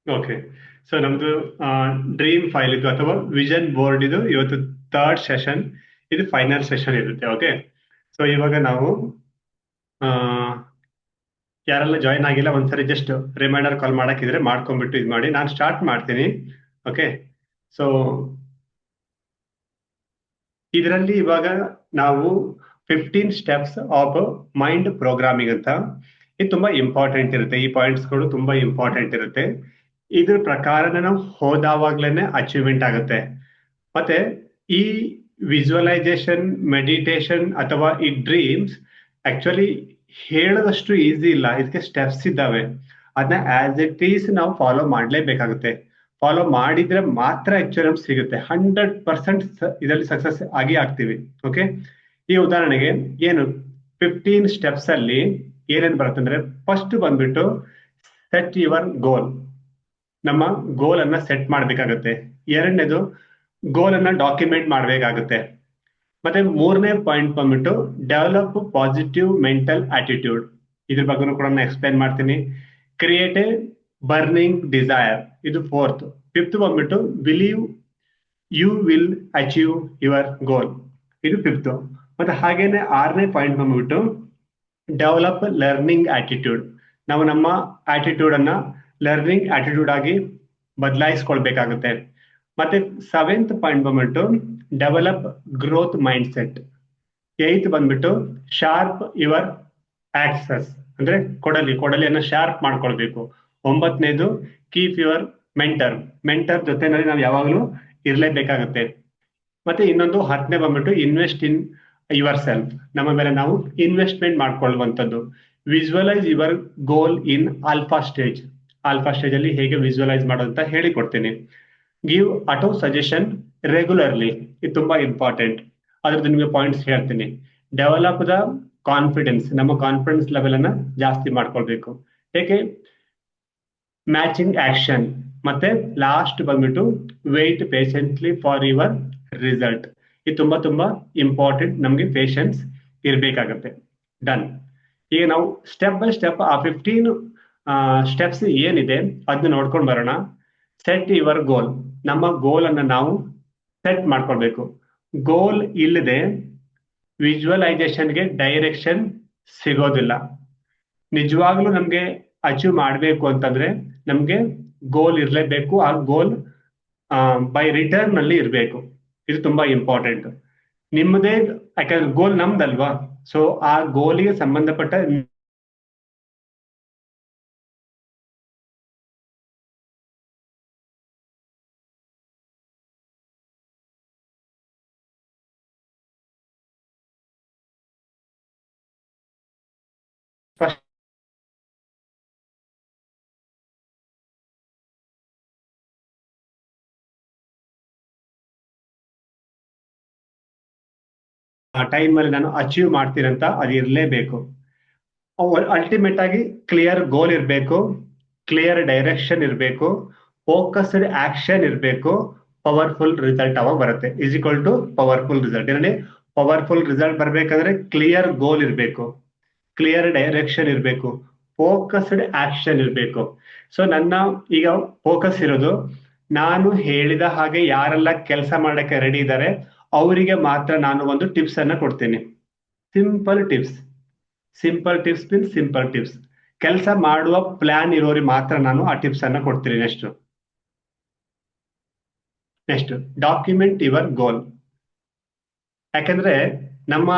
Okay. So ನಮ್ದು dream file ಇದು ಅಥವಾ ವಿಷನ್ ಬೋರ್ಡ್ ಇದು ಇವತ್ತು ಥರ್ಡ್ ಸೆಷನ್, ಇದು ಫೈನಲ್ ಸೆಷನ್ ಇರುತ್ತೆ. ಓಕೆ. ಸೊ ಇವಾಗ ನಾವು ಆ, ಯಾರೆಲ್ಲ ಜಾಯಿನ್ ಆಗಿಲ್ಲ ಒಂದ್ಸರಿ ಜಸ್ಟ್ ರಿಮೈಂಡರ್ ಕಾಲ್ ಮಾಡಕ್ಕಿದ್ರೆ ಮಾಡ್ಕೊಂಡ್ಬಿಟ್ಟು ಇದು ಮಾಡಿ, ನಾನು ಸ್ಟಾರ್ಟ್ ಮಾಡ್ತೀನಿ. ಓಕೆ. ಸೊ ಇದರಲ್ಲಿ ಇವಾಗ ನಾವು 15 ಸ್ಟೆಪ್ಸ್ ಆಫ್ ಮೈಂಡ್ ಪ್ರೋಗ್ರಾಮಿಂಗ್ ಅಂತ, ಇದು ತುಂಬಾ ಇಂಪಾರ್ಟೆಂಟ್ ಇರುತ್ತೆ. ಈ ಪಾಯಿಂಟ್ಸ್ಗಳು ತುಂಬಾ ಇಂಪಾರ್ಟೆಂಟ್ ಇರುತ್ತೆ. ಇದ್ರ ಪ್ರಕಾರನೇ ನಾವು ಹೋದಾವಾಗ್ಲೇನೆ ಅಚೀವ್ಮೆಂಟ್ ಆಗುತ್ತೆ. ಮತ್ತೆ ಈ ವಿಜುವಲೈಸೇಷನ್, ಮೆಡಿಟೇಷನ್ ಅಥವಾ ಈ ಡ್ರೀಮ್ಸ್ ಆಕ್ಚುಲಿ ಹೇಳದಷ್ಟು ಈಸಿ ಇಲ್ಲ, ಇದಕ್ಕೆ ಸ್ಟೆಪ್ಸ್ ಇದ್ದಾವೆ. ಅದನ್ನ ಆಸ್ ಇಟ್ ಈಸ್ ನಾವು ಫಾಲೋ ಮಾಡಲೇಬೇಕಾಗುತ್ತೆ. ಫಾಲೋ ಮಾಡಿದ್ರೆ ಮಾತ್ರ ಆಕ್ಚುಲಿ ನಮ್ಗೆ ಸಿಗುತ್ತೆ. 100% ಇದರಲ್ಲಿ ಸಕ್ಸಸ್ ಆಗಿ ಆಗ್ತೀವಿ. ಓಕೆ. ಈ ಉದಾಹರಣೆಗೆ ಏನು 15 ಸ್ಟೆಪ್ಸ್ ಅಲ್ಲಿ ಏನೇನು ಬರುತ್ತೆ ಅಂದ್ರೆ, ಫಸ್ಟ್ ಬಂದ್ಬಿಟ್ಟು ಸೆಟ್ ಯುವರ್ ಗೋಲ್. ನಮ್ಮ ಗೋಲ್ ಅನ್ನ ಸೆಟ್ ಮಾಡ್ಬೇಕಾಗತ್ತೆ. ಎರಡನೇದು ಗೋಲ್ ಅನ್ನ ಡಾಕ್ಯುಮೆಂಟ್ ಮಾಡ್ಬೇಕಾಗುತ್ತೆ. ಮತ್ತೆ ಮೂರನೇ ಪಾಯಿಂಟ್ ಬಂದ್ಬಿಟ್ಟು ಡೆವಲಪ್ ಪಾಸಿಟಿವ್ ಮೆಂಟಲ್ ಆಟಿಟ್ಯೂಡ್. ಇದ್ರ ಬಗ್ಗೆ ಕೂಡ ನಾನು ಎಕ್ಸ್ಪ್ಲೈನ್ ಮಾಡ್ತೀನಿ. ಕ್ರಿಯೇಟ್ ಎ ಬರ್ನಿಂಗ್ ಡಿಸೈರ್, ಇದು ಫೋರ್ತ್. ಫಿಫ್ತ್ ಬಂದ್ಬಿಟ್ಟು believe you will achieve your goal, ಇದು ಫಿಫ್ತ್. ಮತ್ತೆ ಹಾಗೇನೆ ಆರನೇ ಪಾಯಿಂಟ್ ಬಂದ್ಬಿಟ್ಟು ಡೆವಲಪ್ ಲರ್ನಿಂಗ್ ಆಟಿಟ್ಯೂಡ್. ನಾವು ನಮ್ಮ ಆಟಿಟ್ಯೂಡ್ ಅನ್ನ ಲರ್ನಿಂಗ್ ಆಟಿಟ್ಯೂಡ್ ಆಗಿ ಬದಲಾಯಿಸ್ಕೊಳ್ಬೇಕಾಗುತ್ತೆ. ಮತ್ತೆ ಸೆವೆಂತ್ ಪಾಯಿಂಟ್ ಬಂದ್ಬಿಟ್ಟು develop growth mind set. Eighth ಬಂದ್ಬಿಟ್ಟು ಶಾರ್ಪ್ ಯುವರ್ ಆಕ್ಸಸ್, ಅಂದ್ರೆ ಕೊಡಲಿಯನ್ನ ಶಾರ್ಪ್ ಮಾಡ್ಕೊಳ್ಬೇಕು. ಒಂಬತ್ತನೇದು ಕೀಪ್ ಯುವರ್ ಮೆಂಟರ್ ಜೊತೆನಲ್ಲಿ ನಾವು ಯಾವಾಗಲೂ ಇರಲೇಬೇಕಾಗುತ್ತೆ. ಮತ್ತೆ ಇನ್ನೊಂದು 10ನೇ ಬಂದ್ಬಿಟ್ಟು ಇನ್ವೆಸ್ಟ್ ಇನ್ ಯುವರ್ ಸೆಲ್ಫ್, ನಮ್ಮ ಮೇಲೆ ನಾವು ಇನ್ವೆಸ್ಟ್ಮೆಂಟ್ ಮಾಡ್ಕೊಳ್ಳುವಂಥದ್ದು. Visualise your goal in alpha stage. Alpha stage ಅಲ್ಲಿ ಹೇಗೆ ವಿಜುವಲೈಸ್ ಮಾಡೋದು ಅಂತ ಹೇಳಿಕೊಡ್ತೀನಿ. ಗಿವ್ ಆಟೋ ಸಜೆಷನ್ ರೆಗ್ಯುಲರ್ಲಿ, ಇದು ತುಂಬಾ ಇಂಪಾರ್ಟೆಂಟ್. ಅದ್ರದ್ದು ನಿಮಗೆ ಪಾಯಿಂಟ್ಸ್ ಹೇಳ್ತೀನಿ. ಡೆವಲಪ್ ದ ಕಾನ್ಫಿಡೆನ್ಸ್, ನಮ್ಮ ಕಾನ್ಫಿಡೆನ್ಸ್ ಲೆವೆಲ್ ಅನ್ನ ಜಾಸ್ತಿ ಮಾಡ್ಕೊಳ್ಬೇಕು. ಹೇಗೆ ಮ್ಯಾಚಿಂಗ್ ಆಕ್ಷನ್. ಮತ್ತೆ ಲಾಸ್ಟ್ ಬಂದ್ಬಿಟ್ಟು wait patiently for your result. ಇದು ತುಂಬಾ ತುಂಬಾ ಇಂಪಾರ್ಟೆಂಟ್, ನಮಗೆ ಪೇಷನ್ಸ್ ಇರಬೇಕಾಗತ್ತೆ. ಡನ್. ಈಗ ನಾವು ಸ್ಟೆಪ್ ಬೈ ಸ್ಟೆಪ್ ಆ 15 ಸ್ಟೆಪ್ಸ್ ಏನಿದೆ ಅದನ್ನ ನೋಡ್ಕೊಂಡು ಬರೋಣ. ಸೆಟ್ ಯುವರ್ ಗೋಲ್, ನಮ್ಮ ಗೋಲ್ ಅನ್ನ ನಾವು ಸೆಟ್ ಮಾಡ್ಕೊಳ್ಬೇಕು. ಗೋಲ್ ಇಲ್ಲದೆ ವಿಜುವಲೈಸೇಷನ್ಗೆ ಡೈರೆಕ್ಷನ್ ಸಿಗೋದಿಲ್ಲ. ನಿಜವಾಗ್ಲೂ ನಮ್ಗೆ ಅಚೀವ್ ಮಾಡಬೇಕು ಅಂತಂದ್ರೆ ನಮ್ಗೆ ಗೋಲ್ ಇರಲೇಬೇಕು. ಆ ಗೋಲ್ ಬೈ ರಿಟರ್ನ್ ಅಲ್ಲಿ ಇರಬೇಕು. ಇದು ತುಂಬಾ ಇಂಪಾರ್ಟೆಂಟ್. ನಿಮ್ಮದೇ, ಯಾಕಂದ್ರೆ ಗೋಲ್ ನಮ್ದಲ್ವಾ. ಸೊ ಆ ಗೋಲಿಗೆ ಸಂಬಂಧಪಟ್ಟ ಫಸ್ಟ್ ಆ ಟೈಮ್ ಅಲ್ಲಿ ನಾನು ಅಚೀವ್ ಮಾಡ್ತೀನಂತ ಅದು ಇರಲೇಬೇಕು. ಅಲ್ಟಿಮೇಟ್ ಆಗಿ ಕ್ಲಿಯರ್ ಗೋಲ್ ಇರಬೇಕು, ಕ್ಲಿಯರ್ ಡೈರೆಕ್ಷನ್ ಇರಬೇಕು, ಫೋಕಸ್ಡ್ ಆಕ್ಷನ್ ಇರಬೇಕು. ಪವರ್ಫುಲ್ ರಿಸಲ್ಟ್ ಅವಾಗ ಬರುತ್ತೆ. Is equal to powerful result. ಏನೇ ಪವರ್ಫುಲ್ ರಿಸಲ್ಟ್ ಬರ್ಬೇಕಂದ್ರೆ ಕ್ಲಿಯರ್ ಗೋಲ್ ಇರಬೇಕು, ಕ್ಲಿಯರ್ ಡೈರೆಕ್ಷನ್ ಇರಬೇಕು, ಫೋಕಸ್ಡ್ ಆಕ್ಷನ್ ಇರಬೇಕು. ಸೊ ನನ್ನ ಈಗ ಫೋಕಸ್ ಇರೋದು, ನಾನು ಹೇಳಿದ ಹಾಗೆ ಯಾರೆಲ್ಲ ಕೆಲಸ ಮಾಡಕ್ಕೆ ರೆಡಿ ಇದ್ದಾರೆ ಅವರಿಗೆ ಮಾತ್ರ ನಾನು ಒಂದು ಟಿಪ್ಸ್ ಅನ್ನ ಕೊಡ್ತೀನಿ. Simple tips. Simple tips means simple tips. ಕೆಲಸ ಮಾಡುವ ಪ್ಲಾನ್ ಇರೋರಿಗೆ ಮಾತ್ರ ನಾನು ಆ ಟಿಪ್ಸ್ ಅನ್ನ ಕೊಡ್ತೀನಿ. Next document your goal. ಯಾಕಂದ್ರೆ ನಮ್ಮ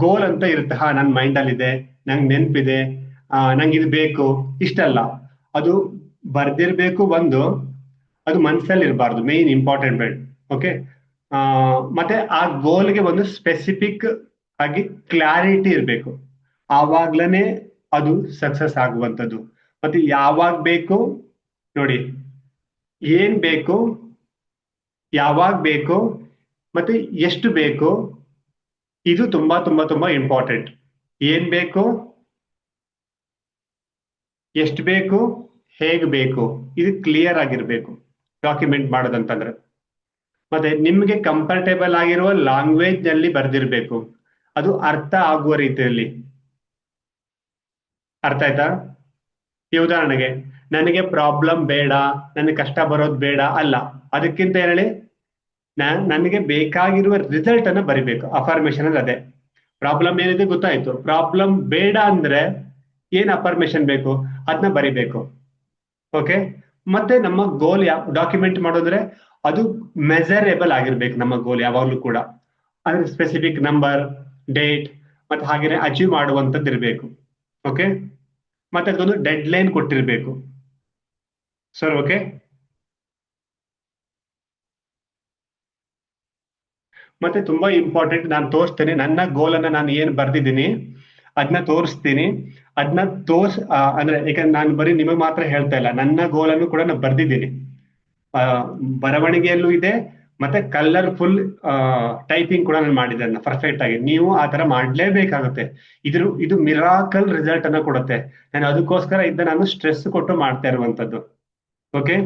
ಗೋಲ್ ಅಂತ ಇರುತ್ತೆ. ನನ್ನ ಮೈಂಡ್ ಅಲ್ಲಿ ಇದೆ, ನಂಗೆ ನೆನಪಿದೆ, ನಂಗೆ ಇದು ಬೇಕು, ಇಷ್ಟಲ್ಲ. ಅದು ಬರ್ದಿರ್ಬೇಕು ಒಂದು, ಅದು ಮನಸ್ಸಲ್ಲಿ ಇರಬಾರ್ದು. ಮೇನ್ ಇಂಪಾರ್ಟೆಂಟ್ ಬೇಡ. ಓಕೆ. ಮತ್ತೆ ಆ ಗೋಲ್ಗೆ ಒಂದು ಸ್ಪೆಸಿಫಿಕ್ ಆಗಿ ಕ್ಲಾರಿಟಿ ಇರಬೇಕು. ಆವಾಗ್ಲೇ ಅದು ಸಕ್ಸಸ್ ಆಗುವಂಥದ್ದು. ಮತ್ತೆ ಯಾವಾಗ ಬೇಕು ನೋಡಿ, ಏನ್ ಬೇಕು, ಯಾವಾಗ ಬೇಕು, ಮತ್ತೆ ಎಷ್ಟು ಬೇಕು, ಇದು ತುಂಬಾ ತುಂಬಾ ತುಂಬಾ ಇಂಪಾರ್ಟೆಂಟ್. ಏನ್ ಬೇಕು, ಎಷ್ಟು ಬೇಕು, ಹೇಗ್ ಬೇಕು, ಇದು ಕ್ಲಿಯರ್ ಆಗಿರ್ಬೇಕು ಡಾಕ್ಯುಮೆಂಟ್ ಮಾಡೋದಂತಂದ್ರೆ. ಮತ್ತೆ ನಿಮ್ಗೆ ಕಂಫರ್ಟೇಬಲ್ ಆಗಿರುವ ಲ್ಯಾಂಗ್ವೇಜ್ ನಲ್ಲಿ ಬರ್ದಿರ್ಬೇಕು, ಅದು ಅರ್ಥ ಆಗುವ ರೀತಿಯಲ್ಲಿ. ಅರ್ಥ ಆಯ್ತಾ? ಈ ಉದಾಹರಣೆಗೆ ನನಗೆ ಪ್ರಾಬ್ಲಮ್ ಬೇಡ, ನನಗೆ ಕಷ್ಟ ಬರೋದು ಬೇಡ ಅಲ್ಲ. ಅದಕ್ಕಿಂತ ಏನ್ ಹೇಳಿ, ನನಗೆ ಬೇಕಾಗಿರುವ ರಿಸಲ್ಟ್ ಅನ್ನ ಬರಿಬೇಕು. ಅಫರ್ಮೇಶನ್ ಅಂದ್ರೆ ಅದೇ. ಪ್ರಾಬ್ಲಮ್ ಏನಿದೆ ಗೊತ್ತಾಯ್ತು, ಪ್ರಾಬ್ಲಮ್ ಬೇಡ ಅಂದ್ರೆ ಏನ್ ಅಫರ್ಮೇಶನ್ ಬೇಕು ಅದನ್ನ ಬರಿಬೇಕು. ಓಕೆ. ಮತ್ತೆ ನಮ್ಮ ಗೋಲ್ ಡಾಕ್ಯುಮೆಂಟ್ ಮಾಡೋದ್ರೆ ಅದು ಮೆಜರೇಬಲ್ ಆಗಿರ್ಬೇಕು. ನಮ್ಮ ಗೋಲ್ ಯಾವಾಗ್ಲೂ ಕೂಡ ಅದ್ರ ಸ್ಪೆಸಿಫಿಕ್ ನಂಬರ್, ಡೇಟ್ ಮತ್ತೆ ಹಾಗೇನೆ ಅಚೀವ್ ಮಾಡುವಂತದ್ದು ಇರಬೇಕು. ಓಕೆ. ಮತ್ತೆ ಅದೊಂದು ಡೆಡ್ ಲೈನ್ ಕೊಟ್ಟಿರ್ಬೇಕು ಸರ್. ಓಕೆ. ಮತ್ತೆ ತುಂಬಾ ಇಂಪಾರ್ಟೆಂಟ್, ನಾನು ತೋರಿಸ್ತೇನೆ ನನ್ನ ಗೋಲ್ ಅನ್ನ, ನಾನು ಏನ್ ಬರ್ದಿದ್ದೀನಿ ಅದನ್ನ ತೋರಿಸ್ತೀನಿ. ಅದನ್ನ ಅಂದ್ರೆ ಯಾಕಂದ್ರೆ ನಾನು ಬರೀ ನಿಮಗೆ ಮಾತ್ರ ಹೇಳ್ತಾ ಇಲ್ಲ, ನನ್ನ ಗೋಲ್ ಅನ್ನು ಕೂಡ ನಾನು ಬರ್ದಿದ್ದೀನಿ. ಆ, ಬರವಣಿಗೆಯಲ್ಲೂ ಇದೆ, ಮತ್ತೆ ಕಲರ್ಫುಲ್ ಟೈಪಿಂಗ್ ಕೂಡ ನಾನು ಮಾಡಿದ್ದೇನೆ ಪರ್ಫೆಕ್ಟ್ ಆಗಿ. ನೀವು ಆ ತರ ಮಾಡ್ಲೇಬೇಕಾಗುತ್ತೆ. ಇದು ಮಿರಾಕಲ್ ರಿಸಲ್ಟ್ ಅನ್ನ ಕೊಡುತ್ತೆ. ನಾನು ಅದಕ್ಕೋಸ್ಕರ ನಾನು ಸ್ಟ್ರೆಸ್ ಕೊಟ್ಟು ಮಾಡ್ತಾ ಇರುವಂತದ್ದು. ಓಕೆ.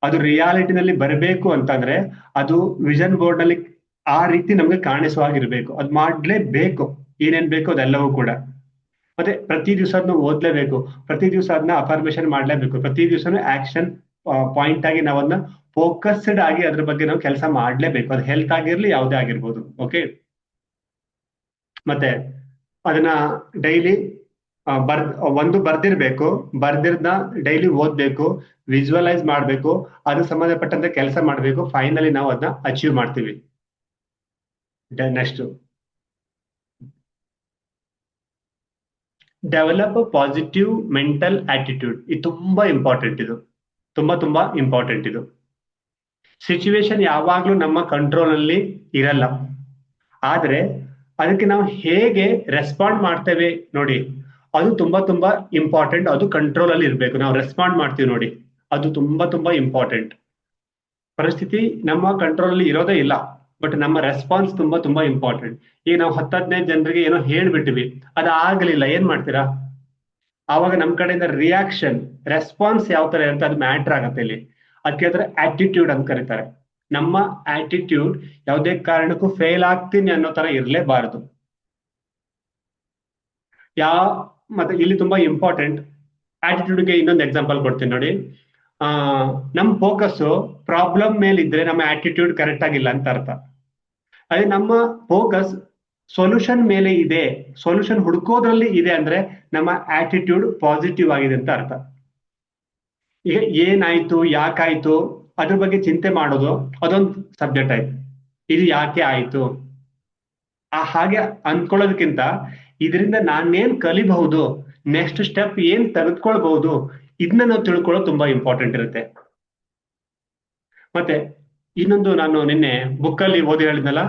ಅದು ರಿಯಾಲಿಟಿನಲ್ಲಿ ಬರಬೇಕು ಅಂತಂದ್ರೆ ಅದು ವಿಷನ್ ಬೋರ್ಡ್ ನಲ್ಲಿ ಆ ರೀತಿ ನಮ್ಗೆ ಕಾಣಿಸುವ ಹಾಗಿರ್ಬೇಕು. ಅದು ಮಾಡ್ಲೇಬೇಕು. ಏನೇನ್ ಬೇಕು ಅದೆಲ್ಲವೂ ಕೂಡ. ಮತ್ತೆ ಪ್ರತಿ ದಿವಸ ಅದನ್ನ ಓದ್ಲೇಬೇಕು, ಪ್ರತಿ ದಿವಸ ಅದನ್ನ ಅಫರ್ಮೇಶನ್ ಮಾಡ್ಲೇಬೇಕು, ಪ್ರತಿ ದಿವಸನೂ ಆಕ್ಷನ್ ಪಾಯಿಂಟ್ ಆಗಿ ನಾವನ್ನ ಫೋಕಸ್ಡ್ ಆಗಿ ಅದ್ರ ಬಗ್ಗೆ ನಾವು ಕೆಲಸ ಮಾಡ್ಲೇಬೇಕು. ಅದು ಹೆಲ್ತ್ ಆಗಿರ್ಲಿ ಯಾವುದೇ ಆಗಿರ್ಬೋದು. ಓಕೆ. ಮತ್ತೆ ಅದನ್ನ ಡೈಲಿ ಬರ್ ಒಂದು ಬರ್ದಿರ್ಬೇಕು, ಬರ್ದಿರ್ದ ಡೈಲಿ ಓದ್ಬೇಕು, ವಿಜುವಲೈಸ್ ಮಾಡ್ಬೇಕು, ಅದು ಸಂಬಂಧಪಟ್ಟಂತೆ ಕೆಲಸ ಮಾಡ್ಬೇಕು. ಫೈನಲಿ ನಾವು ಅದನ್ನ ಅಚೀವ್ ಮಾಡ್ತೀವಿ. Next, develop positive mental attitude. ಇದು ತುಂಬಾ ಇಂಪಾರ್ಟೆಂಟ್. ಇದು ತುಂಬಾ ಇಂಪಾರ್ಟೆಂಟ್. ಇದು ಸಿಚುವೇಶನ್ ಯಾವಾಗ್ಲೂ ನಮ್ಮ ಕಂಟ್ರೋಲ್ ಅಲ್ಲಿ ಇರಲ್ಲ, ಆದ್ರೆ ಅದಕ್ಕೆ ನಾವು ಹೇಗೆ ರೆಸ್ಪಾಂಡ್ ಮಾಡ್ತೇವೆ ನೋಡಿ, ಅದು ತುಂಬಾ ಇಂಪಾರ್ಟೆಂಟ್. ಅದು ಕಂಟ್ರೋಲ್ ಅಲ್ಲಿ ಇರಬೇಕು. ನಾವು ರೆಸ್ಪಾಂಡ್ ಮಾಡ್ತೀವಿ ನೋಡಿ, ಅದು ತುಂಬಾ ಇಂಪಾರ್ಟೆಂಟ್. ಪರಿಸ್ಥಿತಿ ನಮ್ಮ ಕಂಟ್ರೋಲ್ ಅಲ್ಲಿ ಇರೋದೇ ಇಲ್ಲ, ಬಟ್ ನಮ್ಮ ರೆಸ್ಪಾನ್ಸ್ ತುಂಬಾ ಇಂಪಾರ್ಟೆಂಟ್. ಈಗ ನಾವು 10-15 ಜನರಿಗೆ ಏನೋ ಹೇಳ್ಬಿಟ್ಟಿವಿ, ಅದಾಗಲಿಲ್ಲ, ಏನ್ ಮಾಡ್ತೀರಾ? ಆವಾಗ ನಮ್ ಕಡೆಯಿಂದ ರಿಯಾಕ್ಷನ್, ರೆಸ್ಪಾನ್ಸ್ ಯಾವ ತರ ಇರುತ್ತೆ ಅದು ಮ್ಯಾಟರ್ ಆಗತ್ತೆ ಇಲ್ಲಿ. ಅದಕ್ಕೆ ಅದರ ಆಟಿಟ್ಯೂಡ್ ಅಂತ ಕರೀತಾರೆ. ನಮ್ಮ ಆಟಿಟ್ಯೂಡ್ ಯಾವುದೇ ಕಾರಣಕ್ಕೂ ಫೇಲ್ ಆಗ್ತೀನಿ ಅನ್ನೋ ತರ ಇರಲೇಬಾರದು. ಮತ್ತೆ ಇಲ್ಲಿ ತುಂಬಾ ಇಂಪಾರ್ಟೆಂಟ್. ಆಟಿಟ್ಯೂಡ್ಗೆ ಇನ್ನೊಂದು ಎಕ್ಸಾಂಪಲ್ ಕೊಡ್ತೀನಿ ನೋಡಿ. ಆ ನಮ್ ಫೋಕಸ್ ಪ್ರಾಬ್ಲಮ್ ಮೇಲೆ ಇದ್ರೆ ನಮ್ಮ ಆಟಿಟ್ಯೂಡ್ ಕರೆಕ್ಟ್ ಆಗಿಲ್ಲ ಅಂತ ಅರ್ಥ. ಅದೇ ನಮ್ಮ ಫೋಕಸ್ ಸೊಲ್ಯೂಷನ್ ಮೇಲೆ ಇದೆ, ಸೊಲ್ಯೂಷನ್ ಹುಡುಕೋದ್ರಲ್ಲಿ ಇದೆ ಅಂದ್ರೆ ನಮ್ಮ ಆಟಿಟ್ಯೂಡ್ ಪಾಸಿಟಿವ್ ಆಗಿದೆ ಅಂತ ಅರ್ಥ. ಈಗ ಏನಾಯ್ತು, ಯಾಕಾಯ್ತು ಅದ್ರ ಬಗ್ಗೆ ಚಿಂತೆ ಮಾಡೋದು ಅದೊಂದು ಸಬ್ಜೆಕ್ಟ್ ಆಯ್ತು. ಇದು ಯಾಕೆ ಆಯ್ತು ಹಾಗೆ ಅನ್ಕೊಳ್ಳೋದಕ್ಕಿಂತ ಇದರಿಂದ ನಾನೇನ್ ಕಲಿಬಹುದು, ನೆಕ್ಸ್ಟ್ ಸ್ಟೆಪ್ ಏನ್ ತೆಗೆದುಕೊಳ್ಬಹುದು, ಇದನ್ನ ನಾವು ತಿಳ್ಕೊಳ್ಳೋದು ತುಂಬಾ ಇಂಪಾರ್ಟೆಂಟ್ ಇರುತ್ತೆ. ಮತ್ತೆ ಇನ್ನೊಂದು, ನಾನು ನಿನ್ನೆ ಬುಕ್ಕಲ್ಲಿ ಓದಿ ಹೇಳಿದ್ನಲ್ಲ,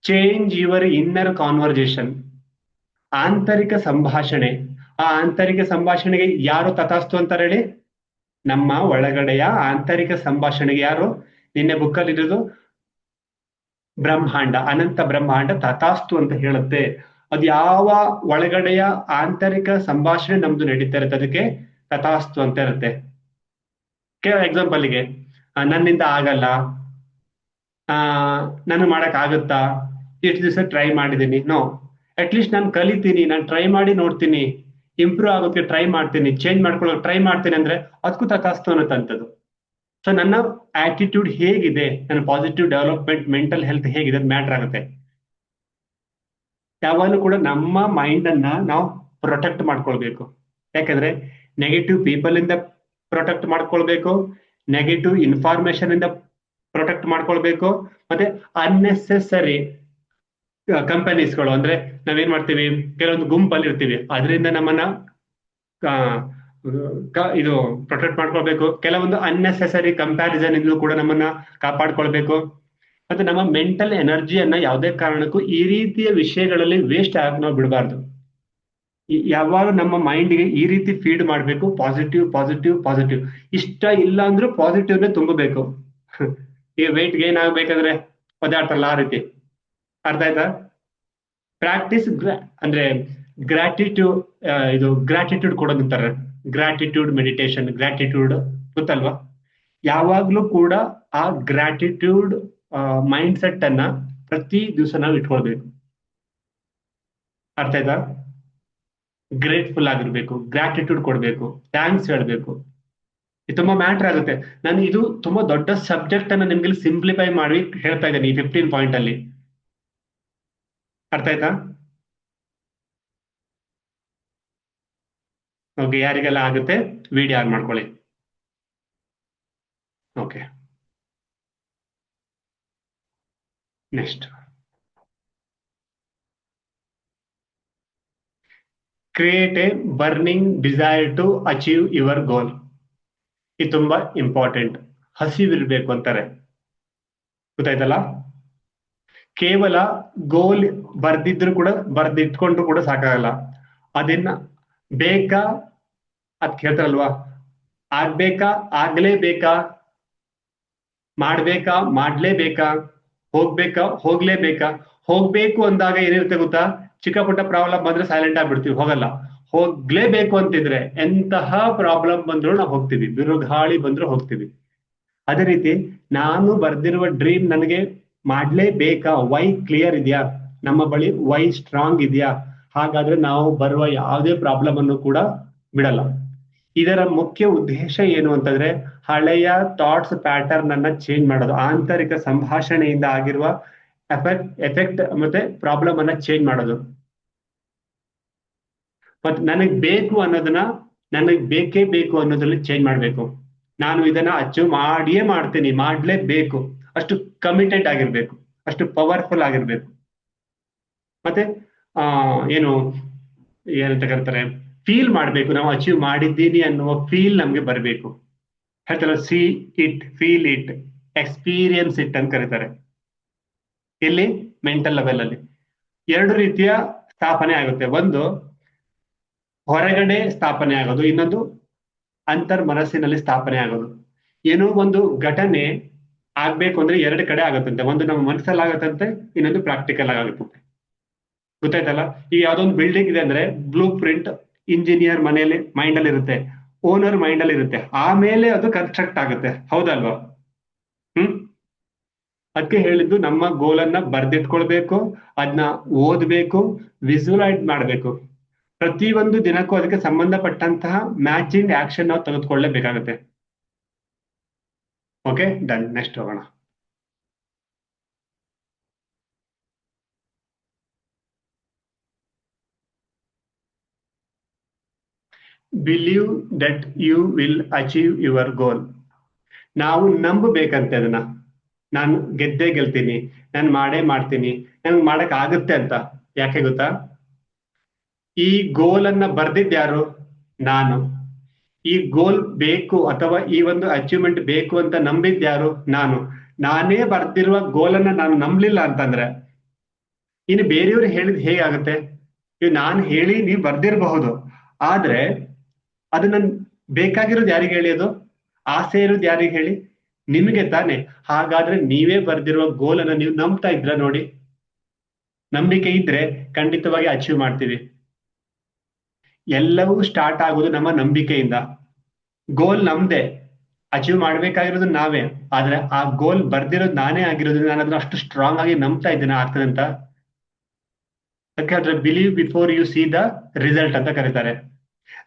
ಚೇಂಜ್ ಯುವರ್ ಇನ್ನರ್ ಕಾನ್ವರ್ಜೇಷನ್. ಆಂತರಿಕ ಸಂಭಾಷಣೆ. ಆ ಆಂತರಿಕ ಸಂಭಾಷಣೆಗೆ ಯಾರು ತಥಾಸ್ತು ಅಂತಾರೆ ಹೇಳಿ? ನಮ್ಮ ಒಳಗಡೆಯ ಆಂತರಿಕ ಸಂಭಾಷಣೆಗೆ ಯಾರು? ನಿನ್ನೆ ಬುಕ್ಕಲ್ಲಿ ಇರೋದು ಬ್ರಹ್ಮಾಂಡ, ಅನಂತ ಬ್ರಹ್ಮಾಂಡ ತಥಾಸ್ತು ಅಂತ ಹೇಳುತ್ತೆ. ಅದು ಯಾವ ಒಳಗಡೆಯ ಆಂತರಿಕ ಸಂಭಾಷಣೆ ನಮ್ದು ನಡೀತಾ ಇರುತ್ತೆ ಅದಕ್ಕೆ ತಥಾಸ್ತು ಅಂತ ಇರುತ್ತೆ. ಎಕ್ಸಾಂಪಲ್ಗೆ, ನನ್ನಿಂದ ಆಗಲ್ಲ, ನಾನು ಮಾಡಕ್ ಆಗುತ್ತಾ, ಎಷ್ಟು ದಿವಸ ಟ್ರೈ ಮಾಡಿದ್ದೀನಿ, ನೋ, ಅಟ್ಲೀಸ್ಟ್ ನಾನು ಕಲಿತೀನಿ, ನಾನು ಟ್ರೈ ಮಾಡಿ ನೋಡ್ತೀನಿ, ಇಂಪ್ರೂವ್ ಆಗೋಕೆ ಟ್ರೈ ಮಾಡ್ತೀನಿ, ಚೇಂಜ್ ಮಾಡ್ಕೊಳ್ಳೋಕೆ ಟ್ರೈ ಮಾಡ್ತೀನಿ ಅಂದ್ರೆ ಅದಕ್ಕೂ ತಥಾಸ್ತು ಅನ್ನೋಂಥದ್ದು. ಸೊ ನನ್ನ ಆಟಿಟ್ಯೂಡ್ ಹೇಗಿದೆ, ನನ್ನ ಪಾಸಿಟಿವ್ ಡೆವಲಪ್ಮೆಂಟ್, ಮೆಂಟಲ್ ಹೆಲ್ತ್ ಹೇಗಿದೆ ಅದು ಮ್ಯಾಟರ್ ಆಗುತ್ತೆ. ಯಾವಾಗಲೂ ಕೂಡ ನಮ್ಮ ಮೈಂಡ್ ಅನ್ನ ನಾವು ಪ್ರೊಟೆಕ್ಟ್ ಮಾಡ್ಕೊಳ್ಬೇಕು. ಯಾಕಂದ್ರೆ ನೆಗೆಟಿವ್ ಪೀಪಲ್ ಇಂದ ಪ್ರೊಟೆಕ್ಟ್ ಮಾಡ್ಕೊಳ್ಬೇಕು, ನೆಗೆಟಿವ್ ಇನ್ಫಾರ್ಮೇಶನ್ ಇಂದ ಪ್ರೊಟೆಕ್ಟ್ ಮಾಡ್ಕೊಳ್ಬೇಕು, ಮತ್ತೆ ಅನ್ನೆಸೆಸರಿ ಕಂಪನೀಸ್ಗಳು, ಅಂದ್ರೆ ನಾವೇನ್ ಮಾಡ್ತೀವಿ, ಕೆಲವೊಂದು ಗುಂಪಲ್ಲಿ ಇರ್ತೀವಿ, ಅದರಿಂದ ನಮ್ಮನ್ನ ಇದು ಪ್ರೊಟೆಕ್ಟ್ ಮಾಡ್ಕೊಳ್ಬೇಕು. ಕೆಲವೊಂದು ಅನ್ನೆಸೆಸರಿ ಕಂಪ್ಯಾರಿಸನ್ ಇಂದಲೂ ಕೂಡ ನಮ್ಮನ್ನ ಕಾಪಾಡ್ಕೊಳ್ಬೇಕು. ಮತ್ತೆ ನಮ್ಮ ಮೆಂಟಲ್ ಎನರ್ಜಿಯನ್ನ ಯಾವುದೇ ಕಾರಣಕ್ಕೂ ಈ ರೀತಿಯ ವಿಷಯಗಳಲ್ಲಿ ವೇಸ್ಟ್ ಆಗಿ ನಾವು ಬಿಡಬಾರ್ದು. ಯಾವಾಗ ನಮ್ಮ ಮೈಂಡ್ಗೆ ಈ ರೀತಿ ಫೀಡ್ ಮಾಡಬೇಕು, ಪಾಸಿಟಿವ್ ಪಾಸಿಟಿವ್ ಪಾಸಿಟಿವ್. ಇಷ್ಟ ಇಲ್ಲ ಅಂದ್ರೂ ಪಾಸಿಟಿವ್ನೇ ತುಂಬಬೇಕು. ಈಗ ವೆಯ್ಟ್ ಗೇನ್ ಆಗ್ಬೇಕಂದ್ರೆ ಪದಾರ್ಥಲ್ಲ, ಆ ರೀತಿ. ಅರ್ಥ ಆಯ್ತಾ? ಪ್ರಾಕ್ಟೀಸ್ ಅಂದ್ರೆ ಗ್ರಾಟಿಟ್ಯೂಡ್, ಇದು ಗ್ರಾಟಿಟ್ಯೂಡ್ ಕೊಡೋದಂತಾರೆ, ಗ್ರಾಟಿಟ್ಯೂಡ್ ಮೆಡಿಟೇಷನ್, ಗ್ರಾಟಿಟ್ಯೂಡ್ ಗೊತ್ತಲ್ವಾ? ಯಾವಾಗ್ಲೂ ಕೂಡ ಆ ಗ್ರಾಟಿಟ್ಯೂಡ್ ಮೈಂಡ್ ಸೆಟ್ ಅನ್ನ ಪ್ರತಿ ದಿವಸ ನಾವು ಇಟ್ಕೊಳ್ಬೇಕು. ಅರ್ಥ ಆಯ್ತಾ? ಗ್ರೇಟ್ಫುಲ್ ಆಗಿರ್ಬೇಕು, ಗ್ರಾಟಿಟ್ಯೂಡ್ ಕೊಡ್ಬೇಕು, ಥ್ಯಾಂಕ್ಸ್ ಹೇಳ್ಬೇಕು. ಇದು ತುಂಬಾ ಮ್ಯಾಟರ್ ಆಗುತ್ತೆ. ನಾನು ಇದು ತುಂಬಾ ದೊಡ್ಡ ಸಬ್ಜೆಕ್ಟ್ ಅನ್ನ ನಿಮ್ಗೆ ಸಿಂಪ್ಲಿಫೈ ಮಾಡಿ ಹೇಳ್ತಾ ಇದ್ದೇನೆ ಈ 15 ಪಾಯಿಂಟ್ ಅಲ್ಲಿ. ಅರ್ಥ ಆಯ್ತಾ? ಓಕೆ, ಯಾರಿಗೆಲ್ಲ ಆಗುತ್ತೆ ವಿಡಿಯೋ ಆನ್ ಮಾಡ್ಕೊಳ್ಳಿ. Okay, next, create a burning desire to achieve your goal. ಇದು ತುಂಬಾ ಇಂಪಾರ್ಟೆಂಟ್. ಹಸಿವಿರ್ಬೇಕು ಅಂತಾರೆ, ಗೊತ್ತಾಯ್ತಲ್ಲ? ಕೇವಲ ಗೋಲ್ ಬರ್ದಿದ್ರು ಕೂಡ, ಬರ್ದಿಟ್ಕೊಂಡ್ರು ಕೂಡ ಸಾಕಾಗಲ್ಲ. ಅದನ್ನ ಬೇಕಾ ಅದ್ ಕೇಳ್ತಾರಲ್ವಾ, ಆಗ್ಬೇಕಾ, ಆಗ್ಲೇಬೇಕಾ, ಮಾಡ್ಬೇಕಾ, ಮಾಡ್ಲೇಬೇಕಾ, ಹೋಗ್ಬೇಕಾ, ಹೋಗ್ಲೇಬೇಕಾ. ಹೋಗ್ಬೇಕು ಅಂದಾಗ ಏನಿರುತ್ತೆ ಗೊತ್ತಾ, ಚಿಕ್ಕ ಪುಟ್ಟ ಪ್ರಾಬ್ಲಮ್ ಬಂದ್ರೆ ಸೈಲೆಂಟ್ ಆಗ್ಬಿಡ್ತೀವಿ, ಹೋಗಲ್ಲ. ಹೋಗ್ಲೇಬೇಕು ಅಂತಿದ್ರೆ ಎಂತಹ ಪ್ರಾಬ್ಲಮ್ ಬಂದ್ರು ನಾವು ಹೋಗ್ತೀವಿ, ಬಿರುಗಾಳಿ ಬಂದ್ರು ಹೋಗ್ತೀವಿ. ಅದೇ ರೀತಿ ನಾನು ಬರ್ದಿರುವ ಡ್ರೀಮ್ ನನಗೆ ಮಾಡ್ಲೇಬೇಕಾ, ವೈ ಕ್ಲಿಯರ್ ಇದೆಯಾ, ನಮ್ಮ ಬಳಿ ವೈ ಸ್ಟ್ರಾಂಗ್ ಇದೆಯಾ, ಹಾಗಾದ್ರೆ ನಾವು ಬರುವ ಯಾವುದೇ ಪ್ರಾಬ್ಲಮ್ ಅನ್ನು ಕೂಡ ಬಿಡಲ್ಲ. ಇದರ ಮುಖ್ಯ ಉದ್ದೇಶ ಏನು ಅಂತಂದ್ರೆ, ಹಳೆಯ ಥಾಟ್ಸ್ ಪ್ಯಾಟರ್ನ್ ಅನ್ನ ಚೇಂಜ್ ಮಾಡೋದು, ಆಂತರಿಕ ಸಂಭಾಷಣೆಯಿಂದ ಆಗಿರುವ ಎಫೆಕ್ಟ್ ಮತ್ತೆ ಪ್ರಾಬ್ಲಮ್ ಅನ್ನ ಚೇಂಜ್ ಮಾಡೋದು. ಮತ್ ನನಗ್ ಬೇಕು ಅನ್ನೋದನ್ನ ನನಗ್ ಬೇಕೇ ಬೇಕು ಅನ್ನೋದ್ರಲ್ಲಿ ಚೇಂಜ್ ಮಾಡ್ಬೇಕು. ನಾನು ಇದನ್ನ ಅಚೀವ್ ಮಾಡಿಯೇ ಮಾಡ್ತೀನಿ, ಮಾಡ್ಲೇಬೇಕು, ಅಷ್ಟು ಕಮಿಟೆಡ್ ಆಗಿರ್ಬೇಕು, ಅಷ್ಟು ಪವರ್ಫುಲ್ ಆಗಿರ್ಬೇಕು. ಮತ್ತೆ ಆ ಏನು ಏನಂತ ಕರೀತಾರೆ, ಫೀಲ್ ಮಾಡ್ಬೇಕು, ನಾವು ಅಚೀವ್ ಮಾಡಿದ್ದೀನಿ ಅನ್ನುವ ಫೀಲ್ ನಮ್ಗೆ ಬರಬೇಕು. ಹೇಳ್ತಾರೆ C it, feel it, experience it ಅಂತ ಕರೀತಾರೆ. ಇಲ್ಲಿ ಮೆಂಟಲ್ ಲೆವೆಲ್ ಅಲ್ಲಿ ಎರಡು ರೀತಿಯ ಸ್ಥಾಪನೆ ಆಗುತ್ತೆ. ಒಂದು ಹೊರಗಡೆ ಸ್ಥಾಪನೆ ಆಗೋದು, ಇನ್ನೊಂದು ಅಂತರ್ ಮನಸ್ಸಿನಲ್ಲಿ ಸ್ಥಾಪನೆ ಆಗೋದು. ಏನೋ ಒಂದು ಘಟನೆ ಆಗ್ಬೇಕು ಅಂದ್ರೆ ಎರಡು ಕಡೆ ಆಗುತ್ತಂತೆ, ಒಂದು ನಮ್ಮ ಮನಸ್ಸಲ್ಲಿ ಆಗತ್ತಂತೆ, ಇನ್ನೊಂದು ಪ್ರಾಕ್ಟಿಕಲ್ ಆಗುತ್ತಂತೆ. ಗೊತ್ತಾಯ್ತಲ್ಲ? ಈಗ ಯಾವ್ದೊಂದು ಬಿಲ್ಡಿಂಗ್ ಇದೆ ಅಂದ್ರೆ ಬ್ಲೂ ಪ್ರಿಂಟ್ ಇಂಜಿನಿಯರ್ ಮನೆಯಲ್ಲಿ ಮೈಂಡ್ ಅಲ್ಲಿ ಇರುತ್ತೆ, ಓನರ್ ಮೈಂಡ್ ಅಲ್ಲಿ ಇರುತ್ತೆ, ಆಮೇಲೆ ಅದು ಕನ್ಸ್ಟ್ರಕ್ಟ್ ಆಗುತ್ತೆ, ಹೌದಲ್ವಾ? ಹ್ಮ್. ಅದಕ್ಕೆ ಹೇಳಿದ್ದು, ನಮ್ಮ ಗೋಲ್ ಅನ್ನ ಬರ್ದಿಟ್ಕೊಳ್ಬೇಕು, ಅದನ್ನ ಓದ್ಬೇಕು, ವಿಸುವಲೈಸ್ ಮಾಡ್ಬೇಕು. ಪ್ರತಿಯೊಂದು ದಿನಕ್ಕೂ ಅದಕ್ಕೆ ಸಂಬಂಧಪಟ್ಟಂತಹ ಮ್ಯಾಚಿಂಗ್ ಆಕ್ಷನ್ ನಾವು ತೆಗೆದುಕೊಳ್ಳಲೇಬೇಕಾಗುತ್ತೆ. Okay, done. ನೆಕ್ಸ್ಟ್ ಹೋಗೋಣ. Believe that you will achieve your goal. ನಾವು ನಂಬಬೇಕಂತೆ ಅದನ್ನ, ನಾನು ಗೆದ್ದೇ ಗೆಲ್ತೀನಿ, ನಾನು ಮಾಡೇ ಮಾಡ್ತೀನಿ, ನನ್ಗೆ ಮಾಡಕ್ ಆಗುತ್ತೆ ಅಂತ. ಯಾಕೆ ಗೊತ್ತಾ? ಈ ಗೋಲ್ ಅನ್ನ ಬರ್ದಿದ್ಯಾರು? ನಾನು. ಈ ಗೋಲ್ ಬೇಕು ಅಥವಾ ಈ ಒಂದು ಅಚೀವ್ಮೆಂಟ್ ಬೇಕು ಅಂತ ನಂಬಿದ್ಯಾರು? ನಾನು. ನಾನೇ ಬರ್ದಿರುವ ಗೋಲ್ ಅನ್ನ ನಾನು ನಂಬಲಿಲ್ಲ ಅಂತಂದ್ರೆ ಇನ್ನು ಬೇರೆಯವರು ಹೇಳಿದ್ ಹೇಗಾಗುತ್ತೆ? ಇವ್ ನಾನು ಹೇಳಿ ನೀವು ಬರ್ದಿರಬಹುದು, ಆದ್ರೆ ಅದನ್ನ ಬೇಕಾಗಿರೋದು ಯಾರಿಗೆ ಹೇಳಿ? ಅದು ಆಸೆ ಇರೋದು ಯಾರಿಗೆ ಹೇಳಿ? ನಿಮಗೆ ತಾನೆ. ಹಾಗಾದ್ರೆ ನೀವೇ ಬರ್ದಿರುವ ಗೋಲ್ ಅನ್ನ ನೀವು ನಂಬ್ತಾ ಇದ್ರ ನೋಡಿ. ನಂಬಿಕೆ ಇದ್ರೆ ಖಂಡಿತವಾಗಿ ಅಚೀವ್ ಮಾಡ್ತೀವಿ. ಎಲ್ಲವೂ ಸ್ಟಾರ್ಟ್ ಆಗೋದು ನಮ್ಮ ನಂಬಿಕೆಯಿಂದ. ಗೋಲ್ ನಮ್ದೆ, ಅಚೀವ್ ಮಾಡ್ಬೇಕಾಗಿರೋದು ನಾವೇ, ಆದ್ರೆ ಆ ಗೋಲ್ ಬರ್ದಿರೋದು ನಾನೇ ಆಗಿರೋದ್ರಿಂದ ನಾನು ಅದನ್ನ ಅಷ್ಟು ಸ್ಟ್ರಾಂಗ್ ಆಗಿ ನಂಬ್ತಾ ಇದ್ದೇನೆ ಆಗ್ತದೆ ಅಂತ. ಯಾಕಂದ್ರೆ believe before U C the result ಅಂತ ಕರೀತಾರೆ.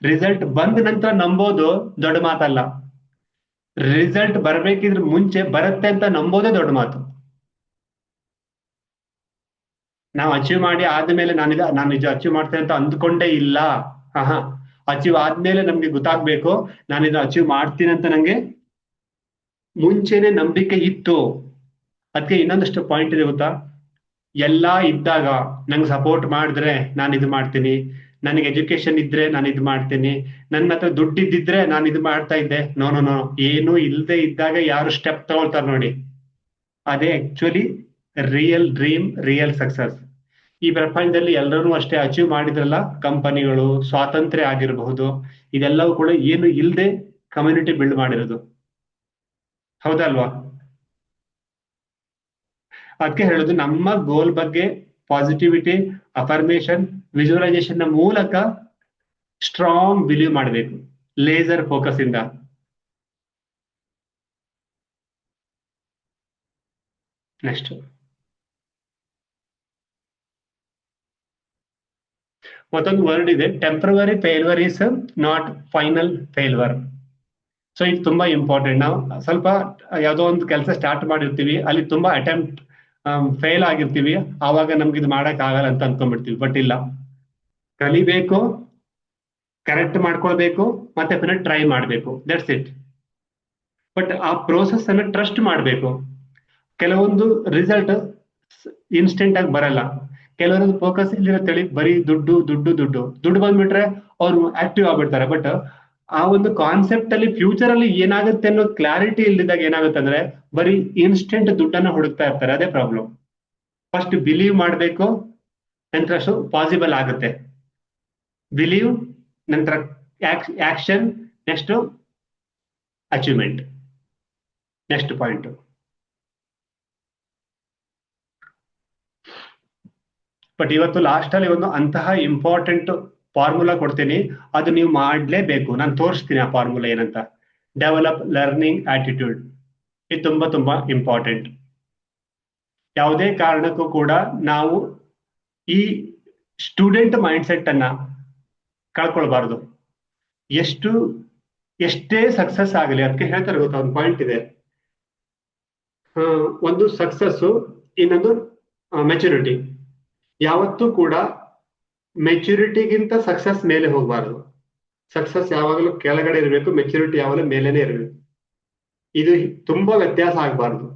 ರಿಸಲ್ಟ್ ಬಂದ ನಂತರ ನಂಬೋದು ದೊಡ್ಡ ಮಾತಲ್ಲ, ರಿಸಲ್ಟ್ ಬರ್ಬೇಕಿದ್ರೆ ಮುಂಚೆ ಬರುತ್ತೆ ಅಂತ ನಂಬೋದೇ ದೊಡ್ಡ ಮಾತು. ನಾವು ಅಚೀವ್ ಮಾಡಿ ಆದ್ಮೇಲೆ ನಾನು ನಿಜ ಅಚೀವ್ ಮಾಡ್ತೇನೆ ಅಂತ ಅಂದ್ಕೊಂಡೇ ಇಲ್ಲ. ಹಾ, ಅಚೀವ್ ಆದ್ಮೇಲೆ ನಮ್ಗೆ ಗೊತ್ತಾಗ್ಬೇಕು ನಾನು ಇದು ಅಚೀವ್ ಮಾಡ್ತೀನಿ ಅಂತ ನಂಗೆ ಮುಂಚೆನೆ ನಂಬಿಕೆ ಇತ್ತು. ಅದಕ್ಕೆ ಇನ್ನೊಂದಷ್ಟು ಪಾಯಿಂಟ್ ಇದೆ ಗೊತ್ತಾ? ಎಲ್ಲಾ ಇದ್ದಾಗ ನಂಗೆ ಸಪೋರ್ಟ್ ಮಾಡಿದ್ರೆ ನಾನು ಇದು ಮಾಡ್ತೀನಿ, ನನಗೆ ಎಜುಕೇಶನ್ ಇದ್ರೆ ನಾನು ಇದು ಮಾಡ್ತೀನಿ, ನನ್ನ ಹತ್ರ ದುಡ್ಡು ಇದ್ದಿದ್ರೆ ನಾನು ಇದು ಮಾಡ್ತಾ ಇದ್ದೆ. ನೋ ನೋ ನೋ, ಏನು ಇಲ್ಲದೆ ಇದ್ದಾಗ ಯಾರು ಸ್ಟೆಪ್ ತಗೊಳ್ತಾರೆ ನೋಡಿ, ಅದೇ actually real dream, real success. ಈ ಪ್ರಪಂಚದಲ್ಲಿ ಎಲ್ಲರೂ ಅಷ್ಟೇ ಅಚೀವ್ ಮಾಡಿದ್ರಲ್ಲ, ಕಂಪನಿಗಳು, ಸ್ವಾತಂತ್ರ್ಯ ಆಗಿರಬಹುದು, ಇದೆಲ್ಲವೂ ಕೂಡ ಏನು ಇಲ್ಲದೆ ಕಮ್ಯುನಿಟಿ ಬಿಲ್ಡ್ ಮಾಡಿರೋದು, ಹೌದಲ್ವಾ? ಅದಕ್ಕೆ ಹೇಳುದು, ನಮ್ಮ ಗೋಲ್ ಬಗ್ಗೆ ಪಾಸಿಟಿವಿಟಿ, ಅಫರ್ಮೇಶನ್, ವಿಜುವಲೈಸೇಷನ್ ನ ಮೂಲಕ ಸ್ಟ್ರಾಂಗ್ ಬಿಲೀವ್ ಮಾಡಬೇಕು, ಲೇಸರ್ ಫೋಕಸ್ ಇಂದ. ನೆಕ್ಸ್ಟ್ ಮತ್ತೊಂದು ವರ್ಡ್ ಇದೆ, temporary failure is not final failure. So ಇದು ತುಂಬಾ ಇಂಪಾರ್ಟೆಂಟ್. ನಾವು ಸ್ವಲ್ಪ ಯಾವುದೋ ಒಂದು ಕೆಲಸ ಸ್ಟಾರ್ಟ್ ಮಾಡಿರ್ತೀವಿ, ಅಲ್ಲಿ ತುಂಬಾ ಅಟೆಂಪ್ಟ್ ಫೇಲ್ ಆಗಿರ್ತೀವಿ, ಆವಾಗ ನಮ್ಗೆ ಇದು ಮಾಡಕ್ ಆಗಲ್ಲ ಅಂತ ಅನ್ಕೊಂಡ್ಬಿಡ್ತೀವಿ. ಬಟ್ ಇಲ್ಲ, ಕಲಿಬೇಕು, ಕರೆಕ್ಟ್ ಮಾಡ್ಕೊಳ್ಬೇಕು, ಮತ್ತೆ ಪುನಃ ಟ್ರೈ ಮಾಡಬೇಕು, ದಟ್ಸ್ ಇಟ್. ಬಟ್ ಆ ಪ್ರೋಸೆಸ್ ಅನ್ನ ಟ್ರಸ್ಟ್ ಮಾಡಬೇಕು. ಕೆಲವೊಂದು ರಿಸಲ್ಟ್ ಇನ್ಸ್ಟೆಂಟ್ ಆಗಿ ಬರಲ್ಲ. ಕೆಲವೊಂದು ಫೋಕಸ್ ಇಲ್ಲಿರತ್ತೇಳಿ ಬರೀ ದುಡ್ಡು ದುಡ್ಡು ದುಡ್ಡು ದುಡ್ಡು ಬಂದ್ಬಿಟ್ರೆ ಅವ್ರು ಆಕ್ಟಿವ್ ಆಗ್ಬಿಡ್ತಾರೆ. ಬಟ್ ಆ ಒಂದು ಕಾನ್ಸೆಪ್ಟ್ ಅಲ್ಲಿ ಫ್ಯೂಚರ್ ಅಲ್ಲಿ ಏನಾಗುತ್ತೆ ಅನ್ನೋ ಕ್ಲಾರಿಟಿ ಇಲ್ದಿದ್ದಾಗ ಏನಾಗುತ್ತೆ ಅಂದ್ರೆ ಬರೀ ಇನ್ಸ್ಟೆಂಟ್ ದುಡ್ಡನ್ನ ಹುಡುಕ್ತಾ ಇರ್ತಾರೆ. ಅದೇ ಪ್ರಾಬ್ಲಮ್. ಫಸ್ಟ್ ಬಿಲೀವ್ ಮಾಡಬೇಕು, ನಂತರ ಪಾಸಿಬಲ್ ಆಗುತ್ತೆ. ಬಿಲೀವ್, ನಂತರ action, next achievement. Next point, but ಇವತ್ತು ಲಾಸ್ಟ್ ಅಲ್ಲಿ ಒಂದು ಅಂತಹ ಇಂಪಾರ್ಟೆಂಟ್ ಫಾರ್ಮುಲಾ ಕೊಡ್ತೀನಿ, ಅದು ನೀವು ಮಾಡಲೇಬೇಕು. ನಾನು ತೋರಿಸ್ತೀನಿ ಆ ಫಾರ್ಮುಲಾ ಏನಂತ. Develop learning attitude. ಇದು ತುಂಬಾ ತುಂಬಾ ಇಂಪಾರ್ಟೆಂಟ್. ಯಾವುದೇ ಕಾರಣಕ್ಕೂ ಕೂಡ ನಾವು ಈ ಸ್ಟೂಡೆಂಟ್ ಮೈಂಡ್ಸೆಟ್ ಅನ್ನ ಕಳ್ಕೊಳ್ಬಾರ್ದು. ಎಷ್ಟೇ ಸಕ್ಸಸ್ ಆಗಲಿ, ಅದಕ್ಕೆ ಹೇಳ್ತಾರೆ ಗೊತ್ತಾ, ಒಂದು ಪಾಯಿಂಟ್ ಇದೆ. ಒಂದು ಸಕ್ಸಸ್, ಇನ್ನೊಂದು ಮೆಚುರಿಟಿ. ಯಾವತ್ತೂ ಕೂಡ ಮೆಚುರಿಟಿಗಿಂತ ಸಕ್ಸಸ್ ಮೇಲೆ ಹೋಗಬಾರ್ದು. ಸಕ್ಸಸ್ ಯಾವಾಗಲೂ ಕೆಳಗಡೆ ಇರಬೇಕು, ಮೆಚುರಿಟಿ ಯಾವಾಗಲೂ ಮೇಲೇನೆ ಇರಬೇಕು. ಇದು ತುಂಬಾ ವ್ಯತ್ಯಾಸ ಆಗಬಾರ್ದು.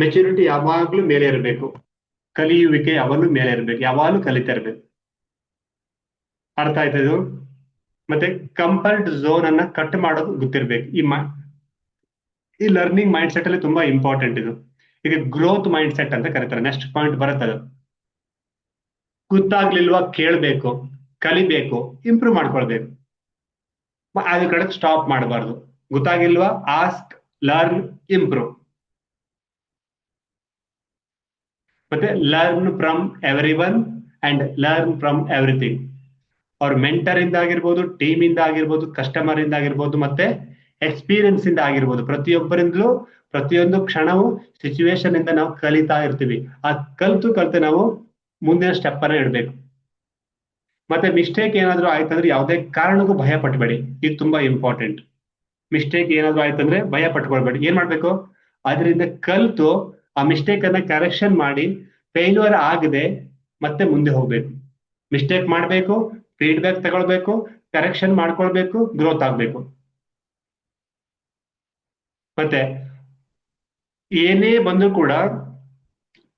ಮೆಚುರಿಟಿ ಯಾವಾಗ್ಲೂ ಮೇಲೆ ಇರಬೇಕು, ಕಲಿಯುವಿಕೆ ಯಾವಾಗಲೂ ಮೇಲೆ ಇರಬೇಕು, ಯಾವಾಗಲೂ ಕಲಿತಾ ಇರ್ಬೇಕು. ಅರ್ಥ ಆಯ್ತಾ ಇದು? ಮತ್ತೆ ಕಂಫರ್ಟ್ ಝೋನ್ ಅನ್ನ ಕಟ್ ಮಾಡೋದು ಗೊತ್ತಿರ್ಬೇಕು. ಈ ಲರ್ನಿಂಗ್ ಮೈಂಡ್ ಸೆಟ್ ಅಲ್ಲಿ ತುಂಬಾ ಇಂಪಾರ್ಟೆಂಟ್ ಇದು. ಈಗ ಗ್ರೋತ್ ಮೈಂಡ್ ಸೆಟ್ ಅಂತ ಕರೀತಾರೆ. ನೆಕ್ಸ್ಟ್ ಪಾಯಿಂಟ್ ಬರುತ್ತೆ ಅದು. ಗೊತ್ತಾಗ್ಲಿಲ್ವಾ ಕೇಳಬೇಕು, ಕಲಿಬೇಕು, ಇಂಪ್ರೂವ್ ಮಾಡ್ಕೊಳ್ಬೇಕು. ಅದ್ರ ಕಡೆ ಸ್ಟಾಪ್ ಮಾಡಬಾರ್ದು. ಗೊತ್ತಾಗಿಲ್ವಾ, ಆಸ್ಕ್, ಲರ್ನ್, ಇಂಪ್ರೂವ್. ಮತ್ತೆ learn from every one and learn from everything. ಅವ್ರ ಮೆಂಟರ್ ಇಂದ ಆಗಿರ್ಬೋದು, ಟೀಮ್ ಇಂದ ಆಗಿರ್ಬೋದು, ಕಸ್ಟಮರ್ ಇಂದ ಆಗಿರ್ಬೋದು, ಮತ್ತೆ ಎಕ್ಸ್ಪೀರಿಯನ್ಸ್ ಇಂದ ಆಗಿರ್ಬೋದು. ಪ್ರತಿಯೊಬ್ಬರಿಂದಲೂ ಪ್ರತಿಯೊಂದು ಕ್ಷಣವೂ ಸಿಚುವೇಶನ್ ಇಂದ ನಾವು ಕಲಿತಾ ಇರ್ತೀವಿ. ಆ ಕಲಿತು ನಾವು ಮುಂದಿನ ಸ್ಟೆಪ್ ಅನ್ನ ಇಡಬೇಕು. ಮತ್ತೆ ಮಿಸ್ಟೇಕ್ ಏನಾದ್ರು ಆಯ್ತಂದ್ರೆ ಯಾವುದೇ ಕಾರಣಕ್ಕೂ ಭಯ ಪಟ್ಬೇಡಿ. ಇದು ತುಂಬಾ ಇಂಪಾರ್ಟೆಂಟ್. ಮಿಸ್ಟೇಕ್ ಏನಾದ್ರು ಆಯ್ತಂದ್ರೆ ಭಯ ಪಟ್ಕೊಳ್ಬೇಡಿ. ಏನ್ ಮಾಡ್ಬೇಕು, ಅದರಿಂದ ಕಲಿತು ಆ ಮಿಸ್ಟೇಕ್ ಅನ್ನ ಕರೆಕ್ಷನ್ ಮಾಡಿ ಫೇಲ್ಯೂರ್ ಆಗದೆ ಮತ್ತೆ ಮುಂದೆ ಹೋಗ್ಬೇಕು. ಮಿಸ್ಟೇಕ್ ಮಾಡಬೇಕು, ಫೀಡ್ಬ್ಯಾಕ್ ತಗೊಳ್ಬೇಕು, ಕರೆಕ್ಷನ್ ಮಾಡ್ಕೊಳ್ಬೇಕು, ಗ್ರೋತ್ ಆಗ್ಬೇಕು. ಮತ್ತೆ ಏನೇ ಬಂದ್ರು ಕೂಡ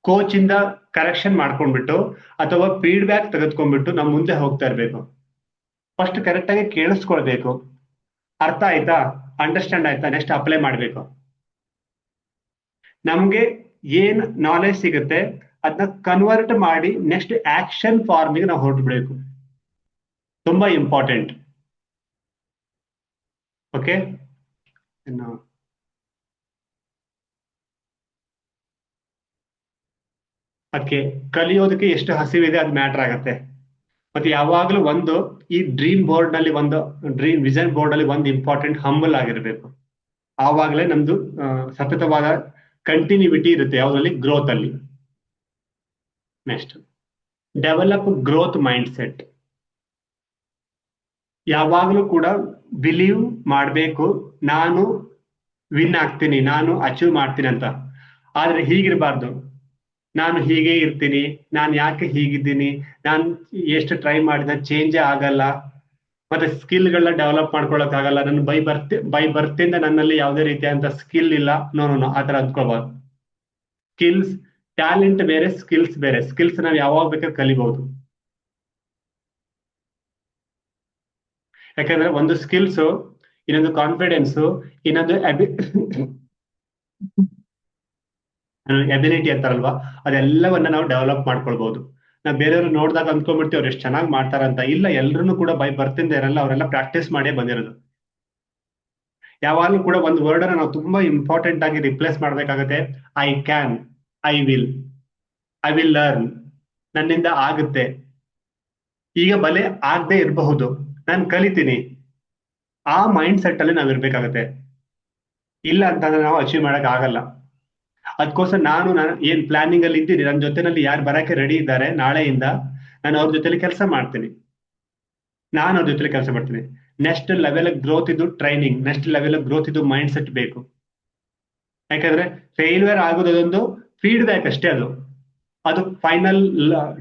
ಕೋಚ್ ಇಂದ ಕರೆಕ್ಷನ್ ಮಾಡ್ಕೊಂಡ್ಬಿಟ್ಟು ಅಥವಾ ಫೀಡ್ಬ್ಯಾಕ್ ತೆಗೆದುಕೊಂಡ್ಬಿಟ್ಟು ನಾವು ಮುಂದೆ ಹೋಗ್ತಾ ಇರ್ಬೇಕು. ಫಸ್ಟ್ ಕರೆಕ್ಟ್ ಆಗಿ ಕೇಳಿಸ್ಕೊಳ್ಬೇಕು. ಅರ್ಥ ಆಯ್ತಾ, ಅಂಡರ್ಸ್ಟ್ಯಾಂಡ್ ಆಯ್ತಾ, ನೆಕ್ಸ್ಟ್ ಅಪ್ಲೈ ಮಾಡ್ಬೇಕು. ನಮ್ಗೆ ಏನ್ ನಾಲೆಜ್ ಸಿಗುತ್ತೆ ಅದನ್ನ ಕನ್ವರ್ಟ್ ಮಾಡಿ ನೆಕ್ಸ್ಟ್ ಆಕ್ಷನ್ ಫಾರ್ಮಿಗೆ ನಾವು ಹೊರಟು ತುಂಬಾ ಇಂಪಾರ್ಟೆಂಟ್. ಓಕೆ, ಇನ್ನು ಅದಕ್ಕೆ ಕಲಿಯೋದಕ್ಕೆ ಎಷ್ಟು ಹಸಿವಿದೆ ಅದು ಮ್ಯಾಟರ್ ಆಗತ್ತೆ. ಮತ್ತೆ ಯಾವಾಗ್ಲೂ ಒಂದು ಈ ಡ್ರೀಮ್ ಬೋರ್ಡ್ ನಲ್ಲಿ, ಒಂದು ಡ್ರೀಮ್ ವಿಷನ್ ಬೋರ್ಡ್ ಅಲ್ಲಿ ಒಂದು ಇಂಪಾರ್ಟೆಂಟ್ ಹಂಬಲ್ ಆಗಿರ್ಬೇಕು. ಆವಾಗಲೇ ನಮ್ದು ಸತತವಾದ ಕಂಟಿನ್ಯೂಟಿ ಇರುತ್ತೆ ಯಾವ್ದ್ರಲ್ಲಿ, ಗ್ರೋತ್ ಅಲ್ಲಿ. Next, develop growth mind set. ಯಾವಾಗ್ಲೂ ಕೂಡ ಬಿಲೀವ್ ಮಾಡಬೇಕು, ನಾನು ವಿನ್ ಆಗ್ತೀನಿ, ನಾನು ಅಚೀವ್ ಮಾಡ್ತೀನಿ ಅಂತ. ಆದ್ರೆ ಹೀಗಿರಬಾರ್ದು, ನಾನು ಹೀಗೆ ಇರ್ತೀನಿ, ನಾನು ಯಾಕೆ ಹೀಗಿದ್ದೀನಿ, ನಾನು ಎಷ್ಟು ಟ್ರೈ ಮಾಡಿದ ಚೇಂಜೇ ಆಗಲ್ಲ, ಮತ್ತೆ ಸ್ಕಿಲ್ಗಳನ್ನ ಡೆವಲಪ್ ಮಾಡ್ಕೊಳಕ್ ಆಗಲ್ಲ, ನನ್ನ ಬೈ ಬರ್ತಿಂದ ನನ್ನಲ್ಲಿ ಯಾವುದೇ ರೀತಿಯಾದಂತ ಸ್ಕಿಲ್ ಇಲ್ಲ. ನೋ ನೋ ನೋ, ಆತರ ಅಂದ್ಕೋಬಾರ್ದು. ಸ್ಕಿಲ್ಸ್, ಟ್ಯಾಲೆಂಟ್ ಬೇರೆ, ಸ್ಕಿಲ್ಸ್ ಬೇರೆ. ಸ್ಕಿಲ್ಸ್ ನಾವು ಯಾವಾಗ ಬೇಕಾದ್ರೆ ಕಲಿಬಹುದು. ಯಾಕಂದ್ರೆ ಒಂದು ಸ್ಕಿಲ್ಸ್, ಇನ್ನೊಂದು ಕಾನ್ಫಿಡೆನ್ಸ್, ಇನ್ನೊಂದು ಎಬಿಲಿಟಿ ಅಂತಾರಲ್ವಾ, ಅದೆಲ್ಲವನ್ನ ನಾವು ಡೆವಲಪ್ ಮಾಡ್ಕೊಳ್ಬಹುದು. ನಾವು ಬೇರೆಯವ್ರು ನೋಡಿದಾಗ ಅಂದ್ಕೊಂಡ್ಬಿಡ್ತೀವಿ ಅವ್ರು ಎಷ್ಟು ಚೆನ್ನಾಗಿ ಮಾಡ್ತಾರಂತ. ಇಲ್ಲ, ಎಲ್ರು ಕೂಡ ಬೈ ಬರ್ತಿಂದ ಇರಲ್ಲ, ಅವರೆಲ್ಲ ಪ್ರಾಕ್ಟೀಸ್ ಮಾಡೇ ಬಂದಿರೋದು. ಯಾವಾಗಲೂ ಕೂಡ ಒಂದು ವರ್ಡ್ ಅನ್ನ ನಾವು ತುಂಬಾ ಇಂಪಾರ್ಟೆಂಟ್ ಆಗಿ ರಿಪ್ಲೇಸ್ ಮಾಡ್ಬೇಕಾಗತ್ತೆ. I can, I will, I will learn, ನನ್ನಿಂದ ಆಗುತ್ತೆ. ಈಗ ಬಲೆ ಆಗದೆ ಇರಬಹುದು, ನಾನು ಕಲಿತೀನಿ. ಆ ಮೈಂಡ್ ಸೆಟ್ ಅಲ್ಲಿ ನಾವ್ ಇರ್ಬೇಕಾಗತ್ತೆ. ಇಲ್ಲ ಅಂತಂದ್ರೆ ನಾವು ಅಚೀವ್ ಮಾಡಕ್ ಆಗಲ್ಲ. ಅದಕ್ಕೋಸ್ಕರ ನಾನು ಏನ್ ಪ್ಲಾನಿಂಗ್ ಅಲ್ಲಿ ಇದ್ದೀನಿ, ನನ್ನ ಜೊತೆನಲ್ಲಿ ಯಾರು ಬರಕ್ಕೆ ರೆಡಿ ಇದ್ದಾರೆ ನಾಳೆಯಿಂದ, ನಾನು ಅವ್ರ ಜೊತೆಲಿ ಕೆಲಸ ಮಾಡ್ತೀನಿ. ನೆಕ್ಸ್ಟ್ ಲೆವೆಲ್ ಗ್ರೋತ್ ಇದು ಟ್ರೈನಿಂಗ್, ನೆಕ್ಸ್ಟ್ ಲೆವೆಲ್ ಗ್ರೋತ್ ಇದು ಮೈಂಡ್ ಸೆಟ್ ಬೇಕು. ಯಾಕಂದ್ರೆ ಫೇಲ್ಯೂರ್ ಆಗೋದು ಅದೊಂದು ಫೀಡ್ಬ್ಯಾಕ್ ಅಷ್ಟೇ, ಅದು ಅದು ಫೈನಲ್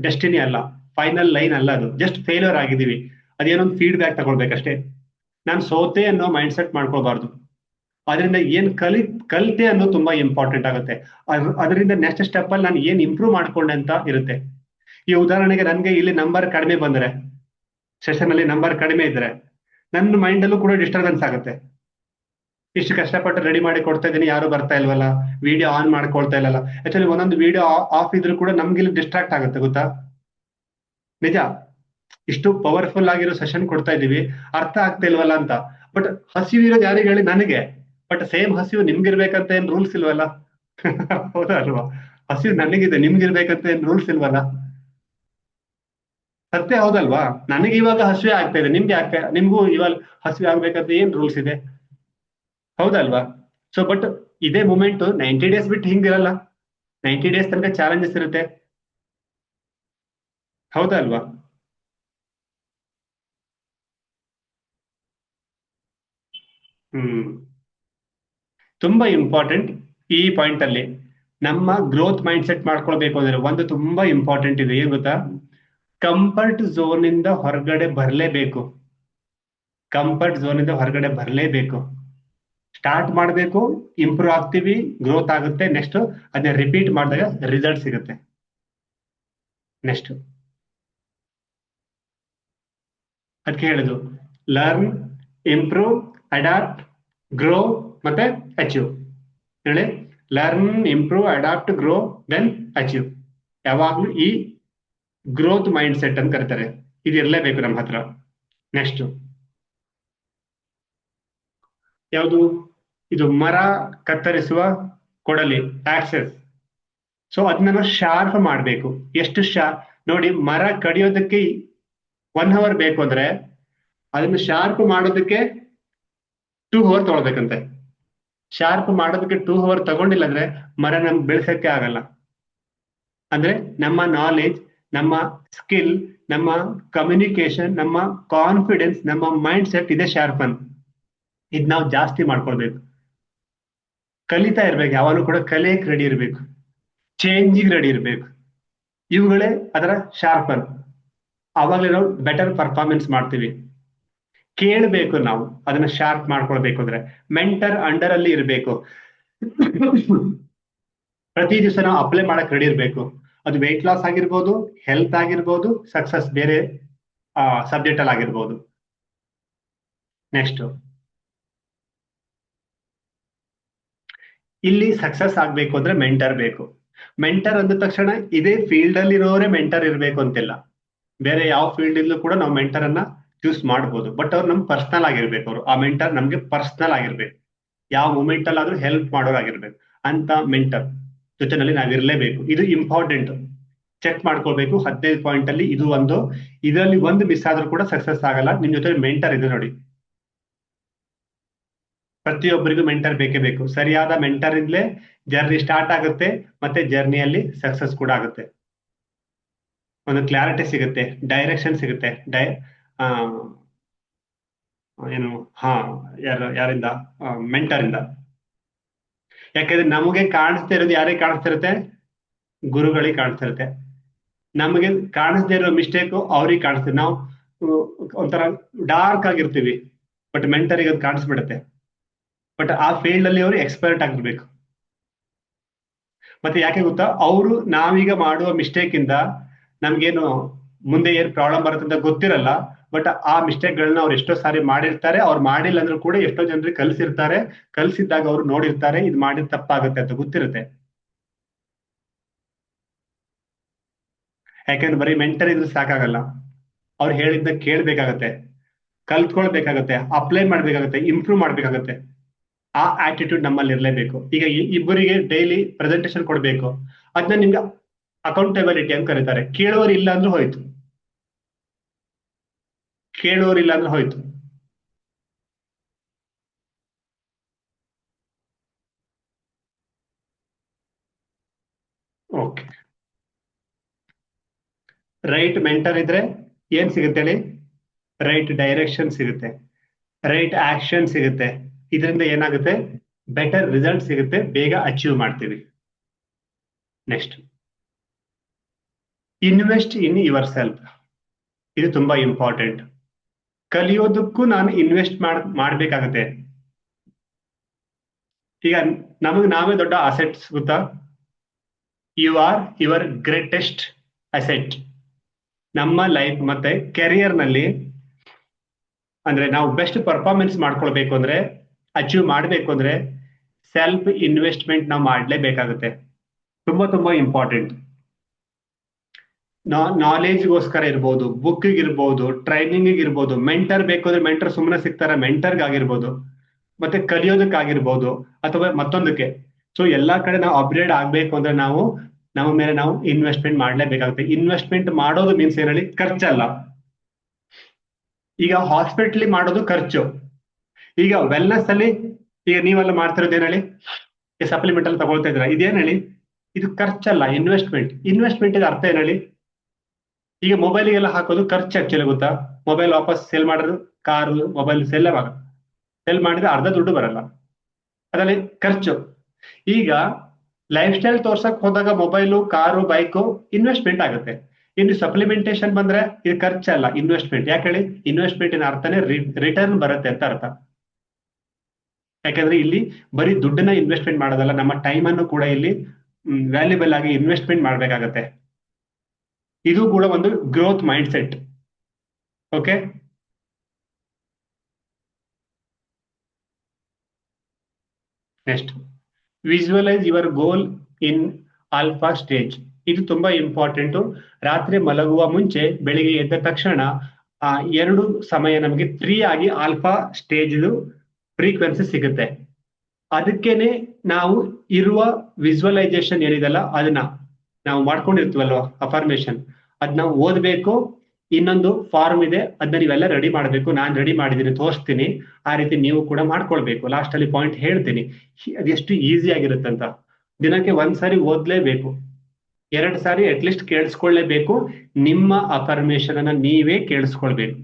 ಡೆಸ್ಟಿನಿ ಅಲ್ಲ, ಫೈನಲ್ ಲೈನ್ ಅಲ್ಲ, ಅದು ಜಸ್ಟ್ ಫೇಲ್ಯೂರ್ ಆಗಿದ್ದೀವಿ, ಅದೇನೊಂದು ಫೀಡ್ಬ್ಯಾಕ್ ತಗೊಳ್ಬೇಕಷ್ಟೇ. ನಾನು ಸೋತೆ ಅನ್ನೋ ಮೈಂಡ್ ಸೆಟ್ ಮಾಡ್ಕೋಬಾರ್ದು. ಅದರಿಂದ ಏನ್ ಕಲಿತೆ ಅನ್ನೋದು ತುಂಬಾ ಇಂಪಾರ್ಟೆಂಟ್ ಆಗುತ್ತೆ. ಅದರಿಂದ ನೆಕ್ಸ್ಟ್ ಸ್ಟೆಪ್ ಅಲ್ಲಿ ನಾನು ಏನ್ ಇಂಪ್ರೂವ್ ಮಾಡ್ಕೊಂಡೆ ಅಂತ ಇರುತ್ತೆ. ಈ ಉದಾಹರಣೆಗೆ ನನ್ಗೆ ಇಲ್ಲಿ ನಂಬರ್ ಕಡಿಮೆ ಬಂದ್ರೆ, ಸೆಷನ್ ಅಲ್ಲಿ ನಂಬರ್ ಕಡಿಮೆ ಇದ್ರೆ ನನ್ನ ಮೈಂಡ್ ಅಲ್ಲೂ ಕೂಡ ಡಿಸ್ಟರ್ಬೆನ್ಸ್ ಆಗುತ್ತೆ. ಇಷ್ಟು ಕಷ್ಟಪಟ್ಟು ರೆಡಿ ಮಾಡಿ ಕೊಡ್ತಾ ಇದ್ದೀನಿ, ಯಾರು ಬರ್ತಾ ಇಲ್ವಲ್ಲ, ವಿಡಿಯೋ ಆನ್ ಮಾಡ್ಕೊಳ್ತಾ ಇಲ್ಲಲ್ಲ. ಆಕ್ಚುಲಿ ಒಂದೊಂದು ವಿಡಿಯೋ ಆಫ್ ಇದ್ರೂ ಕೂಡ ನಮ್ಗೆ ಇಲ್ಲಿ ಡಿಸ್ಟ್ರಾಕ್ಟ್ ಆಗುತ್ತೆ, ಗೊತ್ತಾ? ನಿಜ. ಇಷ್ಟು ಪವರ್ಫುಲ್ ಆಗಿರೋ ಸೆಷನ್ ಕೊಡ್ತಾ ಇದೀವಿ, ಅರ್ಥ ಆಗ್ತಾ ಇಲ್ವಲ್ಲ ಅಂತ. ಬಟ್ ಹಸಿವು ಇರೋದು ಯಾರಿಗೆ ಹೇಳಿ? ನನಗೆ. ಬಟ್ ಸೇಮ್ ಹಸಿವು ನಿಮ್ಗಿರ್ಬೇಕಂತ ಏನ್ ರೂಲ್ಸ್ ಇಲ್ವಲ್ಲ. ಹೌದಾ ಅಲ್ವಾ? ಹಸಿವು ನನಗಿದೆ, ನಿಮ್ಗಿರ್ಬೇಕಂತ ಏನ್ ರೂಲ್ಸ್ ಇಲ್ವಲ್ಲ. ಸತ್ಯ ಹೌದಲ್ವಾ? ನನಗೆ ಇವಾಗ ಹಸಿವೆ ಆಗ್ತಾ ಇದೆ, ನಿಮ್ಗೂ ಇವಾಗ ಹಸಿವೆ ಆಗ್ಬೇಕಂತ ಏನ್ ರೂಲ್ಸ್ ಇದೆ? ಹೌದಲ್ವಾ? ಸೊ ಬಟ್ ಇದೇ ಮೂಮೆಂಟ್ 90 ಡೇಸ್ ಬಿಟ್ಟು ಹಿಂಗಿರಲ್ಲ. 90 ಡೇಸ್ ತನಕ ಚಾಲೆಂಜಸ್ ಇರುತ್ತೆ. ಹೌದಲ್ವಾ? ಹ್ಮ್. ತುಂಬಾ ಇಂಪಾರ್ಟೆಂಟ್ ಈ ಪಾಯಿಂಟ್ ಅಲ್ಲಿ. ನಮ್ಮ ಗ್ರೋತ್ ಮೈಂಡ್ ಸೆಟ್ ಮಾಡ್ಕೊಳ್ಬೇಕು ಅಂದ್ರೆ ಒಂದು ತುಂಬಾ ಇಂಪಾರ್ಟೆಂಟ್ ಇದೆ, ಏನ್ ಗೊತ್ತಾ? ಕಂಫರ್ಟ್ ಝೋನ್ ಇಂದ ಹೊರಗಡೆ ಬರಲೇಬೇಕು. ಕಂಫರ್ಟ್ ಝೋನ್ ಇಂದ ಹೊರಗಡೆ ಬರಲೇಬೇಕು. ಸ್ಟಾರ್ಟ್ ಮಾಡಬೇಕು, ಇಂಪ್ರೂವ್ ಆಗ್ತೀವಿ, ಗ್ರೋತ್ ಆಗುತ್ತೆ. ನೆಕ್ಸ್ಟ್ ಅದನ್ನ ರಿಪೀಟ್ ಮಾಡಿದಾಗ ರಿಸಲ್ಟ್ ಸಿಗುತ್ತೆ. ನೆಕ್ಸ್ಟ್ ಅದಕ್ಕೆ ಹೇಳುದು, ಲರ್ನ್, ಇಂಪ್ರೂವ್, ಅಡಾಪ್ಟ್, ಗ್ರೋ ಮತ್ತೆ ಅಚೀವ್. ಹೇಳಿ, learn, improve, adapt, grow, then achieve. ಯಾವಾಗ್ಲೂ ಈ ಗ್ರೋತ್ ಮೈಂಡ್ ಸೆಟ್ ಅಂತ ಕರೀತಾರೆ, ಇದು ಇರಲೇಬೇಕು ನಮ್ಮ ಹತ್ರ. ನೆಕ್ಸ್ಟ್ ಯಾವುದು? ಇದು ಮರ ಕತ್ತರಿಸುವ ಕೊಡಲಿ, ಆಕ್ಸೆಸ್. ಸೊ ಅದನ್ನ ನಾವು ಶಾರ್ಪ್ ಮಾಡಬೇಕು. ಎಷ್ಟು ನೋಡಿ, ಮರ ಕಡಿಯೋದಕ್ಕೆ 1 hour ಬೇಕು ಅಂದ್ರೆ ಅದನ್ನ ಶಾರ್ಪ್ ಮಾಡೋದಕ್ಕೆ 2 hour ತಗೊಳ್ಬೇಕಂತೆ. ಶಾರ್ಪ್ ಮಾಡೋದಕ್ಕೆ 2 hour ತಗೊಂಡಿಲ್ಲ ಅಂದ್ರೆ ಮರ ನಮ್ಗೆ ಬೆಳೆಸಕ್ಕೆ ಆಗಲ್ಲ. ಅಂದ್ರೆ ನಮ್ಮ ನಾಲೆಜ್, ನಮ್ಮ ಸ್ಕಿಲ್, ನಮ್ಮ ಕಮ್ಯುನಿಕೇಶನ್, ನಮ್ಮ ಕಾನ್ಫಿಡೆನ್ಸ್, ನಮ್ಮ ಮೈಂಡ್ ಸೆಟ್ ಇದೆ ಶಾರ್ಪನ್. ಇದ್ ನಾವು ಜಾಸ್ತಿ ಮಾಡ್ಕೊಳ್ಬೇಕು. ಕಲಿತಾ ಇರ್ಬೇಕು, ಯಾವಾಗಲೂ ಕೂಡ ಕಲಿಯಕ್ ರೆಡಿ ಇರ್ಬೇಕು, ಚೇಂಜಿಗೆ ರೆಡಿ ಇರ್ಬೇಕು. ಇವುಗಳೇ ಅದರ ಶಾರ್ಪನ್. ಆವಾಗಲೇ ನಾವು ಬೆಟರ್ ಪರ್ಫಾರ್ಮೆನ್ಸ್ ಮಾಡ್ತೀವಿ. ಕೇಳಬೇಕು ನಾವು ಅದನ್ನ ಶಾರ್ಪ್ ಮಾಡ್ಕೊಳ್ಬೇಕು ಅಂದ್ರೆ. ಮೆಂಟರ್ ಅಂಡರ್ ಅಲ್ಲಿ ಇರಬೇಕು. ಪ್ರತಿ ದಿವಸ ನಾವು ಅಪ್ಲೈ ಮಾಡಕ್ ರೆಡಿ ಇರಬೇಕು. ಅದು ವೆಯ್ಟ್ ಲಾಸ್ ಆಗಿರ್ಬೋದು, ಹೆಲ್ತ್ ಆಗಿರ್ಬೋದು, ಸಕ್ಸಸ್ ಬೇರೆ ಸಬ್ಜೆಕ್ಟ್ ಅಲ್ಲಿ ಆಗಿರ್ಬೋದು. ನೆಕ್ಸ್ಟ್ ಇಲ್ಲಿ ಸಕ್ಸಸ್ ಆಗ್ಬೇಕು ಅಂದ್ರೆ ಮೆಂಟರ್ ಬೇಕು. ಮೆಂಟರ್ ಅಂದ ತಕ್ಷಣ ಇದೇ ಫೀಲ್ಡ್ ಅಲ್ಲಿ ಇರೋರೇ ಮೆಂಟರ್ ಇರಬೇಕು ಅಂತಿಲ್ಲ. ಬೇರೆ ಯಾವ ಫೀಲ್ಡ್ ಇಲ್ಲೂ ಕೂಡ ನಾವು ಮೆಂಟರ್ ಅನ್ನ ಚೂಸ್ ಮಾಡ್ಬೋದು. ಬಟ್ ಅವ್ರು ನಮ್ಗೆ ಪರ್ಸನಲ್ ಆಗಿರ್ಬೇಕು. ಅವರು ಆ ಮೆಂಟರ್ ನಮ್ಗೆ ಪರ್ಸನಲ್ ಆಗಿರ್ಬೇಕು. ಯಾವ ಮೂಮೆಂಟ್ ಅಲ್ಲಾದ್ರೂ ಹೆಲ್ಪ್ ಮಾಡೋರಾಗಿರ್ಬೇಕು ಅಂತ ಮೆಂಟರ್ ಜೊತೆನಲ್ಲಿ ನಾವಿರ್ಲೇಬೇಕು. ಇದು ಇಂಪಾರ್ಟೆಂಟ್. ಚೆಕ್ ಮಾಡ್ಕೊಳ್ಬೇಕು 15 ಪಾಯಿಂಟ್ ಅಲ್ಲಿ ಇದು ಒಂದು. ಇದರಲ್ಲಿ ಒಂದು ಮಿಸ್ ಆದ್ರೂ ಕೂಡ ಸಕ್ಸಸ್ ಆಗಲ್ಲ. ನಿಮ್ ಜೊತೆ ಮೆಂಟರ್ ಇದೆ ನೋಡಿ. ಪ್ರತಿಯೊಬ್ಬರಿಗೂ ಮೆಂಟರ್ ಬೇಕೇ ಬೇಕು. ಸರಿಯಾದ ಮೆಂಟರ್ ಇಂದಲೇ ಜರ್ನಿ ಸ್ಟಾರ್ಟ್ ಆಗುತ್ತೆ, ಮತ್ತೆ ಜರ್ನಿಯಲ್ಲಿ ಸಕ್ಸಸ್ ಕೂಡ ಆಗುತ್ತೆ. ಒಂದು ಕ್ಲಾರಿಟಿ ಸಿಗುತ್ತೆ, ಡೈರೆಕ್ಷನ್ ಸಿಗುತ್ತೆ. ಆ, ಏನು, ಹಾ, ಯಾರಿಂದ? ಮೆಂಟರ್ ಇಂದ. ಯಾಕಂದ್ರೆ ನಮಗೆ ಕಾಣಿಸ್ತಾ ಇರೋದು ಯಾರಿಗೆ ಕಾಣಿಸ್ತಾ ಇರುತ್ತೆ? ಗುರುಗಳಿಗೆ ಕಾಣಿಸ್ತಾ ಇರುತ್ತೆ. ನಮಗೆ ಕಾಣಿಸ್ದೇ ಇರೋ ಮಿಸ್ಟೇಕ್ ಅವ್ರಿಗೆ ಕಾಣಿಸ್ತೀವಿ. ನಾವು ಒಂಥರ ಡಾರ್ಕ್ ಆಗಿರ್ತೀವಿ, ಬಟ್ ಮೆಂಟರಿಗೆ ಅದು ಕಾಣಿಸ್ಬಿಡುತ್ತೆ. ಬಟ್ ಆ ಫೀಲ್ಡ್ ಅಲ್ಲಿ ಅವರು ಎಕ್ಸ್ಪರ್ಟ್ ಆಗಿರ್ಬೇಕು. ಮತ್ತೆ ಯಾಕೆ ಗೊತ್ತಾ? ಅವರು ನಾವೀಗ ಮಾಡುವ ಮಿಸ್ಟೇಕ್ ಇಂದ ನಮ್ಗೇನು ಮುಂದೆ ಏನ್ ಪ್ರಾಬ್ಲಮ್ ಬರುತ್ತೆ ಅಂತ ಗೊತ್ತಿರಲ್ಲ. ಬಟ್ ಆ ಮಿಸ್ಟೇಕ್ ಗಳನ್ನ ಅವ್ರು ಎಷ್ಟೋ ಸಾರಿ ಮಾಡಿರ್ತಾರೆ. ಅವ್ರು ಮಾಡಿಲ್ಲ ಅಂದ್ರೂ ಕೂಡ ಎಷ್ಟೋ ಜನರಿಗೆ ಕಲ್ಸಿರ್ತಾರೆ. ಕಲ್ಸಿದ್ದಾಗ ಅವ್ರು ನೋಡಿರ್ತಾರೆ, ಇದು ಮಾಡಿದ ತಪ್ಪಾಗುತ್ತೆ ಅಂತ ಗೊತ್ತಿರುತ್ತೆ. ಯಾಕಂದ್ರೆ ಬರೀ ಮೆಂಟರ್ ಇದ್ರೆ ಸಾಕಾಗಲ್ಲ. ಅವ್ರು ಹೇಳಿದ್ನ ಕೇಳ್ಬೇಕಾಗತ್ತೆ, ಕಲ್ತ್ಕೊಳ್ಬೇಕಾಗತ್ತೆ, ಅಪ್ಲೈ ಮಾಡ್ಬೇಕಾಗತ್ತೆ, ಇಂಪ್ರೂವ್ ಮಾಡ್ಬೇಕಾಗತ್ತೆ. ಆ ಆಟಿಟ್ಯೂಡ್ ನಮ್ಮಲ್ಲಿ ಇರಲೇಬೇಕು. ಈಗ ಇಬ್ಬರಿಗೆ ಡೈಲಿ ಪ್ರೆಸೆಂಟೇಶನ್ ಕೊಡಬೇಕು, ಅದನ್ನ ನಿಮ್ಗೆ ಅಕೌಂಟೆಬಿಲಿಟಿ ಅಂತ ಕರೀತಾರೆ. ಕೇಳೋರು ಇಲ್ಲ ಅಂದ್ರೆ ಹೋಯ್ತು. ಕೇಳೋರು ಇಲ್ಲ ಅಂದ್ರೆ ಹೋಯ್ತು. ಓಕೆ. ರೈಟ್ ಮೆಂಟರ್ ಇದ್ರೆ ಏನ್ ಸಿಗುತ್ತೆ ಹೇಳಿ? ರೈಟ್ ಡೈರೆಕ್ಷನ್ ಸಿಗುತ್ತೆ. ರೈಟ್ ಆಕ್ಷನ್ ಸಿಗುತ್ತೆ. ಇದರಿಂದ ಏನಾಗುತ್ತೆ, ಬೆಟರ್ ರಿಸಲ್ಟ್ ಸಿಗುತ್ತೆ, ಬೇಗ ಅಚೀವ್ ಮಾಡ್ತೀವಿ. Next, invest in your self. ಇದು ತುಂಬಾ ಇಂಪಾರ್ಟೆಂಟ್. ಕಲಿಯೋದಕ್ಕೂ ನಾನು ಇನ್ವೆಸ್ಟ್ ಮಾಡ್ಬೇಕಾಗತ್ತೆ. ಈಗ ನಮಗೆ ನಾವೇ ದೊಡ್ಡ ಅಸೆಟ್ಸ್ ಗೊತ್ತಾ. You are your greatest asset. ನಮ್ಮ ಲೈಫ್ ಮತ್ತೆ ಕೆರಿಯರ್ ನಲ್ಲಿ ಅಂದ್ರೆ ನಾವು ಬೆಸ್ಟ್ ಪರ್ಫಾರ್ಮೆನ್ಸ್ ಮಾಡ್ಕೊಳ್ಬೇಕು ಅಂದ್ರೆ, ಅಚೀವ್ ಮಾಡಬೇಕು ಅಂದ್ರೆ ಸೆಲ್ಫ್ ಇನ್ವೆಸ್ಟ್ಮೆಂಟ್ ನಾವು ಮಾಡಲೇಬೇಕಾಗುತ್ತೆ. ತುಂಬಾ ತುಂಬಾ ಇಂಪಾರ್ಟೆಂಟ್. ನಾಲೆಜ್ಗೋಸ್ಕರ ಇರ್ಬೋದು, ಬುಕ್ ಇರ್ಬೋದು, ಟ್ರೈನಿಂಗ್ ಇರ್ಬೋದು, ಮೆಂಟರ್ ಬೇಕು ಅಂದ್ರೆ ಮೆಂಟರ್ ಸುಮ್ಮನೆ ಸಿಗ್ತಾರ, ಮೆಂಟರ್ಗ್ ಆಗಿರ್ಬೋದು, ಮತ್ತೆ ಕಲಿಯೋದಕ್ಕಾಗಿರ್ಬೋದು, ಅಥವಾ ಮತ್ತೊಂದಕ್ಕೆ. ಸೊ ಎಲ್ಲಾ ಕಡೆ ನಾವು ಅಪ್ಗ್ರೇಡ್ ಆಗ್ಬೇಕು ಅಂದ್ರೆ ನಾವು ನಮ್ಮ ಮೇಲೆ ನಾವು ಇನ್ವೆಸ್ಟ್ಮೆಂಟ್ ಮಾಡ್ಲೇಬೇಕಾಗುತ್ತೆ. ಇನ್ವೆಸ್ಟ್ಮೆಂಟ್ ಮಾಡೋದು ಮೀನ್ಸ್ ಏನಲ್ಲಿ ಖರ್ಚಲ್ಲ. ಈಗ ಹಾಸ್ಪಿಟ್ಲಿ ಮಾಡೋದು ಖರ್ಚು. ಈಗ ವೆಲ್ನೆಸ್ ಅಲ್ಲಿ ಈಗ ನೀವೆಲ್ಲ ಮಾಡ್ತಿರೋದು ಏನ್ ಹೇಳಿ, ಈ ಸಪ್ಲಿಮೆಂಟ್ ಅಲ್ಲಿ ತಗೊಳ್ತಾ ಇದ್ರ, ಇದೇನ್ ಹೇಳಿ, ಇದು ಖರ್ಚಲ್ಲ, ಇನ್ವೆಸ್ಟ್ಮೆಂಟ್. ಇನ್ವೆಸ್ಟ್ಮೆಂಟ್ ಅರ್ಥ ಏನ್ ಹೇಳಿ. ಈಗ ಮೊಬೈಲಿಗೆಲ್ಲ ಹಾಕೋದು ಖರ್ಚು ಆಕ್ಚುಲಿ ಗೊತ್ತಾ. ಮೊಬೈಲ್ ವಾಪಸ್ ಸೇಲ್ ಮಾಡಿದ್ರು, ಕಾರು ಮೊಬೈಲ್ ಸೇಲ್ ಮಾಡಿದ್ರೆ ಅರ್ಧ ದುಡ್ಡು ಬರಲ್ಲ, ಅದರಲ್ಲಿ ಖರ್ಚು. ಈಗ ಲೈಫ್ ಸ್ಟೈಲ್ ತೋರ್ಸಕ್ ಹೋದಾಗ ಮೊಬೈಲು, ಕಾರು, ಬೈಕು ಇನ್ವೆಸ್ಟ್ಮೆಂಟ್ ಆಗುತ್ತೆ. ಇನ್ನು ಸಪ್ಲಿಮೆಂಟೇಶನ್ ಬಂದ್ರೆ ಇದು ಖರ್ಚಲ್ಲ, ಇನ್ವೆಸ್ಟ್ಮೆಂಟ್. ಯಾಕೆ ಹೇಳಿ, ಇನ್ವೆಸ್ಟ್ಮೆಂಟ್ ಅರ್ಥನೇ ರಿಟರ್ನ್ ಬರುತ್ತೆ ಅಂತ ಅರ್ಥ. ಯಾಕಂದ್ರೆ ಇಲ್ಲಿ ಬರೀ ದುಡ್ಡನ್ನ ಇನ್ವೆಸ್ಟ್ಮೆಂಟ್ ಮಾಡೋದಲ್ಲ, ನಮ್ಮ ಟೈಮ್ ಅನ್ನು ಕೂಡ ಇಲ್ಲಿ ವ್ಯಾಲ್ಯೂಬಲ್ ಆಗಿ ಇನ್ವೆಸ್ಟ್ಮೆಂಟ್ ಮಾಡ್ಬೇಕಾಗತ್ತೆ. ಇದು ಕೂಡ ಒಂದು growth mind set. Okay, next, visualize your goal in alpha stage. ಇದು ತುಂಬಾ ಇಂಪಾರ್ಟೆಂಟು. ರಾತ್ರಿ ಮಲಗುವ ಮುಂಚೆ ಬೆಳಿಗ್ಗೆ ಎದ್ದ ತಕ್ಷಣ ಆ 2 ಸಮಯ ನಮಗೆ ಫ್ರೀ ಆಗಿ ಆಲ್ಫಾ ಸ್ಟೇಜ್ ಫ್ರೀಕ್ವೆನ್ಸಿ ಸಿಗುತ್ತೆ. ಅದಕ್ಕೇನೆ ನಾವು ಇರುವ ವಿಜುವಲೈಸೇಷನ್ ಏನಿದೆಲ್ಲ ಅದನ್ನ ನಾವು ಮಾಡ್ಕೊಂಡಿರ್ತೀವಲ್ವ, ಅಫರ್ಮೇಶನ್, ಅದನ್ನ ಓದ್ಬೇಕು. ಇನ್ನೊಂದು ಫಾರ್ಮ್ ಇದೆ, ಅದನ್ನ ನೀವೆಲ್ಲ ರೆಡಿ ಮಾಡಬೇಕು. ನಾನು ರೆಡಿ ಮಾಡಿದ್ದೀನಿ, ತೋರಿಸ್ತೀನಿ. ಆ ರೀತಿ ನೀವು ಕೂಡ ಮಾಡ್ಕೊಳ್ಬೇಕು. ಲಾಸ್ಟ್ ಅಲ್ಲಿ ಪಾಯಿಂಟ್ ಹೇಳ್ತೀನಿ ಅದೆಷ್ಟು ಈಸಿ ಆಗಿರುತ್ತಂತ. ದಿನಕ್ಕೆ 1 ಸಾರಿ ಓದ್ಲೇಬೇಕು, 2 ಸಾರಿ ಅಟ್ಲೀಸ್ಟ್ ಕೇಳಿಸ್ಕೊಳ್ಳೇಬೇಕು. ನಿಮ್ಮ ಅಫರ್ಮೇಶನ್ ಅನ್ನ ನೀವೇ ಕೇಳಿಸ್ಕೊಳ್ಬೇಕು.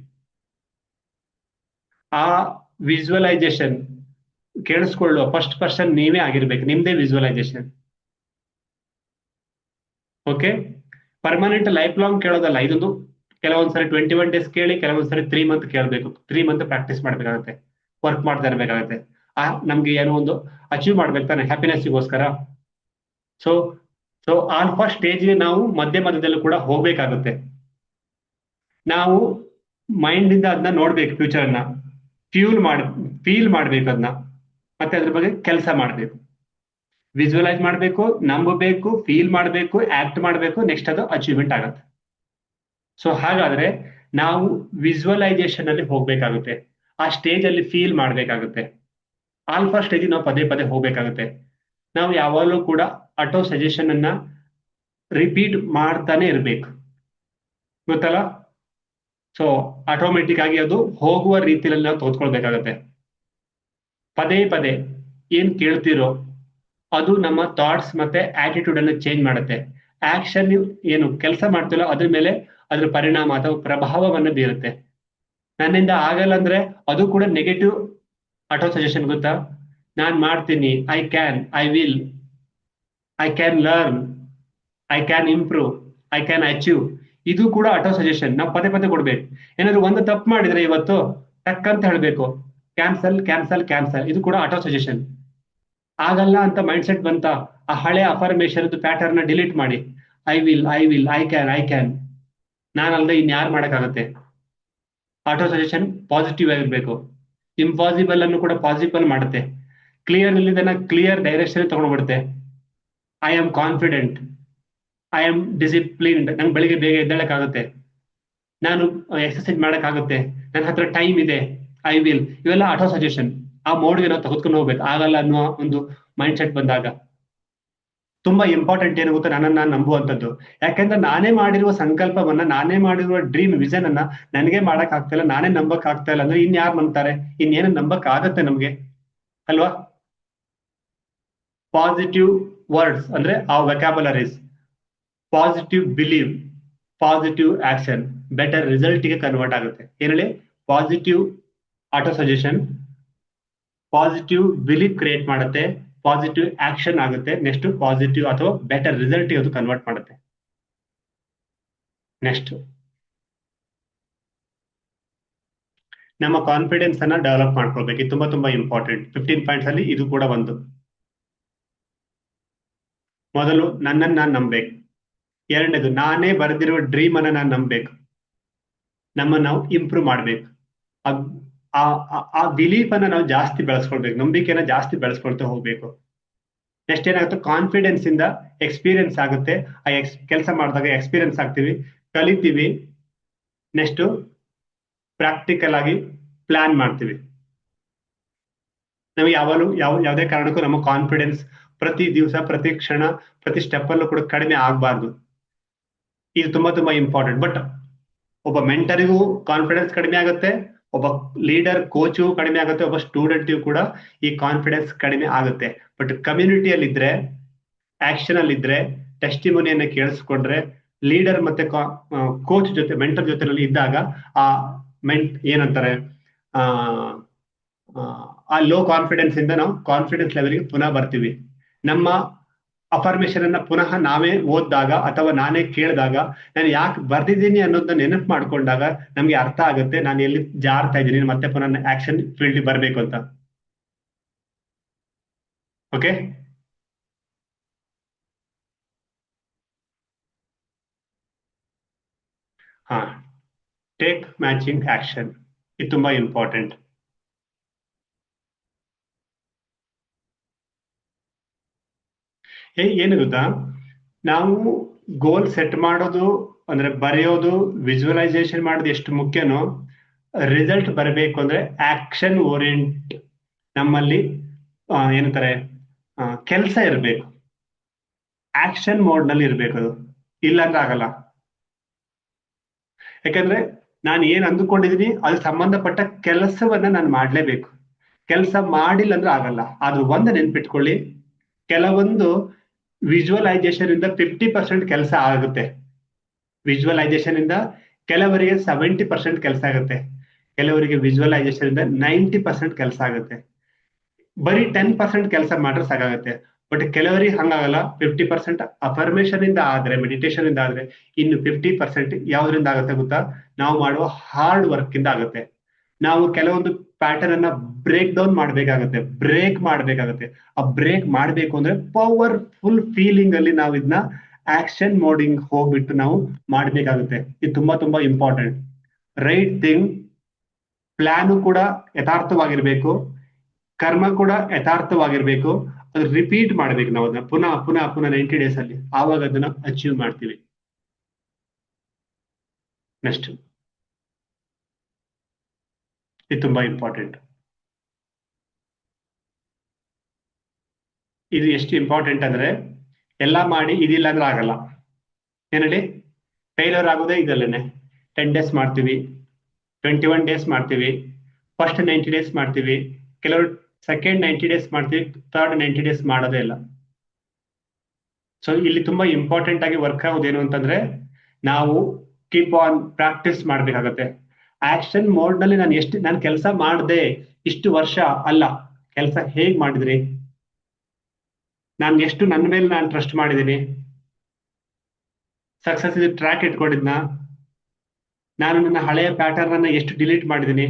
ಆ ವಿಜುವಲೈಸೇಷನ್ ಕೇಳಿಸ್ಕೊಳ್ಳುವ ಫಸ್ಟ್ ಪರ್ಸನ್ ನೀವೇ ಆಗಿರ್ಬೇಕು, ನಿಮ್ದೇ visualisation. Okay, permanent lifelong ಕೇಳೋದಲ್ಲ ಇದೊಂದು. ಕೆಲವೊಂದ್ಸರಿ 21 ಡೇಸ್ ಕೇಳಿ, ಕೆಲವೊಂದ್ಸರಿ 3 ಮಂತ್ ಕೇಳಬೇಕು. 3 ಮಂತ್ ಪ್ರಾಕ್ಟೀಸ್ ಮಾಡ್ಬೇಕಾಗತ್ತೆ, ವರ್ಕ್ ಮಾಡ್ತಾ ಇರ್ಬೇಕಾಗತ್ತೆ. ನಮ್ಗೆ ಏನೋ ಒಂದು ಅಚೀವ್ ಮಾಡ್ಬೇಕು ತಾನೆ, ಹ್ಯಾಪಿನೆಸ್ಗೋಸ್ಕರ. ಸೊ ಸೊ ಆಲ್ಫಾ ಸ್ಟೇಜ್ಗೆ ನಾವು ಮಧ್ಯ ಮಧ್ಯದಲ್ಲೂ ಕೂಡ ಹೋಗ್ಬೇಕಾಗುತ್ತೆ. ನಾವು ಮೈಂಡ್ ಇಂದ ಅದನ್ನ ನೋಡ್ಬೇಕು, ಫ್ಯೂಚರ್ ಅನ್ನ ಫೀಲ್ ಮಾಡ್ಬೇಕು ಅದನ್ನ, ಮತ್ತೆ ಅದ್ರ ಬಗ್ಗೆ ಕೆಲಸ ಮಾಡ್ಬೇಕು. ವಿಜುವಲೈಸ್ ಮಾಡಬೇಕು, ನಂಬಬೇಕು, ಫೀಲ್ ಮಾಡಬೇಕು, ಆಕ್ಟ್ ಮಾಡಬೇಕು, ನೆಕ್ಸ್ಟ್ ಅದು ಅಚೀವ್ಮೆಂಟ್ ಆಗುತ್ತೆ. ಸೊ ಹಾಗಾದ್ರೆ ನಾವು ವಿಜುವಲೈಸೇಷನ್ ಅಲ್ಲಿ ಹೋಗ್ಬೇಕಾಗುತ್ತೆ, ಆ ಸ್ಟೇಜ್ ಅಲ್ಲಿ ಫೀಲ್ ಮಾಡ್ಬೇಕಾಗುತ್ತೆ. ಆಲ್ಫಾ ಸ್ಟೇಜ್ ನಾವು ಪದೇ ಪದೇ ಹೋಗ್ಬೇಕಾಗುತ್ತೆ. ನಾವು ಯಾವಾಗಲೂ ಕೂಡ ಆಟೋ ಸಜೆಷನ್ ಅನ್ನ ರಿಪೀಟ್ ಮಾಡ್ತಾನೆ ಇರ್ಬೇಕು, ಗೊತ್ತಲ್ಲ. ಸೊ ಆಟೋಮೆಟಿಕ್ ಆಗಿ ಅದು ಹೋಗುವ ರೀತಿಯಲ್ಲಿ ನಾವು ತೋದ್ಕೊಳ್ಬೇಕಾಗತ್ತೆ. ಪದೇ ಪದೇ ಏನ್ ಕೇಳ್ತಿರೋ ಅದು ನಮ್ಮ ಥಾಟ್ಸ್ ಮತ್ತೆ ಆಟಿಟ್ಯೂಡ್ ಅನ್ನು ಚೇಂಜ್ ಮಾಡುತ್ತೆ. ಆಕ್ಷನ್ ಏನು ಕೆಲಸ ಮಾಡ್ತಿಲ್ಲ ಅದ್ರ ಮೇಲೆ ಅದ್ರ ಪರಿಣಾಮ ಅಥವಾ ಪ್ರಭಾವವನ್ನು ಬೀರುತ್ತೆ. ನನ್ನಿಂದ ಆಗಲ್ಲ ಅಂದ್ರೆ ಅದು ಕೂಡ ನೆಗೆಟಿವ್ ಆಟೋ ಸಜೆಷನ್, ಗೊತ್ತಾ. ನಾನ್ ಮಾಡ್ತೀನಿ, I can, I will, I can learn, I can improve, I can achieve. ಇದು ಕೂಡ ಆಟೋ ಸಜೆಷನ್. ನಾವು ಪದೇ ಪದೇ ಕೊಡ್ಬೇಕು. ಏನಾದ್ರು ಒಂದು ತಪ್ಪು ಮಾಡಿದ್ರೆ ಇವತ್ತು ಟಕ್ ಅಂತ ಹೇಳ್ಬೇಕು, ಕ್ಯಾನ್ಸಲ್ ಕ್ಯಾನ್ಸಲ್ ಕ್ಯಾನ್ಸಲ್. ಇದು ಕೂಡ ಆಟೋ ಸಜೆಷನ್. ಆಗಲ್ಲ ಅಂತ ಮೈಂಡ್ ಸೆಟ್ ಬಂತ, ಆ ಹಳೆ ಅಫರ್ಮೇಶನ್ ಪ್ಯಾಟರ್ನ್ ಡಿಲೀಟ್ ಮಾಡಿ, I will, I will, I can, I can. ನಾನಲ್ದೆ ಇನ್ಯಾರು ಮಾಡಕ್ಕಾಗತ್ತೆ. ಆಟೋ ಸಜೆಷನ್ ಪಾಸಿಟಿವ್ ಆಗಿರ್ಬೇಕು. ಇಂಪಾಸಿಬಲ್ ಅನ್ನು ಕೂಡ ಪಾಸಿಬಲ್ ಮಾಡುತ್ತೆ. ಕ್ಲಿಯರ್ ಇಲ್ಲಿದನ್ನ ಕ್ಲಿಯರ್ ಡೈರೆಕ್ಷನ್ ತಗೊಂಡ್ಬಿಡುತ್ತೆ. I am confident, I am disciplined, ನಂಗೆ ಬೆಳಿಗ್ಗೆ ಬೇಗ ಎದ್ದೇಳಕ್ಕಾಗುತ್ತೆ, ನಾನು ಎಕ್ಸರ್ಸೈಸ್ ಮಾಡಕ್ಕಾಗುತ್ತೆ, ನನ್ನ ಹತ್ರ ಟೈಮ್ ಇದೆ, ಐ ವಿಲ್. ಇವೆಲ್ಲ ಆಟೋ ಸಜೆಷನ್. ಆ ಮೋಡ್ಗೆ ನಾವು ತೆಗೆದುಕೊಂಡು ಹೋಗ್ಬೇಕು. ಆಗಲ್ಲ ಅನ್ನೋ ಒಂದು ಮೈಂಡ್ ಸೆಟ್ ಬಂದಾಗ ತುಂಬಾ ಇಂಪಾರ್ಟೆಂಟ್ ಏನು ಗೊತ್ತಾ, ನನ್ನನ್ನು ನಾನು ನಂಬುವಂಥದ್ದು. ಯಾಕಂದ್ರೆ ನಾನೇ ಮಾಡಿರುವ ಸಂಕಲ್ಪವನ್ನ, ನಾನೇ ಮಾಡಿರುವ ಡ್ರೀಮ್ ವಿಷನ್ ಅನ್ನ ನನಗೆ ಮಾಡಕ್ ಆಗ್ತಾ ಇಲ್ಲ, ನಾನೇ ನಂಬಕ್ ಆಗ್ತಾ ಇಲ್ಲ ಅಂದ್ರೆ ಇನ್ಯಾರು ನಂಬ್ತಾರೆ? ಇನ್ನೇನು ನಂಬಕ್ ಆಗತ್ತೆ ನಮ್ಗೆ, ಅಲ್ವಾ. ಪಾಸಿಟಿವ್ ವರ್ಡ್ಸ್ ಅಂದ್ರೆ ಆ vocabularies, positive believe, positive action better result ಗೆ ಕನ್ವರ್ಟ್ ಆಗುತ್ತೆ. ಏನ್ ಹೇಳಿ, positive autosuggestion positive belief create ಮಾಡುತ್ತೆ, ಪಾಸಿಟಿವ್ ಆಕ್ಷನ್ ಆಗುತ್ತೆ, ನೆಕ್ಸ್ಟ್ ಪಾಸಿಟಿವ್ ಅಥವಾ ಬೆಟರ್ ರಿಸಲ್ಟ್ ಅದು ಕನ್ವರ್ಟ್ ಮಾಡುತ್ತೆ. ನೆಕ್ಸ್ಟ್ ನಮ್ಮ ಕಾನ್ಫಿಡೆನ್ಸ್ ಅನ್ನ ಡೆವಲಪ್ ಮಾಡ್ಕೊಳ್ಬೇಕು. ಇದು ತುಂಬಾ ಇಂಪಾರ್ಟೆಂಟ್. 15 ಪಾಯಿಂಟ್ಸ್ ಅಲ್ಲಿ ಇದು ಕೂಡ ಒಂದು. ಮೊದಲು ನನ್ನನ್ನು ನಾನು ನಂಬಬೇಕು. ಎರಡನೇದು, ನಾನೇ ಬರೆದಿರುವ ಡ್ರೀಮ್ ಅನ್ನ ನಾನು ನಂಬಬೇಕು. ನಮ್ಮನ್ನು ನಾವು ಇಂಪ್ರೂವ್ ಮಾಡ್ಬೇಕು. ಆ ಬಿಲೀಫ್ ಅನ್ನ ನಾವು ಜಾಸ್ತಿ ಬೆಳೆಸ್ಕೊಳ್ಬೇಕು, ನಂಬಿಕೆನ ಜಾಸ್ತಿ ಬೆಳೆಸ್ಕೊಳ್ತಾ ಹೋಗ್ಬೇಕು. ನೆಕ್ಸ್ಟ್ ಏನಾಗುತ್ತೆ, ಕಾನ್ಫಿಡೆನ್ಸ್ ಇಂದ ಎಕ್ಸ್ಪೀರಿಯನ್ಸ್ ಆಗುತ್ತೆ. ಕೆಲಸ ಮಾಡಿದಾಗ ಎಕ್ಸ್ಪೀರಿಯನ್ಸ್ ಆಗ್ತೀವಿ, ಕಲಿತೀವಿ. ನೆಕ್ಸ್ಟ್ ಪ್ರಾಕ್ಟಿಕಲ್ ಆಗಿ ಪ್ಲಾನ್ ಮಾಡ್ತೀವಿ. ನಮಗೆ ಯಾವುದೇ ಕಾರಣಕ್ಕೂ ನಮ್ಮ ಕಾನ್ಫಿಡೆನ್ಸ್ ಪ್ರತಿ ದಿವಸ, ಪ್ರತಿ ಕ್ಷಣ, ಪ್ರತಿ ಸ್ಟೆಪ್ ಅಲ್ಲೂ ಕೂಡ ಕಡಿಮೆ ಆಗಬಾರ್ದು. ಇದು ತುಂಬಾ ಇಂಪಾರ್ಟೆಂಟ್. ಬಟ್ ಒಬ್ಬ ಮೆಂಟರಿಗೂ ಕಾನ್ಫಿಡೆನ್ಸ್ ಕಡಿಮೆ ಆಗುತ್ತೆ, ಒಬ್ಬ ಲೀಡರ್ ಕೋಚು ಕಡಿಮೆ ಆಗುತ್ತೆ, ಒಬ್ಬ ಸ್ಟೂಡೆಂಟಿಗೂ ಕೂಡ ಈ ಕಾನ್ಫಿಡೆನ್ಸ್ ಕಡಿಮೆ ಆಗುತ್ತೆ. ಬಟ್ ಕಮ್ಯುನಿಟಿಯಲ್ಲಿ ಇದ್ರೆ, ಆಕ್ಷನ್ ಅಲ್ಲಿ ಇದ್ರೆ, ಟೆಸ್ಟಿಮೋನಿಯನ್ನ ಕೇಳಿಸ್ಕೊಂಡ್ರೆ, ಲೀಡರ್ ಮತ್ತೆ ಕೋಚ್ ಜೊತೆ, ಮೆಂಟರ್ ಜೊತೆನಲ್ಲಿ ಇದ್ದಾಗ ಏನಂತಾರೆ, ಆ ಲೋ ಕಾನ್ಫಿಡೆನ್ಸ್ ಇಂದ ನಾವು ಕಾನ್ಫಿಡೆನ್ಸ್ ಲೆವೆಲ್ಗೆ ಪುನಃ ಬರ್ತೀವಿ. ನಮ್ಮ ಅಫರ್ಮೇಶನ್ ಅನ್ನ ಪುನಃ ನಾವೇ ಓದಿದಾಗ ಅಥವಾ ನಾನೇ ಕೇಳಿದಾಗ, ನಾನು ಯಾಕೆ ಬರ್ದಿದ್ದೀನಿ ಅನ್ನೋದನ್ನ ನೆನಪು ಮಾಡ್ಕೊಂಡಾಗ ನಮ್ಗೆ ಅರ್ಥ ಆಗುತ್ತೆ ನಾನು ಎಲ್ಲಿ ಜಾರ್ತಾ ಇದ್ದೀನಿ, ಮತ್ತೆ ಪುನಃ ಆಕ್ಷನ್ ಫೀಲ್ಡ್ ಬರ್ಬೇಕು ಅಂತ. ಓಕೆ, ಹಾ, ಟೇಕ್ ಮ್ಯಾಚಿಂಗ್ ಆಕ್ಷನ್. ಇದು ತುಂಬಾ ಇಂಪಾರ್ಟೆಂಟ್. ಏನು ಗೊತ್ತಾ, ನಾವು ಗೋಲ್ ಸೆಟ್ ಮಾಡೋದು ಅಂದ್ರೆ ಬರೆಯೋದು, ವಿಜುವಲೈಸೇಷನ್ ಮಾಡೋದು ಎಷ್ಟು ಮುಖ್ಯನೋ, ರಿಸಲ್ಟ್ ಬರಬೇಕು ಅಂದ್ರೆ ಆಕ್ಷನ್ ಓರಿಯೆಂಟ್ ನಮ್ಮಲ್ಲಿ ಏನಂತಾರೆ, ಕೆಲಸ ಇರಬೇಕು, ಆಕ್ಷನ್ ಮೋಡ್ ನಲ್ಲಿ ಇರ್ಬೇಕು. ಅದು ಇಲ್ಲಾಂದ್ರೆ ಆಗಲ್ಲ. ಯಾಕಂದ್ರೆ ನಾನು ಏನ್ ಅಂದುಕೊಂಡಿದೀನಿ ಅದು ಸಂಬಂಧಪಟ್ಟ ಕೆಲಸವನ್ನ ನಾನು ಮಾಡ್ಲೇಬೇಕು. ಕೆಲಸ ಮಾಡಿಲ್ಲ ಅಂದ್ರೆ ಆಗಲ್ಲ. ಆದ್ರೂ ಒಂದು ನೆನ್ಪಿಟ್ಕೊಳ್ಳಿ, ಕೆಲವೊಂದು ವಿಜುವಲೈಸೇಷನ್ ಇಂದ 50% ಕೆಲಸ ಆಗುತ್ತೆ. ವಿಜುವಲೈಸೇಷನ್ ಇಂದ ಕೆಲವರಿಗೆ 70% ಕೆಲಸ ಆಗುತ್ತೆ, ಕೆಲವರಿಗೆ ವಿಜುವಲೈಸೇಷನ್ ಇಂದ 90% ಕೆಲಸ ಆಗುತ್ತೆ. ಬರೀ 10% ಕೆಲಸ ಮಾಡ್ರೆ ಸಾಕಾಗುತ್ತೆ. ಬಟ್ ಕೆಲವರಿಗೆ ಹಂಗಾಗಲ್ಲ. 50% ಅಫರ್ಮೇಶನ್ ಇಂದ ಆದ್ರೆ, ಮೆಡಿಟೇಷನ್ ಇಂದ ಆದ್ರೆ, ಇನ್ನು 50% ಯಾವ್ದ್ರಿಂದ ಆಗುತ್ತೆ ಗೊತ್ತಾ, ನಾವು ಮಾಡುವ ಹಾರ್ಡ್ ವರ್ಕ್ ಇಂದ ಆಗುತ್ತೆ. ನಾವು ಕೆಲವೊಂದು ಪ್ಯಾಟರ್ನ್ ಅನ್ನ ಬ್ರೇಕ್ ಡೌನ್ ಮಾಡ್ಬೇಕಾಗತ್ತೆ, ಬ್ರೇಕ್ ಮಾಡ್ಬೇಕಾಗತ್ತೆ. ಆ ಬ್ರೇಕ್ ಮಾಡ್ಬೇಕು ಅಂದ್ರೆ ಪವರ್ಫುಲ್ ಫೀಲಿಂಗ್ ಅಲ್ಲಿ ನಾವು ಇದನ್ನ ಆಕ್ಷನ್ ಮೋಡಿಂಗ್ ಹೋಗ್ಬಿಟ್ಟು ನಾವು ಮಾಡ್ಬೇಕಾಗುತ್ತೆ. ಇದು ತುಂಬಾ ಇಂಪಾರ್ಟೆಂಟ್. ರೈಟ್ ಥಿಂಗ್, ಪ್ಲಾನು ಕೂಡ ಯಥಾರ್ಥವಾಗಿರ್ಬೇಕು, ಕರ್ಮ ಕೂಡ ಯಥಾರ್ಥವಾಗಿರ್ಬೇಕು. ಅದು ರಿಪೀಟ್ ಮಾಡ್ಬೇಕು ನಾವು ಅದನ್ನ ಪುನಃ 90 ಡೇಸ್ ಅಲ್ಲಿ. ಆವಾಗ ಅದನ್ನ ಅಚೀವ್ ಮಾಡ್ತೀವಿ. ನೆಕ್ಸ್ಟ್, ಇದು ತುಂಬಾ ಇಂಪಾರ್ಟೆಂಟ್. ಇದು ಎಷ್ಟು ಇಂಪಾರ್ಟೆಂಟ್ ಅಂದ್ರೆ, ಎಲ್ಲ ಮಾಡಿ ಇದಿಲ್ಲ ಅಂದ್ರೆ ಆಗಲ್ಲ. ಏನೇಳಿ, ಫೇಲ್ಯೂರ್ ಆಗೋದೇ ಇದಲ್ಲೇನೆ. 10 ಡೇಸ್ ಮಾಡ್ತೀವಿ, 21 ಡೇಸ್ ಮಾಡ್ತೀವಿ, ಫಸ್ಟ್ 90 ಡೇಸ್ ಮಾಡ್ತೀವಿ, ಕೆಲವರು ಸೆಕೆಂಡ್ 90 ಡೇಸ್ ಮಾಡ್ತೀವಿ, ಥರ್ಡ್ 90 ಡೇಸ್ ಮಾಡೋದೇ ಇಲ್ಲ. ಸೊ ಇಲ್ಲಿ ತುಂಬಾ ಇಂಪಾರ್ಟೆಂಟ್ ಆಗಿ ವರ್ಕ್ ಆಗೋದೇನು ಅಂತಂದ್ರೆ, ನಾವು ಕೀಪ್ ಆನ್ ಪ್ರಾಕ್ಟೀಸ್ ಮಾಡ್ಬೇಕಾಗತ್ತೆ. ಆಕ್ಷನ್ ಮೋಡ್ ನಲ್ಲಿ ನಾನು ಕೆಲಸ ಮಾಡಿದೆ ಇಷ್ಟು ವರ್ಷ ಅಲ್ಲ, ಕೆಲಸ ಹೇಗ್ ಮಾಡಿದ್ರಿ, ನಾನು ಎಷ್ಟು ನನ್ನ ಮೇಲೆ ನಾನು ಟ್ರಸ್ಟ್ ಮಾಡಿದ್ದೀನಿ, ಸಕ್ಸಸ್ ಇದು ಟ್ರ್ಯಾಕ್ ಇಟ್ಕೊಂಡಿದ್ನ, ನಾನು ನನ್ನ ಹಳೆಯ ಪ್ಯಾಟರ್ನ್ ಅನ್ನ ಎಷ್ಟು ಡಿಲೀಟ್ ಮಾಡಿದ್ದೀನಿ,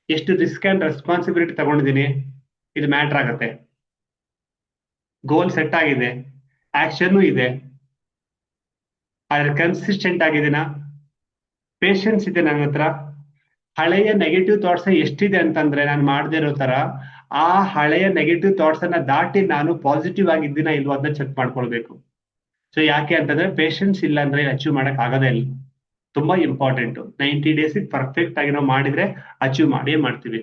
ಎಷ್ಟು ರಿಸ್ಕ್ ಅಂಡ್ ರೆಸ್ಪಾನ್ಸಿಬಿಲಿಟಿ ತಗೊಂಡಿದ್ದೀನಿ, ಇದು ಮ್ಯಾಟರ್ ಆಗತ್ತೆ. ಗೋಲ್ ಸೆಟ್ ಆಗಿದೆ, ಆಕ್ಷನ್ ಇದೆ, ಆದ್ರೆ ಕನ್ಸಿಸ್ಟೆಂಟ್ ಆಗಿದೆನಾ, ಪೇಷನ್ಸ್ ಇದೆ ನನ್ನ ಹತ್ರ, ಹಳೆಯ ನೆಗೆಟಿವ್ ಥಾಟ್ಸ್ ಎಷ್ಟಿದೆ ಅಂತಂದ್ರೆ ನಾನು ಮಾಡದೇ ಇರೋ ತರ, ಆ ಹಳೆಯ ನೆಗೆಟಿವ್ ಥಾಟ್ಸ್ ಅನ್ನ ದಾಟಿ ನಾನು ಪಾಸಿಟಿವ್ ಆಗಿದ್ದೀನ ಇಲ್ವೋ ಅದನ್ನ ಚೆಕ್ ಮಾಡ್ಕೊಳ್ಬೇಕು. ಸೊ ಯಾಕೆ ಅಂತಂದ್ರೆ ಪೇಷನ್ಸ್ ಇಲ್ಲ ಅಂದ್ರೆ ಅಚೀವ್ ಮಾಡಕ್ ಆಗದೇ ಇಲ್ಲ. ತುಂಬಾ ಇಂಪಾರ್ಟೆಂಟ್. 90 ಡೇಸ್ ಪರ್ಫೆಕ್ಟ್ ಆಗಿ ನಾವು ಮಾಡಿದ್ರೆ ಅಚೀವ್ ಮಾಡೇ ಮಾಡ್ತೀವಿ.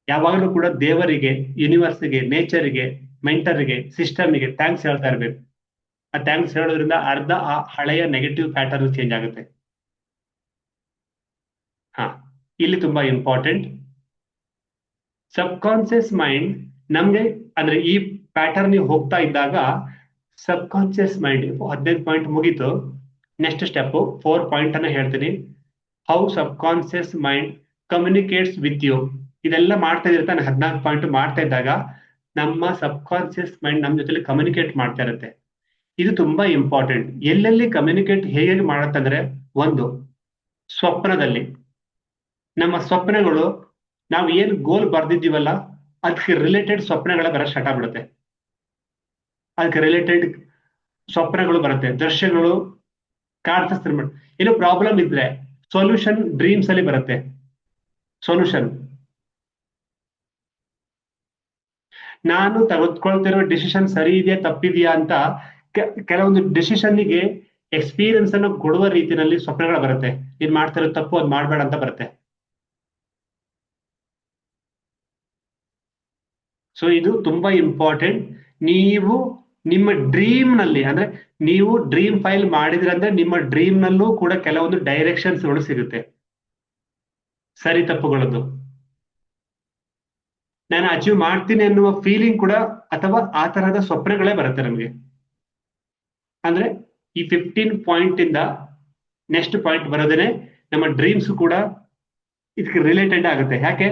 ಯಾವಾಗಲೂ ಕೂಡ ದೇವರಿಗೆ, ಯೂನಿವರ್ಸ್ಗೆ, ನೇಚರ್ಗೆ, ಮೆಂಟರ್ಗೆ, ಸಿಸ್ಟಮ್ಗೆ ಥ್ಯಾಂಕ್ಸ್ ಹೇಳ್ತಾ ಇರ್ಬೇಕು. ಆ ಥ್ಯಾಂಕ್ಸ್ ಹೇಳೋದ್ರಿಂದ ಅರ್ಧ ಆ ಹಳೆಯ ನೆಗೆಟಿವ್ ಪ್ಯಾಟರ್ನ್ ಚೇಂಜ್ ಆಗುತ್ತೆ. ಹಾ, ಇಲ್ಲಿ ತುಂಬಾ ಇಂಪಾರ್ಟೆಂಟ್. ಸಬ್ ಕಾನ್ಸಿಯಸ್ ಮೈಂಡ್ ನಮ್ಗೆ ಅಂದ್ರೆ ಈ ಪ್ಯಾಟರ್ನ್ ಹೋಗ್ತಾ ಇದ್ದಾಗ ಸಬ್ ಕಾನ್ಸಿಯಸ್ ಮೈಂಡ್ 15 ಪಾಯಿಂಟ್ ಮುಗೀತು. ನೆಕ್ಸ್ಟ್ ಸ್ಟೆಪ್ 4 ಪಾಯಿಂಟ್ ಅನ್ನ ಹೇಳ್ತೀನಿ. How subconscious mind communicates with you. ಇದೆಲ್ಲ ಮಾಡ್ತಾ ಇರ್ತಾನೆ 14 ಪಾಯಿಂಟ್ ಮಾಡ್ತಾ ಇದ್ದಾಗ ನಮ್ಮ ಸಬ್ ಕಾನ್ಸಿಯಸ್ ಮೈಂಡ್ ನಮ್ಮ ಜೊತೆ ಕಮ್ಯುನಿಕೇಟ್ ಮಾಡ್ತಾ ಇರುತ್ತೆ. ಇದು ತುಂಬಾ ಇಂಪಾರ್ಟೆಂಟ್. ಎಲ್ಲೆಲ್ಲಿ ಕಮ್ಯುನಿಕೇಟ್ ಹೇಗೆ ಮಾಡತ್ತಂದ್ರೆ, ಒಂದು ಸ್ವಪ್ನದಲ್ಲಿ. ನಮ್ಮ ಸ್ವಪ್ನಗಳು ನಾವು ಏನ್ ಗೋಲ್ ಬರ್ದಿದ್ದೀವಲ್ಲ ಅದಕ್ಕೆ ರಿಲೇಟೆಡ್ ಸ್ವಪ್ನಗಳ ಬರ ಸ್ಟಾರ್ಟ್ ಆಗ್ಬಿಡುತ್ತೆ. ಅದಕ್ಕೆ ರಿಲೇಟೆಡ್ ಸ್ವಪ್ನಗಳು ಬರುತ್ತೆ, ದೃಶ್ಯಗಳು ಕಾಣಿಸ್ತಾರೆ. ಏನೋ ಪ್ರಾಬ್ಲಮ್ ಇದ್ರೆ ಸೊಲ್ಯೂಷನ್ ಡ್ರೀಮ್ಸ್ ಅಲ್ಲಿ ಬರುತ್ತೆ. ಸೊಲ್ಯೂಷನ್, ನಾನು ತೆಗೆದುಕೊಳ್ತಿರೋ ಡಿಸಿಷನ್ ಸರಿ ಇದೆಯಾ ತಪ್ಪಿದೆಯಾ ಅಂತ ಕೆಲವೊಂದು ಡಿಸಿಷನ್ನಿಗೆ ಎಕ್ಸ್ಪೀರಿಯನ್ಸ್ ಅನ್ನು ಕೊಡುವ ರೀತಿಯಲ್ಲಿ ಸ್ವಪ್ನಗಳು ಬರುತ್ತೆ. ನೀನ್ ಮಾಡ್ತಿರೋ ತಪ್ಪು ಅದ್ ಮಾಡ್ಬೇಡ ಅಂತ ಬರುತ್ತೆ. ಸೊ ಇದು ತುಂಬಾ ಇಂಪಾರ್ಟೆಂಟ್. ನೀವು ನಿಮ್ಮ ಡ್ರೀಮ್ ನಲ್ಲಿ, ಅಂದ್ರೆ ನೀವು ಡ್ರೀಮ್ ಫೈಲ್ ಮಾಡಿದ್ರಂದ್ರೆ ನಿಮ್ಮ ಡ್ರೀಮ್ ನಲ್ಲೂ ಕೂಡ ಕೆಲವೊಂದು ಡೈರೆಕ್ಷನ್ಸ್ಗಳು ಸಿಗುತ್ತೆ, ಸರಿ ತಪ್ಪುಗಳದ್ದು. ನಾನು ಅಚೀವ್ ಮಾಡ್ತೀನಿ ಅನ್ನುವ ಫೀಲಿಂಗ್ ಕೂಡ, ಅಥವಾ ಆ ತರಹದ ಸ್ವಪ್ನಗಳೇ ಬರುತ್ತೆ ನಮಗೆ. ಅಂದ್ರೆ ಈ 15 ಪಾಯಿಂಟ್ ಇಂದ ನೆಕ್ಸ್ಟ್ ಪಾಯಿಂಟ್ ಬರೋದೇನೆ ನಮ್ಮ ಡ್ರೀಮ್ಸ್ ಕೂಡ ಇದಕ್ಕೆ ರಿಲೇಟೆಡ್ ಆಗುತ್ತೆ. ಯಾಕೆ?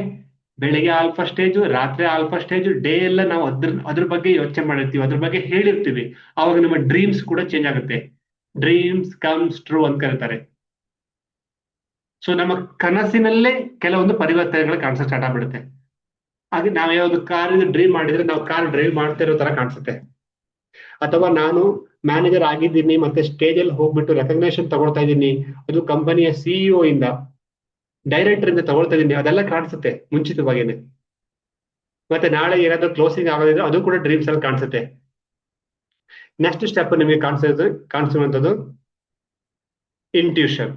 ಬೆಳಿಗ್ಗೆ ಆಲ್ಫಾ ಸ್ಟೇಜ್, ರಾತ್ರಿ ಆಲ್ಫಾ ಸ್ಟೇಜ್, ಡೇ ಎಲ್ಲ ನಾವು ಅದ್ರ ಬಗ್ಗೆ ಯೋಚನೆ ಮಾಡಿರ್ತೀವಿ, ಅದ್ರ ಬಗ್ಗೆ ಹೇಳಿರ್ತೀವಿ. ಅವಾಗ ನಮ್ಮ ಡ್ರೀಮ್ಸ್ ಕೂಡ ಚೇಂಜ್ ಆಗುತ್ತೆ. ಡ್ರೀಮ್ಸ್ ಕಮ್ಸ್ ಟ್ರೂ ಅಂತ ಕರೀತಾರೆ. ಸೊ ನಮ್ಮ ಕನಸಿನಲ್ಲೇ ಕೆಲವೊಂದು ಪರಿವರ್ತನೆಗಳು ಕಾಣಿಸೋ ಸ್ಟಾರ್ಟ್ ಆಗ್ಬಿಡುತ್ತೆ. ಹಾಗೆ ನಾವ್ ಯಾವ್ದು ಕಾರ್ ಡ್ರೀಮ್ ಮಾಡಿದ್ರೆ ನಾವು ಕಾರ್ ಡ್ರೈವ್ ಮಾಡ್ತಾ ಇರೋ ತರ ಕಾಣಿಸುತ್ತೆ. ಅಥವಾ ನಾನು ಮ್ಯಾನೇಜರ್ ಆಗಿದ್ದೀನಿ ಮತ್ತೆ ಸ್ಟೇಜ್ ಅಲ್ಲಿ ಹೋಗ್ಬಿಟ್ಟು ರೆಕಗ್ನೇಷನ್ ತಗೊಳ್ತಾ ಇದ್ದೀನಿ, ಅದು ಕಂಪನಿಯ ಸಿಇಒ ಇಂದ, ಡೈರೆಕ್ಟರ್ ಇಂದ ತಗೊಳ್ತಾ ಇದ್ದೀನಿ, ಅದೆಲ್ಲ ಕಾಣಿಸುತ್ತೆ ಮುಂಚಿತವಾಗೇನೆ. ಮತ್ತೆ ನಾಳೆ ಏನಾದ್ರೂ ಕ್ಲೋಸಿಂಗ್ ಆಗೋದಿದ್ರೆ ಅದು ಕೂಡ ಡ್ರೀಮ್ಸ್ ಅಲ್ಲಿ ಕಾಣಿಸುತ್ತೆ. ನೆಕ್ಸ್ಟ್ ಸ್ಟೆಪ್ ನಿಮಗೆ ಕಾಣಿಸುವಂಥದ್ದು ಇಂಟ್ಯೂಷನ್.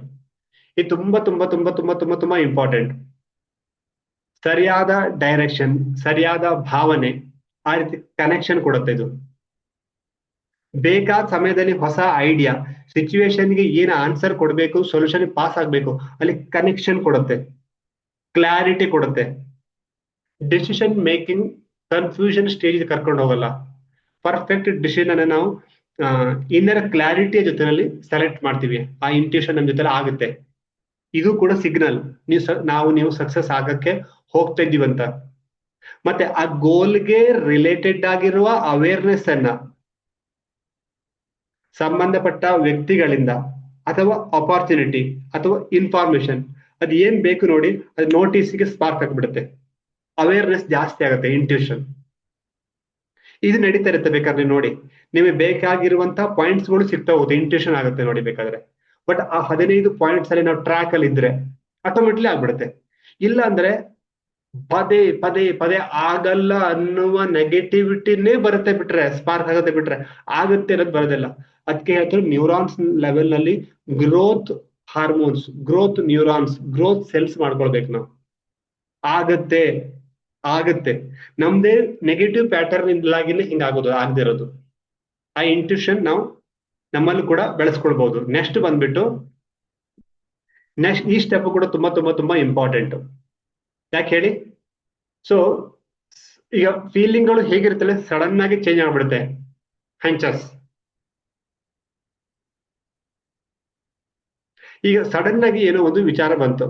ಇದು ತುಂಬಾ ತುಂಬಾ ತುಂಬಾ ತುಂಬಾ ತುಂಬಾ ತುಂಬಾ ಇಂಪಾರ್ಟೆಂಟ್. ಸರಿಯಾದ ಡೈರೆಕ್ಷನ್, ಸರಿಯಾದ ಭಾವನೆ, ಆ ರೀತಿ ಕನೆಕ್ಷನ್ ಕೊಡುತ್ತೆ ಇದು. ಬೇಕಾದ ಸಮಯದಲ್ಲಿ ಹೊಸ ಐಡಿಯಾ, ಸಿಚುವೇಶನ್ಗೆ ಏನ್ ಆನ್ಸರ್ ಕೊಡಬೇಕು, ಸೊಲ್ಯೂಷನ್ ಪಾಸ್ ಆಗ್ಬೇಕು, ಅಲ್ಲಿ ಕನೆಕ್ಷನ್ ಕೊಡುತ್ತೆ, ಕ್ಲಾರಿಟಿ ಕೊಡುತ್ತೆ. ಡಿಸಿಷನ್ ಮೇಕಿಂಗ್ ಕನ್ಫ್ಯೂಷನ್ ಸ್ಟೇಜ್ ಕರ್ಕೊಂಡು ಹೋಗಲ್ಲ. ಪರ್ಫೆಕ್ಟ್ ಡಿಸಿಷನ್ ಅನ್ನ ನಾವು ಇನ್ನರ್ ಕ್ಲಾರಿಟಿಯ ಜೊತೆನಲ್ಲಿ ಸೆಲೆಕ್ಟ್ ಮಾಡ್ತೀವಿ. ಆ ಇಂಟ್ಯೂಷನ್ ನಮ್ಮ ಜೊತೆ ಆಗುತ್ತೆ. ಇದು ಕೂಡ ಸಿಗ್ನಲ್ ನೀವು ಸಕ್ಸಸ್ ಆಗಕ್ಕೆ ಹೋಗ್ತಾ ಇದ್ದೀವಂತ. ಮತ್ತೆ ಆ ಗೋಲ್ಗೆ ರಿಲೇಟೆಡ್ ಆಗಿರುವ ಅವೇರ್ನೆಸ್ ಅನ್ನ ಸಂಬಂಧಪಟ್ಟ ವ್ಯಕ್ತಿಗಳಿಂದ ಅಥವಾ ಅಪಾರ್ಚುನಿಟಿ ಅಥವಾ ಇನ್ಫಾರ್ಮೇಶನ್, ಅದು ಏನ್ ಬೇಕು ನೋಡಿ, ಅದು ನೋಟಿಸ್ಗೆ ಸ್ಪಾರ್ಕ್ ಆಗಿಬಿಡುತ್ತೆ. ಅವೇರ್ನೆಸ್ ಜಾಸ್ತಿ ಆಗುತ್ತೆ ಇಂಟ್ಯೂಷನ್. ಇದು ನಡೀತಾ ಇರುತ್ತೆ. ಬೇಕಾದ್ರೆ ನೋಡಿ, ನಿಮಗೆ ಬೇಕಾಗಿರುವಂತಹ ಪಾಯಿಂಟ್ಸ್ಗಳು ಸಿಗ್ತಾ ಹೋಗುತ್ತೆ, ಇಂಟ್ಯೂಷನ್ ಆಗುತ್ತೆ ನೋಡಿ ಬೇಕಾದ್ರೆ. ಬಟ್ ಆ 15 ಪಾಯಿಂಟ್ಸ್ ಅಲ್ಲಿ ನಾವು ಟ್ರ್ಯಾಕ್ ಅಲ್ಲಿ ಇದ್ರೆ ಆಟೋಮೆಟಿಕ್ಲಿ ಆಗ್ಬಿಡುತ್ತೆ. ಇಲ್ಲ ಅಂದ್ರೆ ಪದೇ ಪದೇ ಪದೇ ಆಗಲ್ಲ ಅನ್ನುವ ನೆಗೆಟಿವಿಟಿನೇ ಬರುತ್ತೆ ಬಿಟ್ರೆ, ಸ್ಪಾರ್ಕ್ ಆಗುತ್ತೆ ಬಿಟ್ರೆ ಆಗುತ್ತೆ ಅನ್ನೋದು ಬರೋದಿಲ್ಲ. ಅದಕ್ಕೆ ಹೇಳ್ತಾರೆ ನ್ಯೂರಾನ್ಸ್ ಲೆವೆಲ್ ನಲ್ಲಿ growth hormones, growth neurons, growth cells ಮಾಡ್ಕೊಳ್ಬೇಕು ನಾವು. ಆಗತ್ತೆ, ಆಗತ್ತೆ. ನಮ್ದೇ ನೆಗೆಟಿವ್ ಪ್ಯಾಟರ್ನ್ ಇಂದಾಗಿನೇ ಹಿಂಗಾಗೋದು, ಆಗದೆ ಇರೋದು. ಆ ಇಂಟ್ಯೂಷನ್ ನಾವು ನಮ್ಮಲ್ಲೂ ಕೂಡ ಬೆಳೆಸ್ಕೊಳ್ಬಹುದು. ನೆಕ್ಸ್ಟ್ ಬಂದ್ಬಿಟ್ಟು ನೆಕ್ಸ್ಟ್ ಈ ಸ್ಟೆಪ್ ಕೂಡ ತುಂಬಾ ತುಂಬಾ ತುಂಬಾ ಇಂಪಾರ್ಟೆಂಟ್. ಯಾಕೆ ಹೇಳಿ? ಸೊ ಈಗ ಫೀಲಿಂಗ್ಗಳು ಹೇಗಿರುತ್ತಲ್ಲ, ಸಡನ್ ಆಗಿ ಚೇಂಜ್ ಆಗ್ಬಿಡುತ್ತೆ. ಹಂಚಸ್ ಈಗ ಸಡನ್ ಆಗಿ ಏನೋ ಒಂದು ವಿಚಾರ ಬಂತು,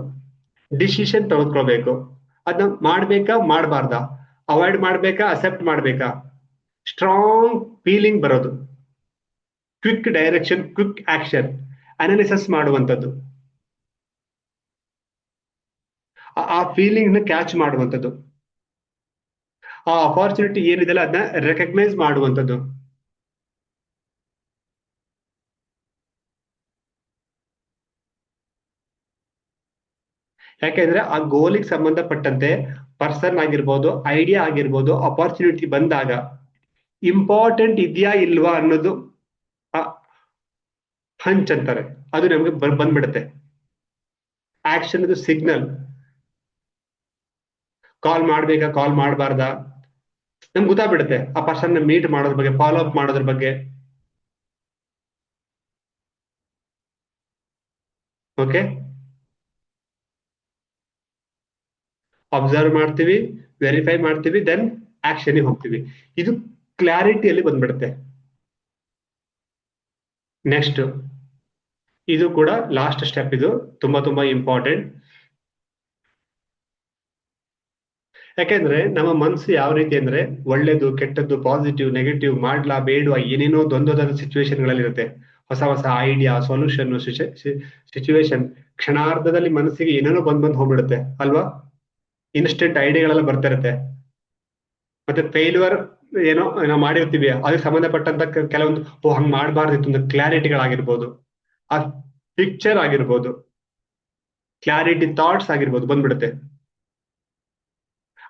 ಡಿಸಿಷನ್ ತೆಗೆದುಕೊಳ್ಬೇಕು. ಅದನ್ನ ಮಾಡ್ಬೇಕಾ ಮಾಡಬಾರ್ದಾ, ಅವಾಯ್ಡ್ ಮಾಡ್ಬೇಕಾ ಅಕ್ಸೆಪ್ಟ್ ಮಾಡ್ಬೇಕಾ, ಸ್ಟ್ರಾಂಗ್ ಫೀಲಿಂಗ್ ಬರೋದು, quick direction, quick action, analysis ಮಾಡುವಂಥದ್ದು, ಆ ಫೀಲಿಂಗ್ ನ ಕ್ಯಾಚ್ ಮಾಡುವಂಥದ್ದು, ಆ ಅಪಾರ್ಚುನಿಟಿ ಏನಿದೆಲ್ಲ ಅದನ್ನ ರೆಕಗ್ನೈಸ್ ಮಾಡುವಂಥದ್ದು. ಯಾಕೆಂದ್ರೆ ಆ ಗೋಲಿಗೆ ಸಂಬಂಧಪಟ್ಟಂತೆ ಪರ್ಸನ್ ಆಗಿರ್ಬೋದು, ಐಡಿಯಾ ಆಗಿರ್ಬೋದು, ಅಪಾರ್ಚುನಿಟಿ ಬಂದಾಗ ಇಂಪಾರ್ಟೆಂಟ್ ಇದೆಯಾ ಇಲ್ವಾ ಅನ್ನೋದು ಹಂಚ್ ಅಂತಾರೆ, ಅದು ನಮ್ಗೆ ಬಂದ್ಬಿಡುತ್ತೆ. ಆಕ್ಷನ್ ಅದು ಸಿಗ್ನಲ್. ಕಾಲ್ ಮಾಡ್ಬೇಕಾ ಕಾಲ್ ಮಾಡಬಾರ್ದಾ ನಮ್ಗೆ ಗೊತ್ತಾಗ್ಬಿಡುತ್ತೆ. ಆ ಪರ್ಸನ್ ಮೀಟ್ ಮಾಡೋದ್ರ ಬಗ್ಗೆ, ಫಾಲೋ ಅಪ್ ಮಾಡೋದ್ರ ಬಗ್ಗೆ. ಓಕೆ, ಅಬ್ಸರ್ವ್ ಮಾಡ್ತೀವಿ, ವೆರಿಫೈ ಮಾಡ್ತೀವಿ, ದೆನ್ ಆಕ್ಷನ್ ಹೋಗ್ತೀವಿ. ಇದು ಕ್ಲಾರಿಟಿಯಲ್ಲಿ ಬಂದ್ಬಿಡುತ್ತೆ. ನೆಕ್ಸ್ಟ್ ಇದು ಕೂಡ ಲಾಸ್ಟ್ ಸ್ಟೆಪ್, ಇದು ತುಂಬಾ ತುಂಬಾ ಇಂಪಾರ್ಟೆಂಟ್. ಯಾಕೆಂದ್ರೆ ನಮ್ಮ ಮನಸ್ಸು ಯಾವ ರೀತಿ ಅಂದ್ರೆ ಒಳ್ಳೇದು ಕೆಟ್ಟದ್ದು ಪಾಸಿಟಿವ್ ನೆಗೆಟಿವ್ ಮಾಡ್ಲಾ ಬೇಡವಾ ಏನೇನೋ ದ್ವಂದ್ವದ ಸಿಚುವೇಶನ್ ಇರುತ್ತೆ. ಹೊಸ ಹೊಸ ಐಡಿಯಾ ಸೊಲ್ಯೂಷನ್ ಸಿಚುವೇಶನ್ ಕ್ಷಣಾರ್ಧದಲ್ಲಿ ಮನಸ್ಸಿಗೆ ಏನೇನೋ ಬಂದ್ ಹೋಗ್ಬಿಡುತ್ತೆ ಅಲ್ವಾ. ಇನ್ಸ್ಟೆಂಟ್ ಐಡಿಯಾಗಳೆಲ್ಲ ಬರ್ತಾ ಇರುತ್ತೆ. ಮತ್ತೆ ಫೇಲ್ಯೂರ್ ಏನೋ ನಾವು ಮಾಡಿರ್ತೀವಿ ಅದಕ್ಕೆ ಸಂಬಂಧಪಟ್ಟಂತ ಕೆಲವೊಂದು ಹಂಗ್ ಮಾಡಬಾರ್ದಿತ್ತು ಒಂದು ಕ್ಲಾರಿಟಿಗಳಾಗಿರ್ಬೋದು, ಆ ಪಿಕ್ಚರ್ ಆಗಿರ್ಬೋದು, ಕ್ಲಾರಿಟಿ ಥಾಟ್ಸ್ ಆಗಿರ್ಬೋದು ಬಂದ್ಬಿಡುತ್ತೆ.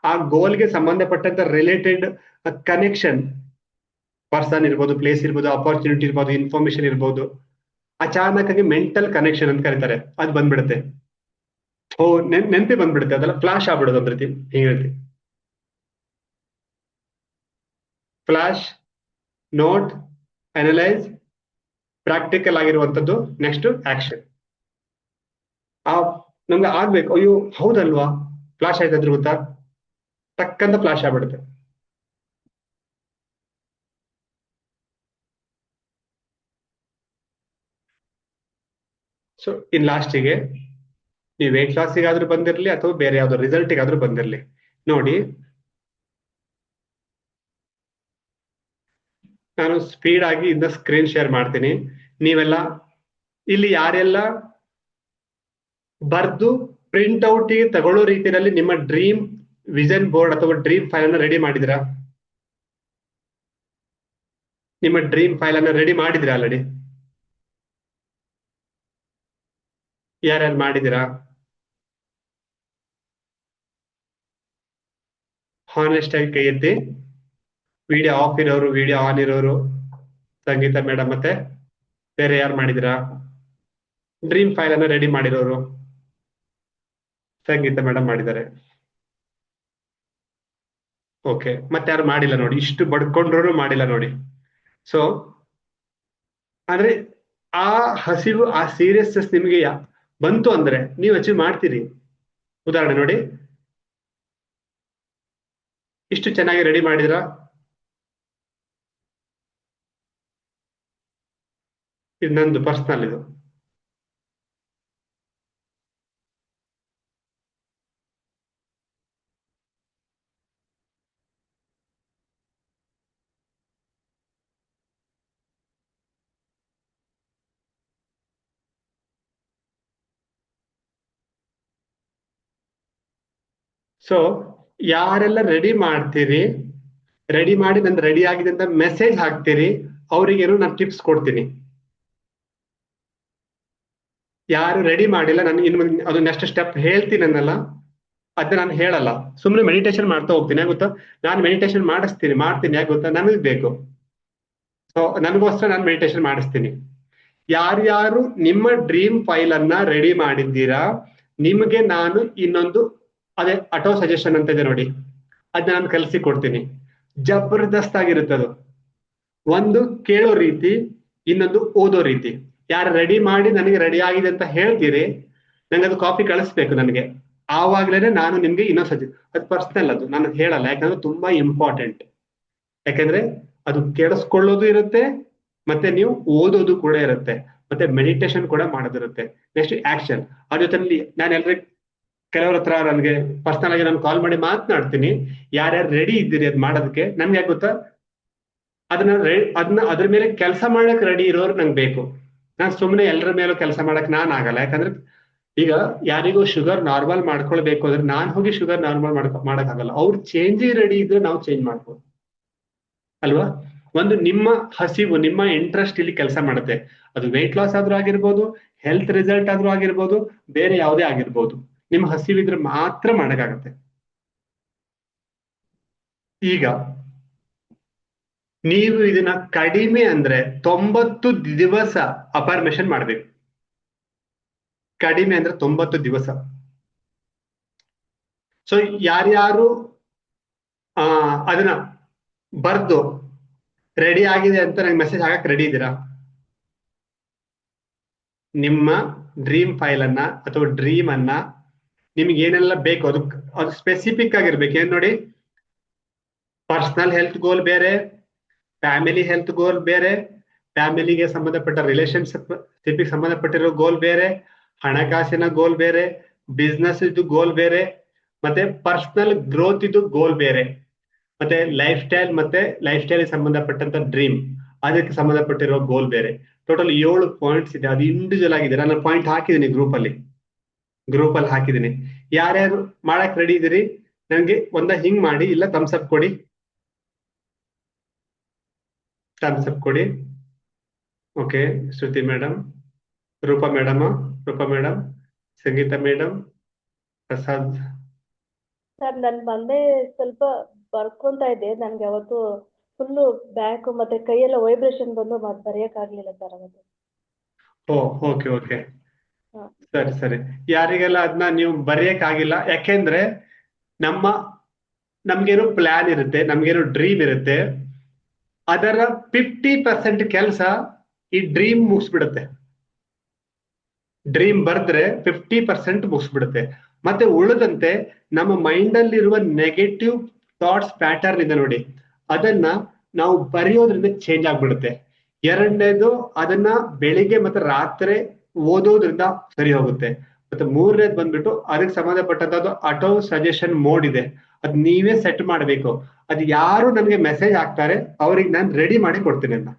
ಆ ಗೋಲ್ಗೆ ಸಂಬಂಧಪಟ್ಟಂತ ರಿಲೇಟೆಡ್ ಕನೆಕ್ಷನ್ ಪರ್ಸನ್ ಇರ್ಬೋದು, ಪ್ಲೇಸ್ ಇರ್ಬೋದು, ಅಪರ್ಚುನಿಟಿ ಇರ್ಬೋದು, ಇನ್ಫಾರ್ಮೇಶನ್ ಇರ್ಬೋದು, ಅಚಾನಕ್ ಆಗಿ ಮೆಂಟಲ್ ಕನೆಕ್ಷನ್ ಅಂತ ಕರೀತಾರೆ ಅದು ಬಂದ್ಬಿಡುತ್ತೆ. ಓ ನೆನಪಿ ಬಂದ್ಬಿಡುತ್ತೆ, ಅದೆಲ್ಲ ಫ್ಲಾಶ್ ಆಗ್ಬಿಡೋದು ಒಂದ್ ರೀತಿ ಹಿಂಗ್ ಹೇಳ್ತಿ. ಫ್ಲಾಶ್, ನೋಟ್, ಅನಲೈಸ್, ಪ್ರಾಕ್ಟಿಕಲ್ ಆಗಿರುವಂತದ್ದು, ನೆಕ್ಸ್ಟ್ ಆಕ್ಷನ್. ಆ ನಮ್ಗೆ ಆಗ್ಬೇಕು, ಅಯ್ಯೋ ಹೌದಲ್ವಾ ಫ್ಲಾಶ್ ಆಯ್ತಾದ್ರು ಗೊತ್ತಾ, ಟಕ್ಕಂತ ಫ್ಲಾಶ್ ಆಗ್ಬಿಡುತ್ತೆ. ಸೊ ಇನ್ ಲಾಸ್ಟಿಗೆ ನೀವು ವೇಟ್ ಲಾಸಿಗಾದ್ರೂ ಬಂದಿರ್ಲಿ ಅಥವಾ ಬೇರೆ ಯಾವ್ದೋ ರಿಸಲ್ಟಿಗಾದ್ರೂ ಬಂದಿರ್ಲಿ, ನೋಡಿ ನಾನು ಸ್ಪೀಡ್ ಆಗಿ ಇಂದ ಸ್ಕ್ರೀನ್ ಶೇರ್ ಮಾಡ್ತೀನಿ. ನೀವೆಲ್ಲ ಇಲ್ಲಿ ಯಾರೆಲ್ಲ ಬರ್ದು ಪ್ರಿಂಟ್ ಔಟ್ ಗೆ ತಗೊಳ್ಳೋ ರೀತಿಯಲ್ಲಿ ನಿಮ್ಮ ಡ್ರೀಮ್ ವಿಷನ್ ಬೋರ್ಡ್ ಅಥವಾ ಡ್ರೀಮ್ ಫೈಲ್ ಅನ್ನ ರೆಡಿ ಮಾಡಿದಿರಾ? ನಿಮ್ಮ ಡ್ರೀಮ್ ಫೈಲ್ ಅನ್ನ ರೆಡಿ ಮಾಡಿದಿರಾ ಆಲ್ರೆಡಿ? ಯಾರ್ಯಾರು ಮಾಡಿದಿರಾ? ಹಾನೆಸ್ಟ್ ಆಗಿ ಕೈ ಎತ್ತಿ. ವಿಡಿಯೋ ಆಫ್ ಇರೋರು, ವಿಡಿಯೋ ಆನ್ ಇರೋರು, ಸಂಗೀತ ಮೇಡಮ್ ಮತ್ತೆ ಬೇರೆ ಯಾರು ಮಾಡಿದಿರಾ? ಡ್ರೀಮ್ ಫೈಲ್ ಅನ್ನ ರೆಡಿ ಮಾಡಿರೋರು ಸಂಗೀತ ಮೇಡಮ್ ಮಾಡಿದ್ದಾರೆ. ಓಕೆ, ಮತ್ತೆ ಯಾರು ಮಾಡಿಲ್ಲ ನೋಡಿ, ಇಷ್ಟು ಬಡ್ಕೊಂಡ್ರು ಮಾಡಿಲ್ಲ ನೋಡಿ. ಸೊ ಅಂದ್ರೆ ಆ ಹಸಿವು ಆ ಸೀರಿಯಸ್ನೆಸ್ ನಿಮಗೆ ಬಂತು ಅಂದ್ರೆ ನೀವು ಅಚೀವ್ ಮಾಡ್ತೀರಿ. ಉದಾಹರಣೆ ನೋಡಿ, ಇಷ್ಟು ಚೆನ್ನಾಗಿ ರೆಡಿ ಮಾಡಿದ್ರ. ಇದು ನಂದು ಪರ್ಸನಲ್ ಇದು. ಸೊ ಯಾರೆಲ್ಲ ರೆಡಿ ಮಾಡ್ತೀರಿ, ರೆಡಿ ಮಾಡಿ ನಂದು ರೆಡಿ ಆಗಿದೆ ಅಂತ ಮೆಸೇಜ್ ಹಾಕ್ತೀರಿ, ಅವ್ರಿಗೇನು ನಾನು ಟಿಪ್ಸ್ ಕೊಡ್ತೀನಿ. ಯಾರು ರೆಡಿ ಮಾಡಿಲ್ಲ ನಾನು ಇನ್ನು ಅದು ನೆಕ್ಸ್ಟ್ ಸ್ಟೆಪ್ ಹೇಳ್ತೀನಿ ಅನ್ನಲ್ಲ, ಅದನ್ನ ನಾನು ಹೇಳಲ್ಲ, ಸುಮ್ಮನೆ ಮೆಡಿಟೇಷನ್ ಮಾಡ್ತಾ ಹೋಗ್ತೀನಿ. ಯಾಕೆ ಗೊತ್ತಾ, ನಾನು ಮೆಡಿಟೇಷನ್ ಮಾಡ್ತೀನಿ ಯಾಕೆ ಗೊತ್ತಾ, ನನಗ್ ಬೇಕು. ಸೊ ನನಗೋಸ್ಕರ ನಾನು ಮೆಡಿಟೇಷನ್ ಮಾಡಿಸ್ತೀನಿ. ಯಾರ್ಯಾರು ನಿಮ್ಮ ಡ್ರೀಮ್ ಫೈಲ್ ಅನ್ನ ರೆಡಿ ಮಾಡಿದ್ದೀರಾ, ನಿಮಗೆ ನಾನು ಇನ್ನೊಂದು ಅದೇ ಆಟೋ ಸಜೆಷನ್ ಅಂತ ಇದೆ ನೋಡಿ, ಅದನ್ನ ನಾನು ಕಲಿಸಿ ಕೊಡ್ತೀನಿ. ಜಬರ್ದಸ್ತ್ ಆಗಿರುತ್ತೆ ಅದು. ಒಂದು ಕೇಳೋ ರೀತಿ, ಇನ್ನೊಂದು ಓದೋ ರೀತಿ. ಯಾರು ರೆಡಿ ಮಾಡಿ ನನಗೆ ರೆಡಿ ಆಗಿದೆ ಅಂತ ಹೇಳ್ತೀರಿ, ನಂಗೆ ಅದು ಕಾಪಿ ಕಳಿಸ್ಬೇಕು ನನಗೆ. ಆವಾಗ್ಲೇನೆ ನಾನು ನಿಮ್ಗೆ ಇನ್ನೊಂದು ಅದು ಪರ್ಸನಲ್, ಅದು ನಾನು ಹೇಳಲ್ಲ, ಯಾಕಂದ್ರೆ ತುಂಬಾ ಇಂಪಾರ್ಟೆಂಟ್. ಯಾಕಂದ್ರೆ ಅದು ಕೇಳಿಸ್ಕೊಳ್ಳೋದು ಇರುತ್ತೆ, ಮತ್ತೆ ನೀವು ಓದೋದು ಕೂಡ ಇರುತ್ತೆ, ಮತ್ತೆ ಮೆಡಿಟೇಷನ್ ಕೂಡ ಮಾಡೋದಿರುತ್ತೆ. Next action. ಅದ್ರ ಜೊತೆಲಿ ನಾನು ಎಲ್ರಿಗೂ ಕೆಲವ್ರ ಹತ್ರ ನನಗೆ ಪರ್ಸನಲ್ ಆಗಿ ನಾನು ಕಾಲ್ ಮಾಡಿ ಮಾತನಾಡ್ತೀನಿ, ಯಾರ್ಯಾರು ರೆಡಿ ಇದ್ದೀರಿ ಅದ್ ಮಾಡೋದಕ್ಕೆ. ನನ್ಗೆ ಯಾಕೆ ಗೊತ್ತಾ, ಅದನ್ನ ಅದ್ರ ಮೇಲೆ ಕೆಲಸ ಮಾಡಕ್ ರೆಡಿ ಇರೋರು ನಂಗೆ ಬೇಕು. ನಾನ್ ಸುಮ್ಮನೆ ಎಲ್ಲರ ಮೇಲೂ ಕೆಲಸ ಮಾಡಕ್ ನಾನ್ ಆಗಲ್ಲ. ಯಾಕಂದ್ರೆ ಈಗ ಯಾರಿಗೂ ಶುಗರ್ ನಾರ್ಮಲ್ ಮಾಡ್ಕೊಳ್ಬೇಕು ಅಂದ್ರೆ ನಾನ್ ಹೋಗಿ ಶುಗರ್ ನಾರ್ಮಲ್ ಮಾಡಕ್ ಆಗಲ್ಲ. ಅವ್ರು ಚೇಂಜ್ ರೆಡಿ ಇದ್ರೆ ನಾವು ಚೇಂಜ್ ಮಾಡ್ಬೋದು ಅಲ್ವಾ. ಒಂದು ನಿಮ್ಮ ಹಸಿವು, ನಿಮ್ಮ ಇಂಟ್ರೆಸ್ಟ್ ಇಲ್ಲಿ ಕೆಲಸ ಮಾಡುತ್ತೆ. ಅದು ವೆಯ್ಟ್ ಲಾಸ್ ಆದ್ರೂ ಆಗಿರ್ಬೋದು, ಹೆಲ್ತ್ ರಿಸಲ್ಟ್ ಆದ್ರೂ ಆಗಿರ್ಬೋದು, ಬೇರೆ ಯಾವುದೇ ಆಗಿರ್ಬೋದು, ನಿಮ್ಮ ಹಸಿವಿದ್ರೆ ಮಾತ್ರ ಮಾಡಕ್ಕಾಗತ್ತೆ. ಈಗ ನೀವು ಇದನ್ನ ಕಡಿಮೆ ಅಂದ್ರೆ 90 ದಿವಸ ಅಫರ್ಮೇಷನ್ ಮಾಡ್ಬೇಕು. ಕಡಿಮೆ ಅಂದ್ರೆ 90 ದಿವಸ. ಸೊ ಯಾರ್ಯಾರು ಅದನ್ನ ಬರ್ದು ರೆಡಿ ಆಗಿದೆ ಅಂತ ನಂಗೆ ಮೆಸೇಜ್ ಹಾಕಕ್ ರೆಡಿ ಇದ್ದೀರಾ? ನಿಮ್ಮ ಡ್ರೀಮ್ ಫೈಲ್ ಅನ್ನ ಅಥವಾ ಡ್ರೀಮ್ ಅನ್ನ ನಿಮ್ಗೆ ಏನೆಲ್ಲ ಬೇಕು ಅದು ಸ್ಪೆಸಿಫಿಕ್ ಆಗಿರ್ಬೇಕು. ಏನ್ ನೋಡಿ, ಪರ್ಸನಲ್ ಹೆಲ್ತ್ ಗೋಲ್ ಬೇರೆ, ಫ್ಯಾಮಿಲಿ ಹೆಲ್ತ್ ಗೋಲ್ ಬೇರೆ, ಫ್ಯಾಮಿಲಿಗೆ ಸಂಬಂಧಪಟ್ಟ ರಿಲೇಶನ್ಶಿಪ್ ಸಂಬಂಧಪಟ್ಟಿರೋ ಗೋಲ್ ಬೇರೆ, ಹಣಕಾಸಿನ ಗೋಲ್ ಬೇರೆ, ಬಿಸ್ನೆಸ್ ಇದು ಗೋಲ್ ಬೇರೆ, ಮತ್ತೆ ಪರ್ಸನಲ್ ಗ್ರೋತ್ ಇದು ಗೋಲ್ ಬೇರೆ, ಮತ್ತೆ ಲೈಫ್ ಸ್ಟೈಲ್ ಸಂಬಂಧಪಟ್ಟಂತ ಡ್ರೀಮ್ ಅದಕ್ಕೆ ಸಂಬಂಧಪಟ್ಟಿರೋ ಗೋಲ್ ಬೇರೆ. ಟೋಟಲ್ 7 ಪಾಯಿಂಟ್ಸ್ ಇದೆ, ಅದು ಇಂಡಿವಿಜುವಲ್ ಆಗಿದೆ. ನಾನು ಪಾಯಿಂಟ್ ಹಾಕಿದ್ದೀನಿ ಗ್ರೂಪ್ ಅಲ್ಲಿ ಹಾಕಿದ್ದೀನಿ. ಯಾರ್ಯಾರು ಮಾಡಕ್ ರೆಡಿ ಇದೀರಿ? ನಂಗೆ ಹಿಂಗ್ ಮಾಡಿ, ಇಲ್ಲ ಥಮ್ಸ್ ಅಪ್ ಕೊಡಿ. Okay, Shruti madam, Roopa madam, Sangeetha madam, Prasad. Sir ನನ್ ಬಂದೆ ಸ್ವಲ್ಪ ಬರ್ಕೊಂತ ಇದ್ದೆ, ನನ್ಗೆ ಅವತ್ತು ಫುಲ್ಲು ಬ್ಯಾಕ್ ಮತ್ತೆ ಕೈಯೆಲ್ಲ ವೈಬ್ರೇಷನ್ ಬಂದು ಬರೆಯಕ್ ಆಗ್ಲಿಲ್ಲ ಸರ್ ಅವತ್ತು. ಓಕೆ, ಸರಿ. ಯಾರಿಗೆಲ್ಲ ಅದನ್ನ ನೀವು ಬರೆಯಕ್ ಆಗಿಲ್ಲ, ಯಾಕೆಂದ್ರೆ ನಮ್ಗೇನೋ ಪ್ಲಾನ್ ಇರುತ್ತೆ, ನಮ್ಗೇನೋ ಡ್ರೀಮ್ ಇರುತ್ತೆ. ಅದರ 50% ಕೆಲಸ ಈ ಡ್ರೀಮ್ ಮುಗಿಸ್ಬಿಡುತ್ತೆ. ಡ್ರೀಮ್ ಬರ್ದ್ರೆ 50% ಮುಗಿಸ್ಬಿಡುತ್ತೆ. ಮತ್ತೆ ಉಳಿದಂತೆ ನಮ್ಮ ಮೈಂಡ್ ಅಲ್ಲಿರುವ ನೆಗೆಟಿವ್ ಥಾಟ್ಸ್ ಪ್ಯಾಟರ್ನ್ ಇದೆ ನೋಡಿ, ಅದನ್ನ ನಾವು ಬರೆಯೋದ್ರಿಂದ ಚೇಂಜ್ ಆಗ್ಬಿಡುತ್ತೆ. ಎರಡನೇದು, ಅದನ್ನ ಬೆಳಿಗ್ಗೆ ಮತ್ತೆ ರಾತ್ರಿ ಓದೋದ್ರಿಂದ ಸರಿ ಹೋಗುತ್ತೆ. ಮತ್ತೆ ಮೂರನೇದು ಬಂದ್ಬಿಟ್ಟು ಅದಕ್ಕೆ ಸಂಬಂಧಪಟ್ಟಂತದ್ದು ಆಟೋ ಸಜೆಷನ್ ಮೋಡ್ ಇದೆ, ಅದ್ ನೀವೇ ಸೆಟ್ ಮಾಡ್ಬೇಕು. ಅದು ಯಾರು ನನಗೆ ಮೆಸೇಜ್ ಹಾಕ್ತಾರೆ ಅವ್ರಿಗೆ ನಾನು ರೆಡಿ ಮಾಡಿ ಕೊಡ್ತೀನಿ ಅಂತ.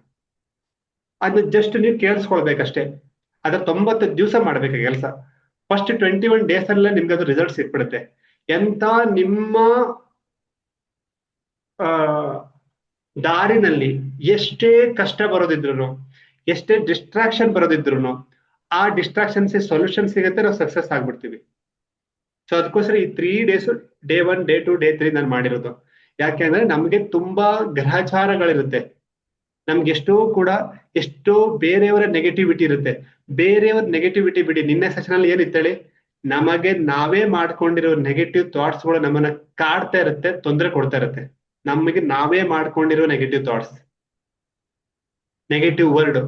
ಅದನ್ನ ಜಸ್ಟ್ ನೀವು ಕೇಳಿಸ್ಕೊಳ್ಬೇಕಷ್ಟೇ. ಅದ್ರ 90 ದಿವಸ ಮಾಡ್ಬೇಕು ಕೆಲಸ. ಫಸ್ಟ್ 21 ಡೇಸ್ ಅಲ್ಲೇ ನಿಮ್ಗೆ ಅದು ರಿಸಲ್ಟ್ ಸಿಕ್ಬಿಡುತ್ತೆ. ಎಂತ ನಿಮ್ಮ ದಾರಿನಲ್ಲಿ ಎಷ್ಟೇ ಕಷ್ಟ ಬರೋದಿದ್ರು, ಎಷ್ಟೇ ಡಿಸ್ಟ್ರಾಕ್ಷನ್ ಬರೋದಿದ್ರು, ಆ ಡಿಸ್ಟ್ರಾಕ್ಷನ್ಸ್ ಸೊಲ್ಯೂಷನ್ ಸಿಗುತ್ತೆ, ನಾವು ಸಕ್ಸಸ್ ಆಗ್ಬಿಡ್ತೀವಿ. ಸೊ ಅದಕ್ಕೋಸ್ಕರ ಈ 3 ಡೇಸ್, ಡೇ 1, ಡೇ 2, ಡೇ 3 ನಾನು ಮಾಡಿರೋದು. ಯಾಕೆಂದ್ರೆ ನಮ್ಗೆ ತುಂಬಾ ಗ್ರಹಚಾರಗಳಿರುತ್ತೆ. ನಮ್ಗೆ ಎಷ್ಟೋ ಬೇರೆಯವರ ನೆಗೆಟಿವಿಟಿ ಇರುತ್ತೆ. ಬೇರೆಯವರ ನೆಗೆಟಿವಿಟಿ ಬಿಡಿ, ನಿನ್ನೆ ಸೆಷನ್ ಅಲ್ಲಿ ಏನಿತ್ತೇಳಿ, ನಮಗೆ ನಾವೇ ಮಾಡ್ಕೊಂಡಿರೋ ನೆಗೆಟಿವ್ ಥಾಟ್ಸ್ ಗಳು ನಮ್ಮನ್ನ ಕಾಡ್ತಾ ಇರುತ್ತೆ, ತೊಂದರೆ ಕೊಡ್ತಾ ಇರುತ್ತೆ. ನಮಗೆ ನಾವೇ ಮಾಡ್ಕೊಂಡಿರೋ ನೆಗೆಟಿವ್ ಥಾಟ್ಸ್, ನೆಗೆಟಿವ್ ವರ್ಡ್,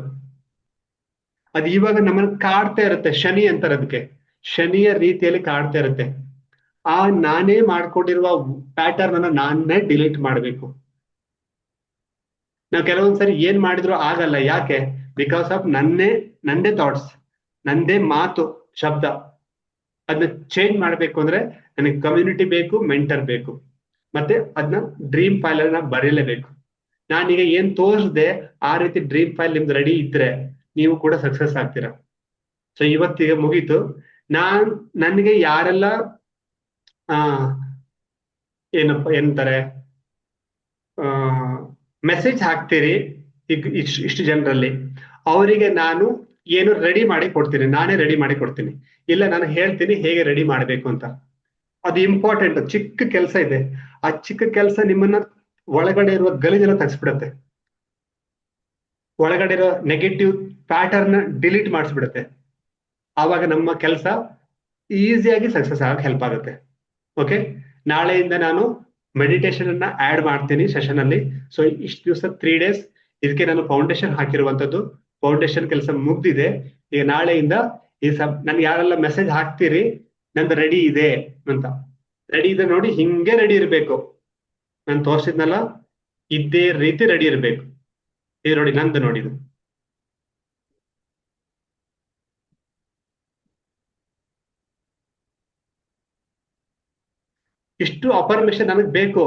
ಅದು ಇವಾಗ ನಮ್ಮನ್ನ ಕಾಡ್ತಾ ಇರುತ್ತೆ. ಶನಿ ಅಂತಾರೆ ಅದಕ್ಕೆ, ಶನಿಯ ರೀತಿಯಲ್ಲಿ ಕಾಡ್ತಾ ಇರುತ್ತೆ. ಆ ನಾನೇ ಮಾಡ್ಕೊಂಡಿರುವ ಪ್ಯಾಟರ್ನ್ ಅನ್ನ ನಾನೇ ಡಿಲೀಟ್ ಮಾಡ್ಬೇಕು. ನಾವು ಕೆಲವೊಂದ್ಸರಿ ಏನ್ ಮಾಡಿದ್ರು ಆಗಲ್ಲ, ಯಾಕೆ? ಬಿಕಾಸ್ ಆಫ್ ನಂದೇ ಥಾಟ್ಸ್, ನಂದೇ ಮಾತು, ಶಬ್ದ. ಅದನ್ನ ಚೇಂಜ್ ಮಾಡ್ಬೇಕು ಅಂದ್ರೆ ನನಗೆ ಕಮ್ಯುನಿಟಿ ಬೇಕು, ಮೆಂಟರ್ ಬೇಕು, ಮತ್ತೆ ಅದನ್ನ ಡ್ರೀಮ್ ಫೈಲ್ ಅನ್ನ ಬರೀಲೇಬೇಕು. ನಾನೀಗ ಏನ್ ತೋರಿಸ್ದೆ ಆ ರೀತಿ ಡ್ರೀಮ್ ಫೈಲ್ ನಿಮ್ದು ರೆಡಿ ಇದ್ರೆ ನೀವು ಕೂಡ ಸಕ್ಸಸ್ ಆಗ್ತೀರಾ. ಸೊ ಇವತ್ತಿಗೆ ಮುಗೀತು. ನನಗೆ ಯಾರೆಲ್ಲ ಏನಂತಾರೆ ಮೆಸೇಜ್ ಹಾಕ್ತೀರಿ ಈಗ ಇಷ್ಟು ಜನರಲ್ಲಿ, ಅವರಿಗೆ ನಾನು ಏನು ರೆಡಿ ಮಾಡಿ ಕೊಡ್ತೀನಿ, ನಾನೇ ರೆಡಿ ಮಾಡಿ ಕೊಡ್ತೀನಿ. ಇಲ್ಲ, ನಾನು ಹೇಳ್ತೀನಿ ಹೇಗೆ ರೆಡಿ ಮಾಡ್ಬೇಕು ಅಂತ. ಅದು ಇಂಪಾರ್ಟೆಂಟ್. ಚಿಕ್ಕ ಕೆಲಸ ಇದೆ, ಆ ಚಿಕ್ಕ ಕೆಲಸ ನಿಮ್ಮನ್ನ ಒಳಗಡೆ ಇರುವ ಗಲೀಜೆಲ್ಲ ತೆಗೆಸ್ಬಿಡತ್ತೆ, ಒಳಗಡೆ ಇರೋ ನೆಗೆಟಿವ್ ಪ್ಯಾಟರ್ನ್ ಡಿಲೀಟ್ ಮಾಡಿಸ್ಬಿಡುತ್ತೆ. ಆವಾಗ ನಮ್ಮ ಕೆಲಸ ಈಸಿಯಾಗಿ ಸಕ್ಸಸ್ ಆಗಕ್ಕೆ ಹೆಲ್ಪ್ ಆಗುತ್ತೆ. ಓಕೆ, ನಾಳೆಯಿಂದ ನಾನು ಮೆಡಿಟೇಷನ್ ಅನ್ನ ಆಡ್ ಮಾಡ್ತೀನಿ ಸೆಷನ್ ಅಲ್ಲಿ. ಸೊ ಇಷ್ಟು ದಿವಸ 3 ಡೇಸ್ ಇದಕ್ಕೆ ನಾನು ಫೌಂಡೇಶನ್ ಹಾಕಿರುವಂತದ್ದು. ಫೌಂಡೇಶನ್ ಕೆಲಸ ಮುಗ್ದಿದೆ. ಈಗ ನಾಳೆಯಿಂದ ನನ್ಗೆ ಯಾರೆಲ್ಲ ಮೆಸೇಜ್ ಹಾಕ್ತೀರಿ ನಂದು ರೆಡಿ ಇದೆ ಅಂತ, ರೆಡಿ ಇದೆ ನೋಡಿ, ಹಿಂಗೆ ರೆಡಿ ಇರ್ಬೇಕು. ನಾನು ತೋರಿಸಿದ್ನಲ್ಲ ಇದೇ ರೀತಿ ರೆಡಿ ಇರ್ಬೇಕು. ಇದು ನೋಡಿ, ನಂದು ನೋಡಿದು. ಇಷ್ಟು ಅಫರ್ಮೇಶನ್ ನಮಗ್ ಬೇಕು.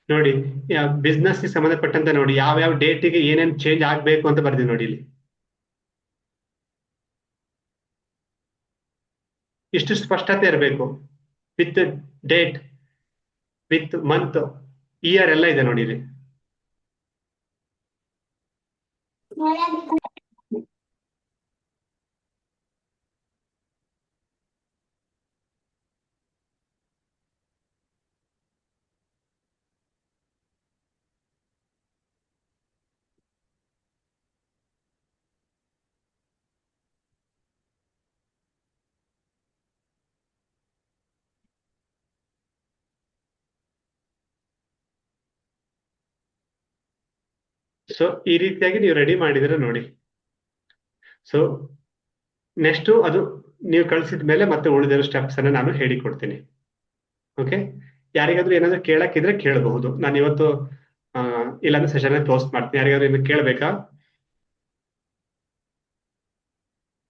ನೋಡಿ, ಬಿಸ್ನೆಸ್ ಸಂಬಂಧಪಟ್ಟಂತೆ ನೋಡಿ, ಯಾವ ಡೇಟಿಗೆ ಏನೇನ್ ಚೇಂಜ್ ಆಗ್ಬೇಕು ಅಂತ ಬರ್ತೀನಿ ನೋಡಿ ಇಲ್ಲಿ. ಇಷ್ಟು ಸ್ಪಷ್ಟತೆ ಇರಬೇಕು. With date, with month, year ಎಲ್ಲ ಇದೆ ನೋಡಿ ಇಲ್ಲಿ. ಸೊ ಈ ರೀತಿಯಾಗಿ ನೀವು ರೆಡಿ ಮಾಡಿದ್ರೆ ನೋಡಿ. ಸೊ ನೆಕ್ಸ್ಟ್ ಅದು ನೀವು ಕಳಿಸಿದ ಮೇಲೆ ಮತ್ತೆ ಉಳಿದಿರೋ ಸ್ಟೆಪ್ಸ್ ಅನ್ನ ನಾನು ಹೇಳಿಕೊಡ್ತೀನಿ. ಓಕೆ, ಯಾರಿಗಾದ್ರೂ ಏನಾದ್ರೂ ಕೇಳಕ್ಕಿದ್ರೆ ಕೇಳಬಹುದು. ನಾನು ಇವತ್ತು ಇಲ್ಲಾಂದ್ರೆ ಸೆಷನ್ ಪೋಸ್ಟ್ ಮಾಡ್ತೀನಿ. ಯಾರಿಗಾದ್ರೂ ಏನು ಕೇಳ್ಬೇಕಾ?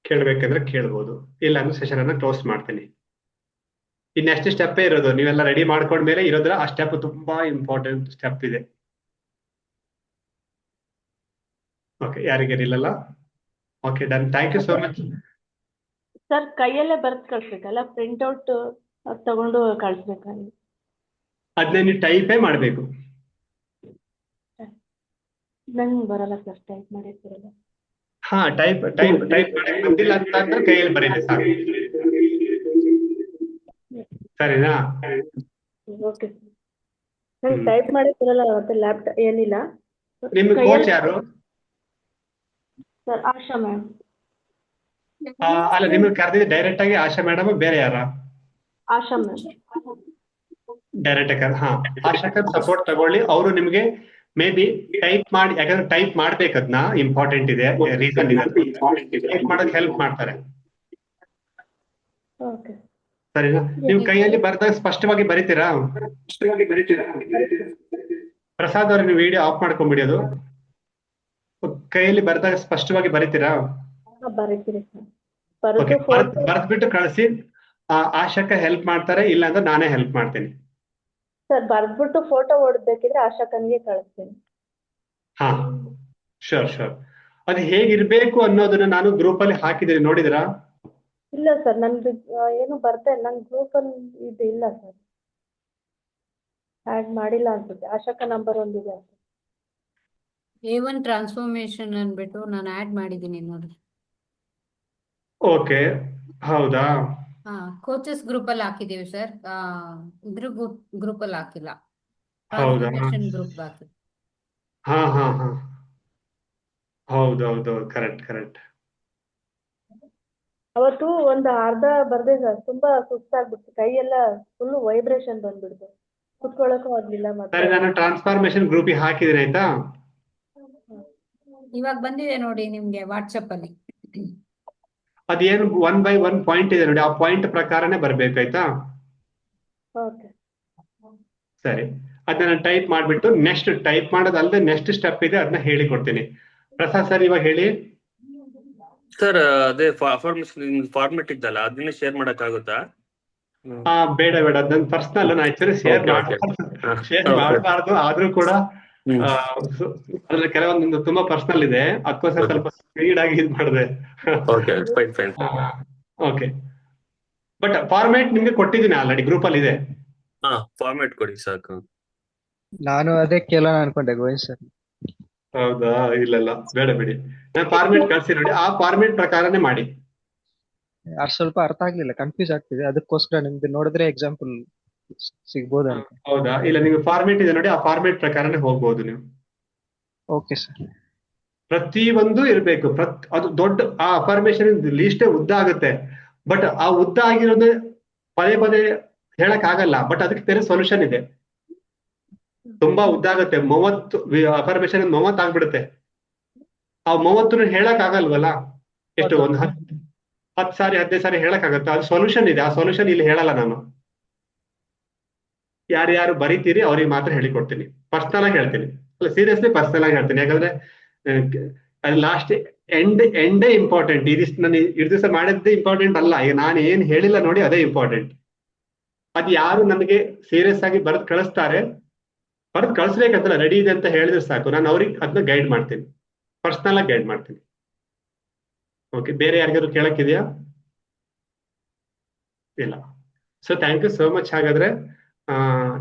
ಕೇಳ್ಬೇಕಂದ್ರೆ ಕೇಳ್ಬೋದು, ಇಲ್ಲ ಅಂದ್ರೆ ಸೆಷನ್ ಅನ್ನ ಕ್ಲೋಸ್ ಮಾಡ್ತೀನಿ. ಈ ನೆಕ್ಸ್ಟ್ ಸ್ಟೆಪ್ ಇರೋದು, ನೀವೆಲ್ಲ ರೆಡಿ ಮಾಡ್ಕೊಂಡ್ಮೇಲೆ ಇರೋದ್ರ ಆ ಸ್ಟೆಪ್ ತುಂಬಾ ಇಂಪಾರ್ಟೆಂಟ್ ಸ್ಟೆಪ್ ಇದೆ. ಓಕೆ, ಯಾರಿಗೇನಿಲ್ಲಲ್ಲ? Okay, done. Thank you so much. Sir ಕೈಯಲ್ಲೇ ಬರ್ದು ಕಳಿಸ್ಬೇಕಲ್ಲ, ಪ್ರಿಂಟ್ಔಟ್ ತಗೊಂಡು ಕಳಿಸ್ಬೇಕಾಗಿ? ಅದನ್ನ ನೀವು ಟೈಪೇ ಮಾಡಬೇಕು. ನಂಗೆ ಬರಲ್ಲ ಸರ್, ಟೈಪ್ ಮಾಡಕ್ಕೆ ಬರಲ್ಲ. ಹಾ, ಟೈಪ್ ಟೈಪ್ ಟೈಪ್ ಮಾಡಕ್ ಬಂದಿಲ್ಲ ಅಂತ ಅಂದ್ರೆ ಕೈಯಲ್ಲಿ ಬರೀರಿ ಸಾಕು. ಸರಿನಾ? Okay sir. ನಂಗೆ ಟೈಪ್ ಮಾಡಕ್ಕೆ ಬರಲ್ಲ, ಮತ್ತೆ ಲ್ಯಾಪ್ಟಾಪ್ ಏನಿಲ್ಲ. ನಿಮ್ ಕೋಚ್ ಯಾರು? ಸರ್ ಆಶಾ ಮ್ಯಾಮ್. ಅಲ್ಲ, ನಿಮ್ಗೆ ಕರೆದಿದ್ದು ಡೈರೆಕ್ಟ್ ಆಗಿ ಆಶಾ ಮೇಡಮ್, ಬೇರೆ ಯಾರ? ಆಶಾ ಮ್ಯಾಮ್. ಡೈರೆಕ್ಟ್ ಆಗಿ ಹಾ, ಆಶಾಕರ್ ಸಪೋರ್ಟ್ ತಗೊಳ್ಳಿ. ಅವರು ನಿಮ್ಗೆ ಮೇ ಬಿ ಟೈಪ್ ಮಾಡಿ, ಯಾಕಂದ್ರೆ ಟೈಪ್ ಮಾಡ್ಬೇಕದ್ನ, ಇಂಪಾರ್ಟೆಂಟ್ ಇದೆ, ರೀಸನ್ ಇದೆ, ಟೈಪ್ ಮಾಡೋಕೆ ಹೆಲ್ಪ್ ಮಾಡ್ತಾರೆ. ಓಕೆ. ಸರಿನಾ? ನೀವು ಕೈಯಲ್ಲಿ ಬರ್ದಾಗ ಸ್ಪಷ್ಟವಾಗಿ ಬರೀತೀರಾ? ಪ್ರಸಾದ್ ಅವ್ರ, ನೀವು ವಿಡಿಯೋ ಆಫ್ ಮಾಡ್ಕೊಂಡ್ಬಿಡಿ. ಅದು ಕೈಯಲ್ಲಿ ಬರ್ದಾಗ ಸ್ಪಷ್ಟವಾಗಿ ಬರೀತೀರಾ? ಬರೀತೀರಿ ಸರ್. ಓಕೆ, ಬರೆದು ಬರ್ದ್ಬಿಟ್ಟು ಕಳಿಸಿ. ಆಶಾಕ ಹೆಲ್ಪ್ ಮಾಡ್ತಾರೆ, ಇಲ್ಲ ಅಂದ್ರೆ ನಾನೇ ಹೆಲ್ಪ್ ಮಾಡ್ತೀನಿ. ಸರ್ ಬರ್ದ್ಬಿಟ್ಟು ಫೋಟೋ ಹೊಡ್ಬೇಕಿದ್ರೆ ಆಶಾಕನ್ಗೆ ಕಳಿಸ್ತೀನಿ. ಹಾ, ಶೋರ್ ಶೋರ್. ಅದು ಹೇಗಿರ್ಬೇಕು ಅನ್ನೋದನ್ನ ನಾನು ಗ್ರೂಪ್ ಅಲ್ಲಿ ಹಾಕಿದ್ದೀನಿ, ನೋಡಿದಿರಾ? ಇಲ್ಲ ಸರ್, ನನ್ಗೆ ಏನು ಬರ್ತಾ ಇಲ್ಲ. ನನ್ ಗ್ರೂಪಲ್ಲಿ ಇದು ಇಲ್ಲ ಸರ್, ಆ್ಯಡ್ ಮಾಡಿಲ್ಲ ಅನ್ಸುತ್ತೆ. ಆಶಾಕ ನಂಬರ್ ಒಂದಿದೆ. A1 ಟ್ರಾನ್ಸ್ಫಾರ್ಮೇಶನ್ ಅಂದ್ಬಿಟ್ಟು ನಾನು ಆಡ್ ಮಾಡಿದ್ದೀನಿ ನೋಡಿ. ಓಕೆ, ಹೌದಾ? ಕೋಚಸ್ ಗ್ರೂಪ್ ಅಲ್ಲಿ ಹಾಕಿದೀವಿ ಸರ್, ಇದ್ರ ಗ್ರೂಪ್ ಅಲ್ಲಿ ಹಾಕಿಲ್ಲ, ಹೌದಾ? ಟ್ರಾನ್ಸ್ಫಾರ್ಮೇಶನ್ ಗ್ರೂಪ್ ಹಾಕಿ. ಹಾ ಹಾ ಹಾ, ಹೌದೌದು, ಕರೆಕ್ಟ್ ಕರೆಕ್ಟ್. ಅವತ್ತು ಒಂದು ಅರ್ಧ ಬರ್ದೆ ಸರ್, ತುಂಬಾ ಸುಸ್ತಾಗ್ಬಿಡ್ತು, ಕೈಯೆಲ್ಲ ಫುಲ್ ವೈಬ್ರೇಷನ್ ಬಂದ್ಬಿಡ್ತು, ಕುತ್ಕೊಳ್ಳೋಕ್ಕೂ ಆಗ್ಲಿಲ್ಲ. ಸರಿ, ಮತ್ತೆ ನಾನು ಟ್ರಾನ್ಸ್ಫಾರ್ಮೇಶನ್ ಗ್ರೂಪಿಗೆ ಹಾಕಿದ್ದೀನಿ, ಆಯ್ತಾ? ಇವಾಗ ಬಂದಿದೆ ನೋಡಿ ನಿಮ್ಗೆ ವಾಟ್ಸಪ್ ಅಲ್ಲಿ. ಅದೇನು 1 by 1 ಪಾಯಿಂಟ್ ಇದೆ ನೋಡಿ, ಆ ಪಾಯಿಂಟ್ ಪ್ರಕಾರನೇ ಬರ್ಬೇಕಾಯ್ತಾ? ಓಕೆ. ಸರಿ, ಅದನ್ನ ಟೈಪ್ ಮಾಡ್ಬಿಟ್ಟು ನೆಕ್ಸ್ಟ್ ಟೈಪ್ ಮಾಡೋದಲ್ಲದೆ ನೆಕ್ಸ್ಟ್ ಸ್ಟೆಪ್ ಇದೆ, ಅದನ್ನ ಹೇಳಿ ಕೊಡ್ತೀನಿ. ಪ್ರಸಾದ್ ಸರ್, ಇವಾಗ ಹೇಳಿ. ಸರ್, ಅದೇ ಫಾರ್ಮೆಟ್ ಇದ್ದಲ್ಲ, ಅದನ್ನ ಶೇರ್ ಮಾಡಕ್ ಆಗುತ್ತಾ? ಬೇಡ ಬೇಡ, ಅದನ್ನ ಪರ್ಸನಲ್, ನಾನು ಆಕ್ಚುಲಿ ಶೇರ್ ಮಾಡಬಾರ್ದು, ಆದ್ರೂ ಕೂಡ ಅದ್ರಲ್ಲಿ ಕೆಲವೊಂದು ತುಂಬಾ ಪರ್ಸನಲ್ ಇದೆ, ಅದಕ್ಕೋಸ್ಕರ ಸ್ವಲ್ಪ ಸ್ಪೀಡ್ ಆಗಿ ಇದು ಮಾಡಿದೆ. ಓಕೆ, ಬಟ್ ಫಾರ್ಮೇಟ್ ನಿಮ್ಗೆ ಕೊಟ್ಟಿದ್ದೀನಿ ಆಲ್ರೆಡಿ, ಗ್ರೂಪ್ ಅಲ್ಲಿ ಇದೆ. ಫಾರ್ಮೆಟ್ ಕೊಡಿ ಸಾಕು. ನಾನು ಅದೇ ಕೇಳೋಣ ಅನ್ಕೊಂಡೆ ಗೋವಿಂದ್ ಸರ್. ಹೌದಾ? ಇಲ್ಲಲ್ಲ, ಬೇಡ ಬಿಡಿ, ನಾನು ಫಾರ್ಮೇಟ್ ಕಳ್ಸಿ ನೋಡಿ, ಆ ಫಾರ್ಮೇಟ್ ಪ್ರಕಾರನೇ ಮಾಡಿ. ಅದು ಸ್ವಲ್ಪ ಅರ್ಥ ಆಗ್ಲಿಲ್ಲ, ಕನ್ಫ್ಯೂಸ್ ಆಗ್ತಿದೆ, ಅದಕ್ಕೋಸ್ಕರ ನಿಮ್ದು ನೋಡಿದ್ರೆ ಎಕ್ಸಾಂಪಲ್ ಸಿಗ್ಬೋದು ಅಂತ. ಹೌದಾ? ಇಲ್ಲ, ನಿಮ್ಗೆ ಫಾರ್ಮೇಟ್ ಇದೆ ನೋಡಿ, ಆ ಫಾರ್ಮೇಟ್ ಪ್ರಕಾರನೇ ಹೋಗ್ಬೋದು ನೀವು. Okay sir. ಪ್ರತಿ ಒಂದು ಇರ್ಬೇಕು, ಅದು ದೊಡ್ಡ ಆ ಅಫರ್ಮೇಶನ್ ಲೀಸ್ಟೇ ಉದ್ದ ಆಗುತ್ತೆ, ಬಟ್ ಆ ಉದ್ದ ಆಗಿರೋದು ಪದೇ ಪದೇ ಹೇಳಕ್ ಆಗಲ್ಲ, ಬಟ್ ಅದಕ್ಕೆ ಬೇರೆ ಸೊಲ್ಯೂಷನ್ ಇದೆ. ತುಂಬಾ ಉದ್ದ ಆಗುತ್ತೆ, 30 ಅಫರ್ಮೇಶನ್ 30 ಆಗ್ಬಿಡುತ್ತೆ. ಆ 30 ಹೇಳಕ್ ಆಗಲ್ವಲ್ಲ, ಎಷ್ಟು ಒಂದು 10 ಸಾರಿ 15 ಸಾರಿ ಹೇಳಕ್ ಆಗತ್ತೆ. ಅದು ಸೊಲ್ಯೂಷನ್ ಇದೆ, ಆ ಸೊಲ್ಯೂಷನ್ ಇಲ್ಲಿ ಹೇಳಲ್ಲ ನಾನು. ಯಾರ್ಯಾರು ಬರೀತೀರಿ ಅವ್ರಿಗೆ ಮಾತ್ರ ಹೇಳಿಕೊಡ್ತೀನಿ, ಪರ್ಸನಲ್ ಆಗಿ ಹೇಳ್ತೀನಿ. ಅಲ್ಲ, ಸೀರಿಯಸ್ಲಿ ಪರ್ಸನಲ್ ಆಗಿ ಹೇಳ್ತೀನಿ, ಯಾಕಂದ್ರೆ ಅದು ಲಾಸ್ಟ್ ಎಂಡೇ ಇಂಪಾರ್ಟೆಂಟ್. ನಾನು ಇಷ್ಟು ದಿವಸ ಮಾಡಿದ್ದೇ ಇಂಪಾರ್ಟೆಂಟ್ ಅಲ್ಲ, ಈಗ ನಾನು ಏನ್ ಹೇಳಿಲ್ಲ ನೋಡಿ, ಅದೇ ಇಂಪಾರ್ಟೆಂಟ್. ಅದು ಯಾರು ನನಗೆ ಸೀರಿಯಸ್ ಆಗಿ ಬರೆದು ಕಳಿಸ್ತಾರೆ, ಬರೆದು ಕಳಿಸ್ಬೇಕಂತಲ್ಲ, ರೆಡಿ ಇದೆ ಅಂತ ಹೇಳಿದ್ರೆ ಸಾಕು, ನಾನು ಅವ್ರಿಗೆ ಅದನ್ನ ಗೈಡ್ ಮಾಡ್ತೀನಿ, ಪರ್ಸನಲ್ ಆಗಿ ಗೈಡ್ ಮಾಡ್ತೀನಿ. ಓಕೆ, ಬೇರೆ ಯಾರಿಗಾದ್ರು ಕೇಳಕ್ಕಿದೆಯಾ? ಇಲ್ಲ. So thank you so much. ಹಾಗಾದ್ರೆ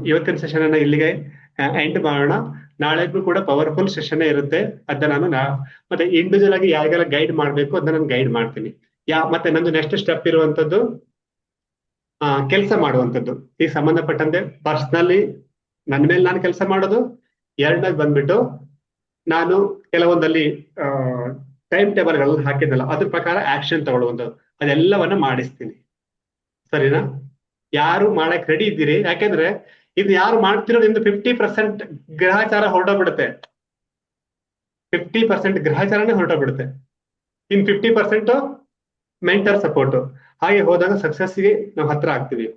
ಇವತ್ತಿನ ಸೆಷನ್ ಅನ್ನ ಇಲ್ಲಿಗೆ ಎಂಡ್ ಮಾಡೋಣ. ನಾಳೆಗೂ ಕೂಡ ಪವರ್ಫುಲ್ ಸೆಷನ್ ಇರುತ್ತೆ, ಅದನ್ನ ನಾನು ಮತ್ತೆ ಇಂಡಿವಿಜುವಲ್ ಆಗಿ ಯಾರಿಗೆಲ್ಲ ಗೈಡ್ ಮಾಡ್ಬೇಕು ಅದನ್ನ ನಾನು ಗೈಡ್ ಮಾಡ್ತೀನಿ. ಮತ್ತೆ ನಂದು ನೆಕ್ಸ್ಟ್ ಸ್ಟೆಪ್ ಇರುವಂತದ್ದು ಕೆಲಸ ಮಾಡುವಂಥದ್ದು, ಈಗ ಸಂಬಂಧಪಟ್ಟಂತೆ ಪರ್ಸನಲಿ ನನ್ನ ಮೇಲೆ ನಾನು ಕೆಲಸ ಮಾಡೋದು. ಎರಡನೇದು ಬಂದ್ಬಿಟ್ಟು ನಾನು ಕೆಲವೊಂದಲ್ಲಿ ಟೈಮ್ ಟೇಬಲ್ಗಳಲ್ಲಿ ಹಾಕಿದ್ದಲ್ಲ, ಅದ್ರ ಪ್ರಕಾರ ಆಕ್ಷನ್ ತಗೊಳ್ಳುವಂಥದ್ದು, ಅದೆಲ್ಲವನ್ನ ಮಾಡಿಸ್ತೀನಿ. ಸರಿನಾ? ಯಾರು ಮಾಡಕ್ ರೆಡಿ ಇದ್ದೀರಿ? ಯಾಕೆಂದ್ರೆ ಇದು ಯಾರು ಮಾಡ್ತಿರೋದು ಇಂದು 50% ಗ್ರಹಚಾರ ಹೊರಟೋಗ್ಬಿಡುತ್ತೆ, 50% ಗ್ರಹಚಾರನೇ ಹೊರಟೋಗ್ಬಿಡುತ್ತೆ. ಇನ್ 50% ಮೆಂಟಲ್ ಸಪೋರ್ಟ್. ಹಾಗೆ ಹೋದಾಗ ಸಕ್ಸಸ್ಗೆ ನಾವು ಹತ್ರ ಆಗ್ತೀವಿ,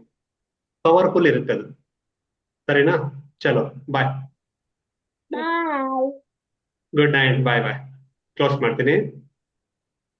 ಪವರ್ಫುಲ್ ಇರುತ್ತೆ ಅದು. ಸರಿನಾ? ಚಲೋ, ಬಾಯ್, ಗುಡ್ ನೈಟ್, ಬಾಯ್ ಬಾಯ್. ಕ್ಲೋಸ್ ಮಾಡ್ತೀನಿ.